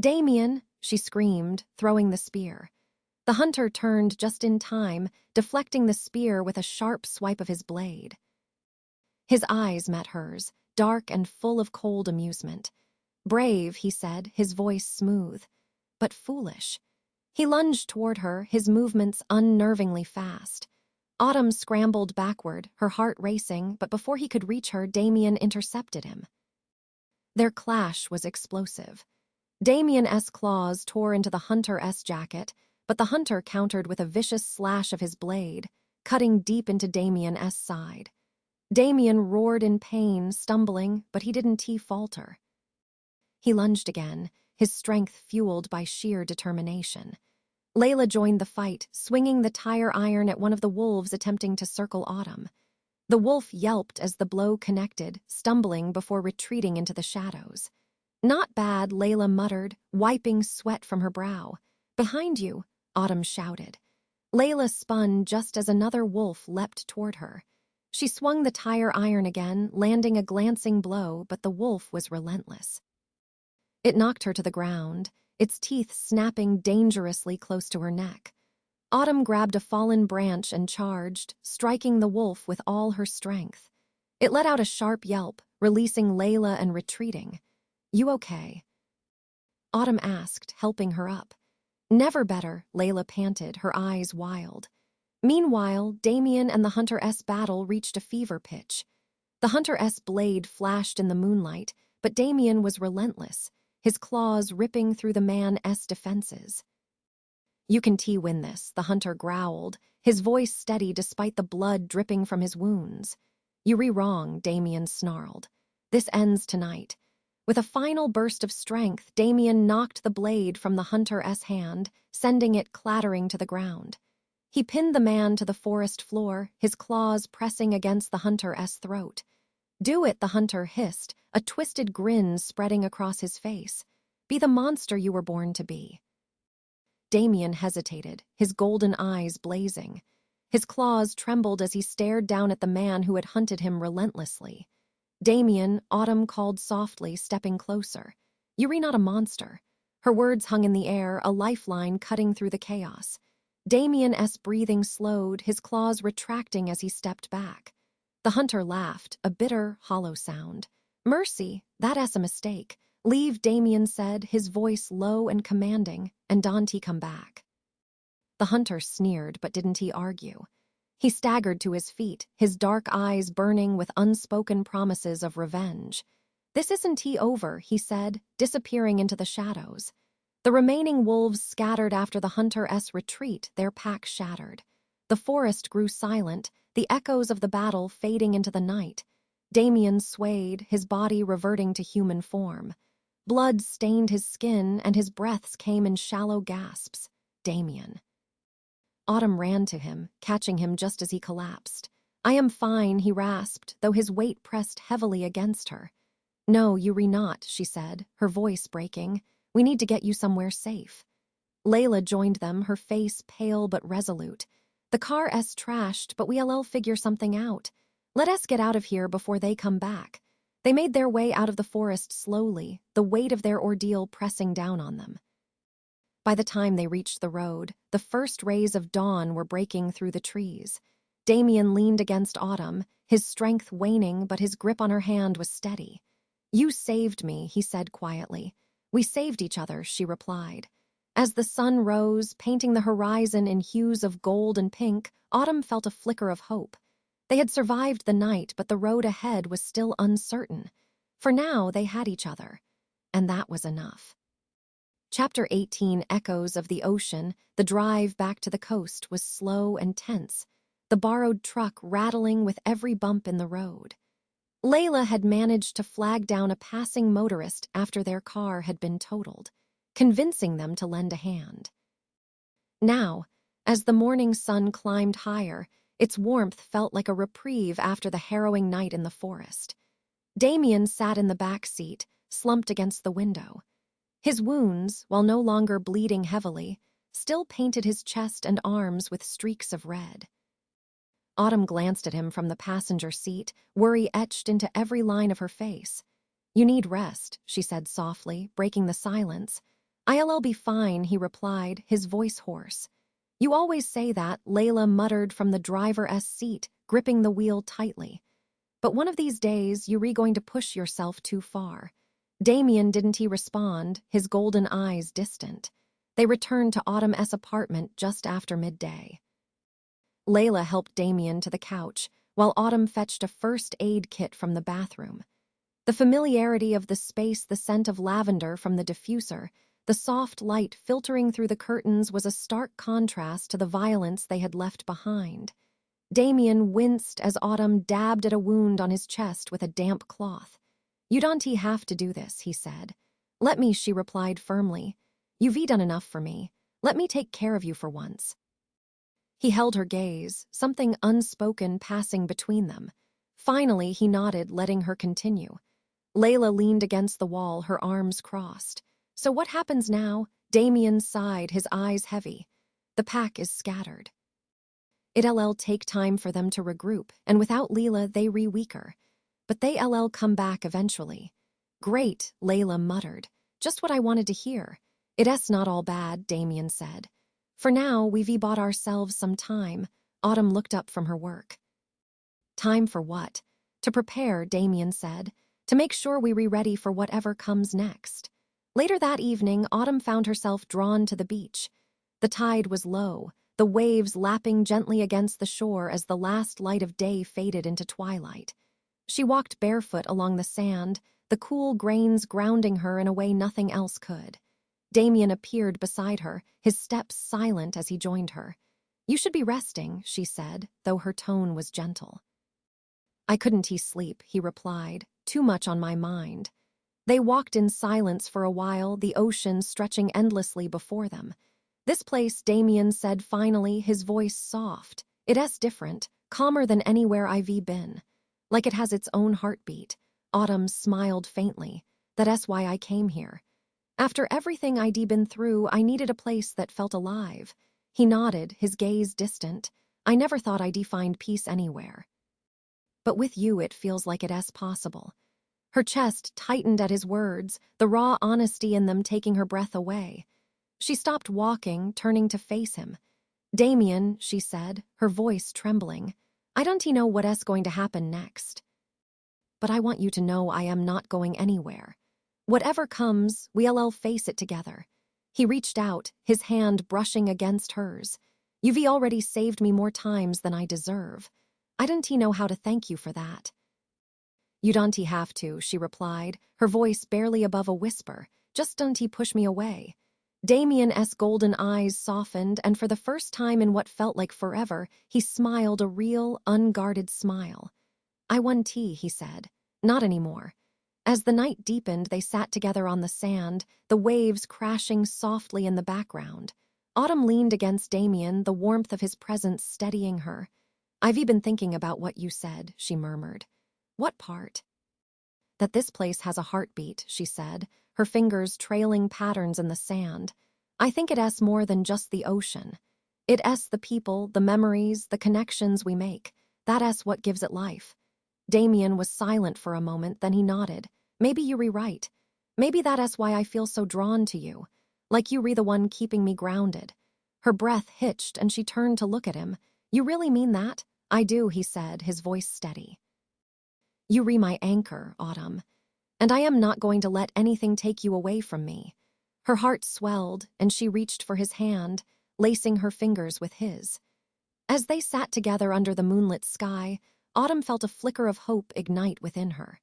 "Damien!" she screamed, throwing the spear. The hunter turned just in time, deflecting the spear with a sharp swipe of his blade. His eyes met hers, dark and full of cold amusement. "Brave," he said, his voice smooth, but foolish. He lunged toward her, his movements unnervingly fast. Autumn scrambled backward, her heart racing, but before he could reach her, Damien intercepted him. Their clash was explosive. Damien's claws tore into the hunter's jacket, but the hunter countered with a vicious slash of his blade, cutting deep into Damien's side. Damien roared in pain, stumbling, but he didn't falter. He lunged again, his strength fueled by sheer determination. Layla joined the fight, swinging the tire iron at one of the wolves attempting to circle Autumn. The wolf yelped as the blow connected, stumbling before retreating into the shadows. "Not bad," Layla muttered, wiping sweat from her brow. "Behind you," Autumn shouted. Layla spun just as another wolf leapt toward her. She swung the tire iron again, landing a glancing blow, but the wolf was relentless. It knocked her to the ground, its teeth snapping dangerously close to her neck. Autumn grabbed a fallen branch and charged, striking the wolf with all her strength. It let out a sharp yelp, releasing Layla and retreating. "You okay?" Autumn asked, helping her up. "Never better," Layla panted, her eyes wild. Meanwhile, Damien and the hunter's battle reached a fever pitch. The hunter's blade flashed in the moonlight, but Damien was relentless, his claws ripping through the man's defenses. "You can win this," the hunter growled, his voice steady despite the blood dripping from his wounds. "You're wrong," Damien snarled. "This ends tonight." With a final burst of strength, Damien knocked the blade from the hunter's hand, sending it clattering to the ground. He pinned the man to the forest floor, his claws pressing against the hunter's throat. "Do it," the hunter hissed, a twisted grin spreading across his face. Be the monster you were born to be. Damien hesitated, his golden eyes blazing. His claws trembled as he stared down at the man who had hunted him relentlessly. Damien, Autumn called softly, stepping closer. You're not a monster. Her words hung in the air, a lifeline cutting through the chaos. Damien's breathing slowed, his claws retracting as he stepped back. The hunter laughed, a bitter, hollow sound. Mercy, that's a mistake. Leave, Damien said, his voice low and commanding, and Dante come back. The hunter sneered, but didn't he argue? He staggered to his feet, his dark eyes burning with unspoken promises of revenge. This isn't over, he said, disappearing into the shadows. The remaining wolves scattered after the hunter's retreat, their pack shattered. The forest grew silent, the echoes of the battle fading into the night. Damien swayed, his body reverting to human form. Blood stained his skin, and his breaths came in shallow gasps. Damien. Autumn ran to him, catching him just as he collapsed. I am fine, he rasped, though his weight pressed heavily against her. No, you're not, she said, her voice breaking. We need to get you somewhere safe. Layla joined them, her face pale but resolute. The car's trashed, but we'll figure something out. Let us get out of here before they come back. They made their way out of the forest slowly, the weight of their ordeal pressing down on them. By the time they reached the road, the first rays of dawn were breaking through the trees. Damien leaned against Autumn, his strength waning, but his grip on her hand was steady. You saved me, he said quietly. We saved each other, she replied. As the sun rose, painting the horizon in hues of gold and pink, Autumn felt a flicker of hope. They had survived the night, but the road ahead was still uncertain. For now, they had each other, and that was enough. Chapter 18, Echoes of the Ocean. The drive back to the coast was slow and tense, the borrowed truck rattling with every bump in the road. Layla had managed to flag down a passing motorist after their car had been totaled, convincing them to lend a hand. Now, as the morning sun climbed higher, its warmth felt like a reprieve after the harrowing night in the forest. Damien sat in the back seat, slumped against the window. His wounds, while no longer bleeding heavily, still painted his chest and arms with streaks of red. Autumn glanced at him from the passenger seat, worry etched into every line of her face. You need rest, she said softly, breaking the silence. I'll be fine, he replied, his voice hoarse. You always say that, Layla muttered from the driver's seat, gripping the wheel tightly. But one of these days, you're going to push yourself too far. Damien didn't he respond, his golden eyes distant. They returned to Autumn's apartment just after midday. Layla helped Damien to the couch, while Autumn fetched a first aid kit from the bathroom. The familiarity of the space, the scent of lavender from the diffuser, the soft light filtering through the curtains was a stark contrast to the violence they had left behind. Damien winced as Autumn dabbed at a wound on his chest with a damp cloth. You don't have to do this, he said. Let me, she replied firmly. You've done enough for me. Let me take care of you for once. He held her gaze, something unspoken passing between them. Finally, he nodded, letting her continue. Layla leaned against the wall, her arms crossed. So what happens now? Damien sighed, his eyes heavy. The pack is scattered. It'll take time for them to regroup, and without Leela, they weaker. But they'll come back eventually. Great, Layla muttered. Just what I wanted to hear. It's not all bad, Damien said. For now, we've bought ourselves some time. Autumn looked up from her work. Time for what? To prepare, Damien said. To make sure we're ready for whatever comes next. Later that evening, Autumn found herself drawn to the beach. The tide was low, the waves lapping gently against the shore as the last light of day faded into twilight. She walked barefoot along the sand, the cool grains grounding her in a way nothing else could. Damien appeared beside her, his steps silent as he joined her. You should be resting, she said, though her tone was gentle. I couldn't sleep, he replied, too much on my mind. They walked in silence for a while, the ocean stretching endlessly before them. This place, Damien said finally, his voice soft. It's different, calmer than anywhere I've been. Like it has its own heartbeat. Autumn smiled faintly. That's why I came here. After everything I'd been through, I needed a place that felt alive. He nodded, his gaze distant. I never thought I'd find peace anywhere. But with you, it feels like it's possible. Her chest tightened at his words, the raw honesty in them taking her breath away. She stopped walking, turning to face him. Damien, she said, her voice trembling. I don't know what's going to happen next. But I want you to know I am not going anywhere. Whatever comes, we'll face it together. He reached out, his hand brushing against hers. You've already saved me more times than I deserve. I don't know how to thank you for that. You don't have to, she replied, her voice barely above a whisper. Just don't push me away. Damien's golden eyes softened, and for the first time in what felt like forever, he smiled a real, unguarded smile. I won tea, he said. Not anymore. As the night deepened, they sat together on the sand, the waves crashing softly in the background. Autumn leaned against Damien, the warmth of his presence steadying her. I've been thinking about what you said, she murmured. What part? That this place has a heartbeat, she said, her fingers trailing patterns in the sand. I think it's more than just the ocean. It's the people, the memories, the connections we make. That's what gives it life. Damien was silent for a moment, then he nodded. Maybe you're right. Maybe that's why I feel so drawn to you. Like you're the one keeping me grounded. Her breath hitched and she turned to look at him. You really mean that? I do, he said, his voice steady. You're my anchor, Autumn. And I am not going to let anything take you away from me. Her heart swelled, and she reached for his hand, lacing her fingers with his. As they sat together under the moonlit sky, Autumn felt a flicker of hope ignite within her.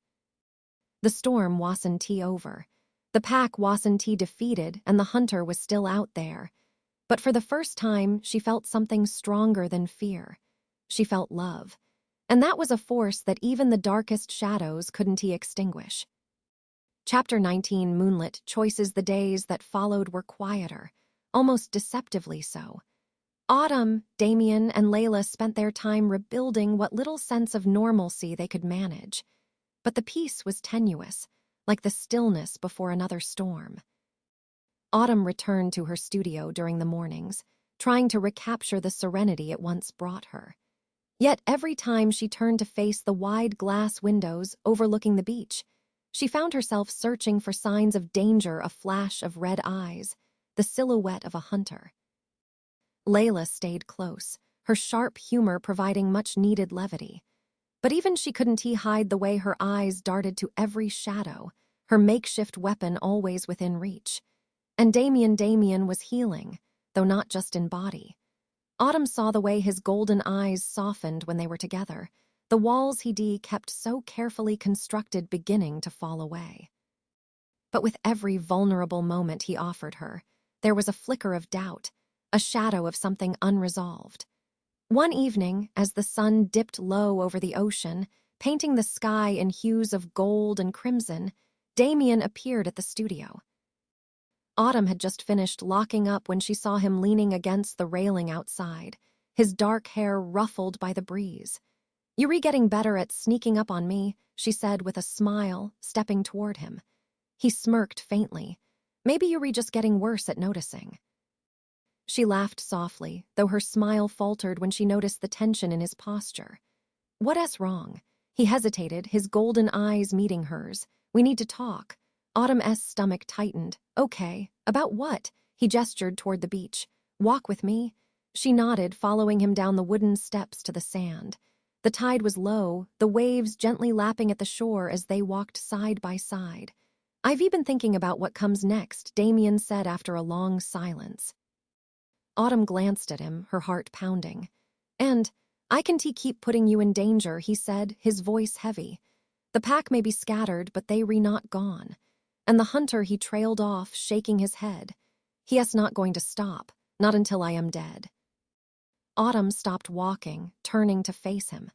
The storm wasn't over. The pack wasn't defeated, and the hunter was still out there. But for the first time, she felt something stronger than fear. She felt love. And that was a force that even the darkest shadows couldn't extinguish. Chapter 19, Moonlit, choices. The days that followed were quieter, almost deceptively so. Autumn, Damien, and Layla spent their time rebuilding what little sense of normalcy they could manage. But the peace was tenuous, like the stillness before another storm. Autumn returned to her studio during the mornings, trying to recapture the serenity it once brought her. Yet every time she turned to face the wide glass windows overlooking the beach, she found herself searching for signs of danger, a flash of red eyes, the silhouette of a hunter. Layla stayed close, her sharp humor providing much-needed levity. But even she couldn't hide the way her eyes darted to every shadow, her makeshift weapon always within reach. And Damien was healing, though not just in body. Autumn saw the way his golden eyes softened when they were together, the walls he'd kept so carefully constructed beginning to fall away. But with every vulnerable moment he offered her, there was a flicker of doubt, a shadow of something unresolved. One evening, as the sun dipped low over the ocean, painting the sky in hues of gold and crimson, Damien appeared at the studio. Autumn had just finished locking up when she saw him leaning against the railing outside, his dark hair ruffled by the breeze. You're getting better at sneaking up on me, she said with a smile, stepping toward him. He smirked faintly. Maybe you're just getting worse at noticing. She laughed softly, though her smile faltered when she noticed the tension in his posture. What's wrong? He hesitated, his golden eyes meeting hers. We need to talk. Autumn's stomach tightened. Okay, about what? He gestured toward the beach. Walk with me? She nodded, following him down the wooden steps to the sand. The tide was low, the waves gently lapping at the shore as they walked side by side. I've been thinking about what comes next, Damien said after a long silence. Autumn glanced at him, her heart pounding. And I can keep putting you in danger, he said, his voice heavy. The pack may be scattered, but they not gone. And the hunter he trailed off, shaking his head. He's not going to stop, not until I am dead. Autumn stopped walking, turning to face him.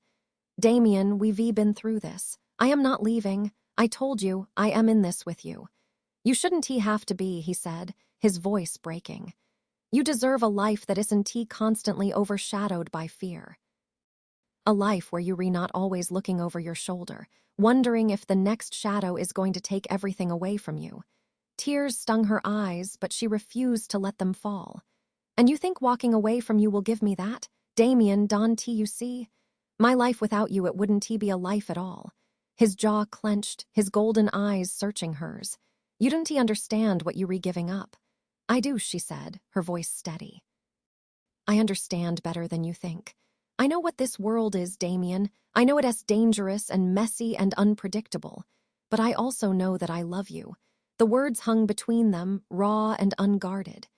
Damien, we've been through this. I am not leaving. I told you, I am in this with you. You shouldn't have to be, he said, his voice breaking. You deserve a life that isn't constantly overshadowed by fear. A life where you're not always looking over your shoulder, wondering if the next shadow is going to take everything away from you. Tears stung her eyes, but she refused to let them fall. "And you think walking away from you will give me that? Damien, Don T, you see? My life without you, it wouldn't be a life at all." His jaw clenched, his golden eyes searching hers. "You don't understand what you're giving up." "I do," she said, her voice steady. "I understand better than you think. I know what this world is, Damien. I know it as dangerous and messy and unpredictable. But I also know that I love you." The words hung between them, raw and unguarded.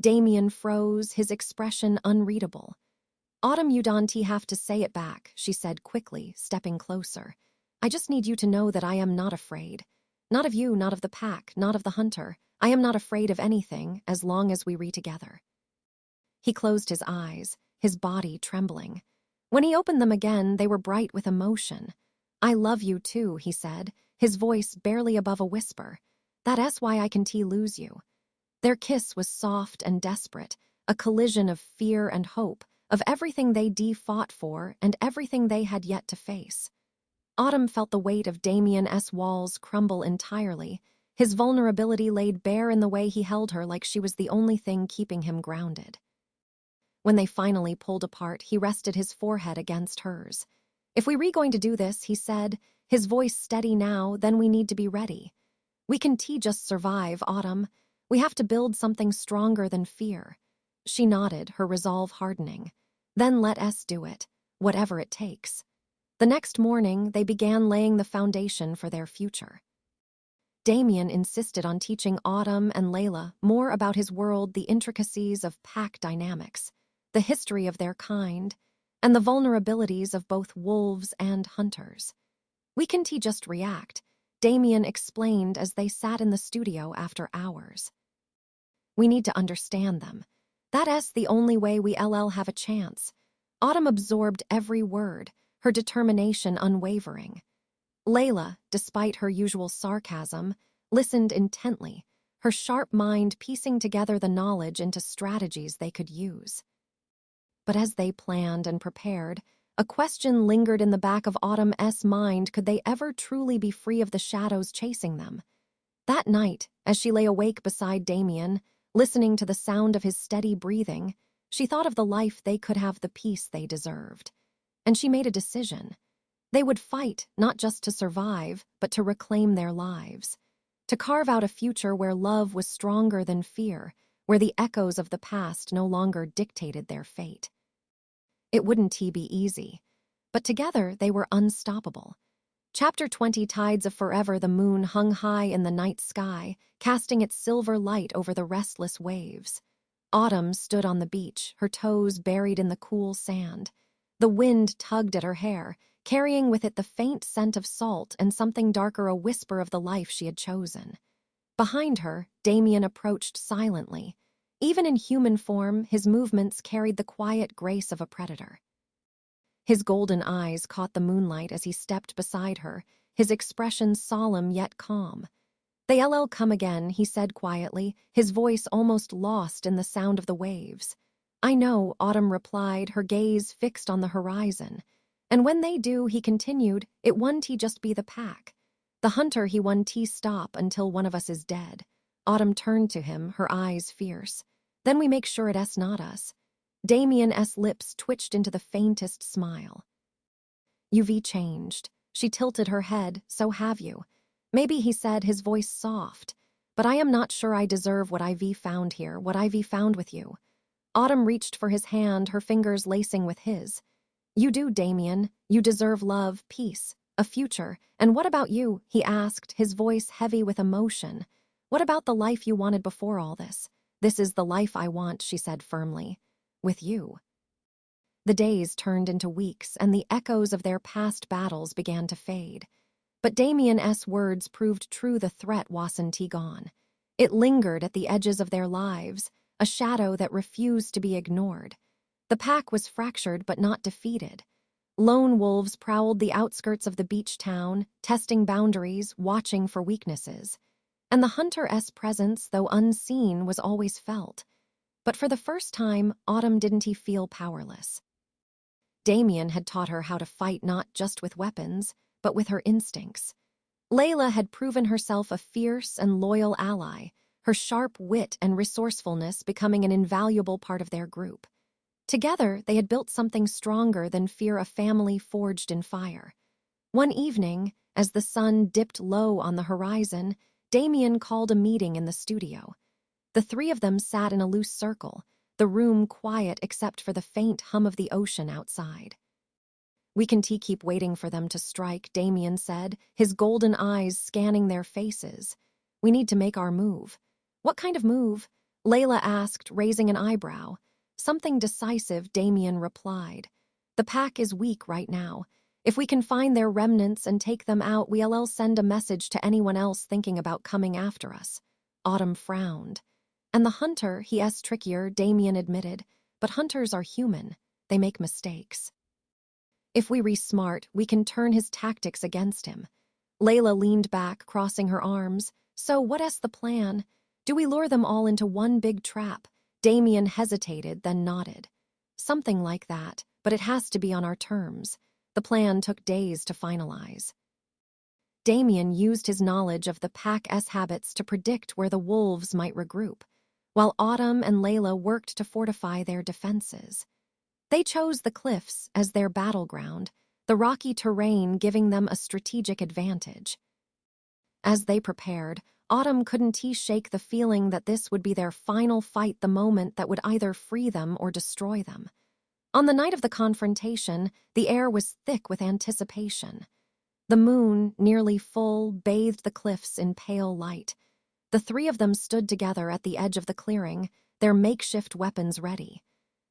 Damien froze, his expression unreadable. "Autumn, you don't have to say it back," she said quickly, stepping closer. "I just need you to know that I am not afraid. Not of you, not of the pack, not of the hunter. I am not afraid of anything, as long as we re together." He closed his eyes, his body trembling. When he opened them again, they were bright with emotion. "I love you too," he said, his voice barely above a whisper. "That's why I can't lose you." Their kiss was soft and desperate, a collision of fear and hope, of everything they fought for and everything they had yet to face. Autumn felt the weight of Damien's walls crumble entirely, his vulnerability laid bare in the way he held her like she was the only thing keeping him grounded. When they finally pulled apart, he rested his forehead against hers. "If we're going to do this," he said, his voice steady now, "then we need to be ready. We can just survive, Autumn. We have to build something stronger than fear." She nodded, her resolve hardening. "Then let us do it, whatever it takes." The next morning, they began laying the foundation for their future. Damien insisted on teaching Autumn and Layla more about his world, the intricacies of pack dynamics, the history of their kind, and the vulnerabilities of both wolves and hunters. "We can just react," Damien explained as they sat in the studio after hours. "We need to understand them. That's the only way we'll have a chance." Autumn absorbed every word, her determination unwavering. Layla, despite her usual sarcasm, listened intently, her sharp mind piecing together the knowledge into strategies they could use. But as they planned and prepared, a question lingered in the back of Autumn's mind: could they ever truly be free of the shadows chasing them? That night, as she lay awake beside Damien, listening to the sound of his steady breathing, she thought of the life they could have, the peace they deserved. And she made a decision. They would fight, not just to survive, but to reclaim their lives. To carve out a future where love was stronger than fear, where the echoes of the past no longer dictated their fate. It wouldn't be easy, but together they were unstoppable. Chapter 20, Tides of Forever. The moon hung high in the night sky, casting its silver light over the restless waves. Autumn stood on the beach, her toes buried in the cool sand. The wind tugged at her hair, carrying with it the faint scent of salt and something darker, a whisper of the life she had chosen. Behind her, Damien approached silently. Even in human form, his movements carried the quiet grace of a predator. His golden eyes caught the moonlight as he stepped beside her, his expression solemn yet calm. "They'll come again," he said quietly, his voice almost lost in the sound of the waves. "I know," Autumn replied, her gaze fixed on the horizon. "And when they do," he continued, "it won't just be the pack. The hunter, he won't stop until one of us is dead." Autumn turned to him, her eyes fierce. "Then we make sure it's not us." Damien's lips twitched into the faintest smile. "You've changed." She tilted her head. "So have you." "Maybe," he said, his voice soft. "But I am not sure I deserve what I've found here, what I've found with you." Autumn reached for his hand, her fingers lacing with his. "You do, Damien. You deserve love, peace, a future. And what about you?" he asked, his voice heavy with emotion. "What about the life you wanted before all this?" "This is the life I want," she said firmly. "With you." The days turned into weeks, and the echoes of their past battles began to fade. But Damien's words proved true. The threat wasn't gone. It lingered at the edges of their lives, a shadow that refused to be ignored. The pack was fractured but not defeated. Lone wolves prowled the outskirts of the beach town, testing boundaries, watching for weaknesses. And the hunter's presence, though unseen, was always felt. But for the first time, Autumn didn't feel powerless. Damien had taught her how to fight, not just with weapons, but with her instincts. Layla had proven herself a fierce and loyal ally, her sharp wit and resourcefulness becoming an invaluable part of their group. Together, they had built something stronger than fear, a family forged in fire. One evening, as the sun dipped low on the horizon, Damien called a meeting in the studio. The three of them sat in a loose circle, the room quiet except for the faint hum of the ocean outside. "We can keep waiting for them to strike," Damien said, his golden eyes scanning their faces. "We need to make our move." "What kind of move?" Layla asked, raising an eyebrow. "Something decisive," Damien replied. "The pack is weak right now. If we can find their remnants and take them out, we'll send a message to anyone else thinking about coming after us." Autumn frowned. "And the hunter, he's trickier," Damien admitted. "But hunters are human. They make mistakes. If we re-smart, we can turn his tactics against him." Layla leaned back, crossing her arms. "So what's the plan? Do we lure them all into one big trap?" Damien hesitated, then nodded. "Something like that, but it has to be on our terms." The plan took days to finalize. Damien used his knowledge of the pack's habits to predict where the wolves might regroup, while Autumn and Layla worked to fortify their defenses. They chose the cliffs as their battleground, the rocky terrain giving them a strategic advantage. As they prepared, Autumn couldn't shake the feeling that this would be their final fight, the moment that would either free them or destroy them. On the night of the confrontation, the air was thick with anticipation. The moon, nearly full, bathed the cliffs in pale light. The three of them stood together at the edge of the clearing, their makeshift weapons ready.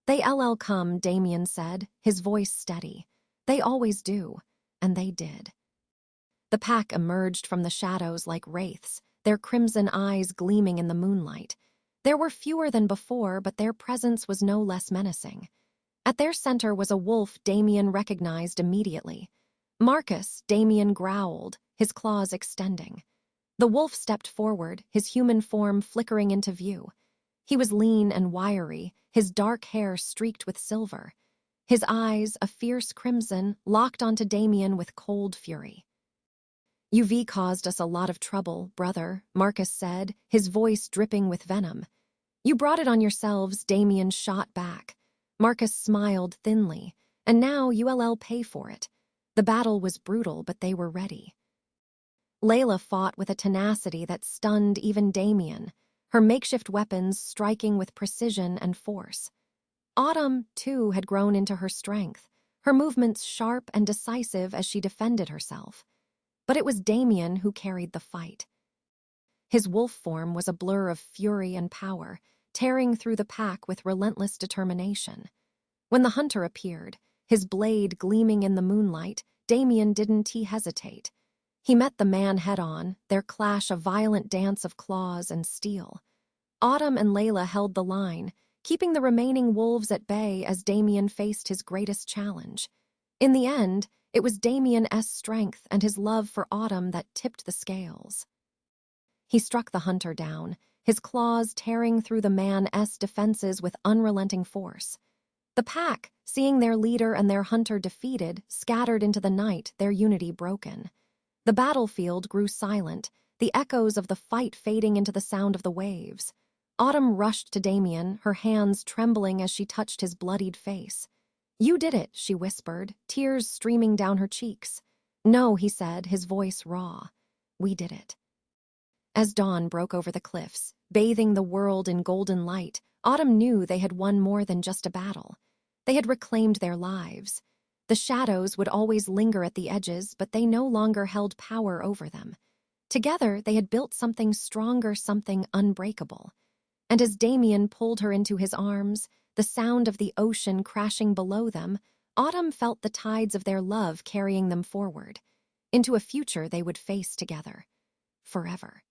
"They'll come," Damien said, his voice steady. "They always do." And they did. The pack emerged from the shadows like wraiths, their crimson eyes gleaming in the moonlight. There were fewer than before, but their presence was no less menacing. At their center was a wolf Damien recognized immediately. "Marcus," Damien growled, his claws extending. The wolf stepped forward, his human form flickering into view. He was lean and wiry, his dark hair streaked with silver. His eyes, a fierce crimson, locked onto Damien with cold fury. "You've caused us a lot of trouble, brother," Marcus said, his voice dripping with venom. "You brought it on yourselves," Damien shot back. Marcus smiled thinly. "And now you'll pay for it." The battle was brutal, but they were ready. Layla fought with a tenacity that stunned even Damien, her makeshift weapons striking with precision and force. Autumn, too, had grown into her strength, her movements sharp and decisive as she defended herself. But it was Damien who carried the fight. His wolf form was a blur of fury and power, tearing through the pack with relentless determination. When the hunter appeared, his blade gleaming in the moonlight, Damien didn't hesitate. He met the man head-on, their clash a violent dance of claws and steel. Autumn and Layla held the line, keeping the remaining wolves at bay as Damien faced his greatest challenge. In the end, it was Damien's strength and his love for Autumn that tipped the scales. He struck the hunter down, his claws tearing through the man's defenses with unrelenting force. The pack, seeing their leader and their hunter defeated, scattered into the night, their unity broken. The battlefield grew silent, the echoes of the fight fading into the sound of the waves. Autumn rushed to Damien, her hands trembling as she touched his bloodied face. "You did it," she whispered, tears streaming down her cheeks. "No," he said, his voice raw. "We did it." As dawn broke over the cliffs, bathing the world in golden light, Autumn knew they had won more than just a battle. They had reclaimed their lives. The shadows would always linger at the edges, but they no longer held power over them. Together, they had built something stronger, something unbreakable. And as Damien pulled her into his arms, the sound of the ocean crashing below them, Autumn felt the tides of their love carrying them forward, into a future they would face together, forever.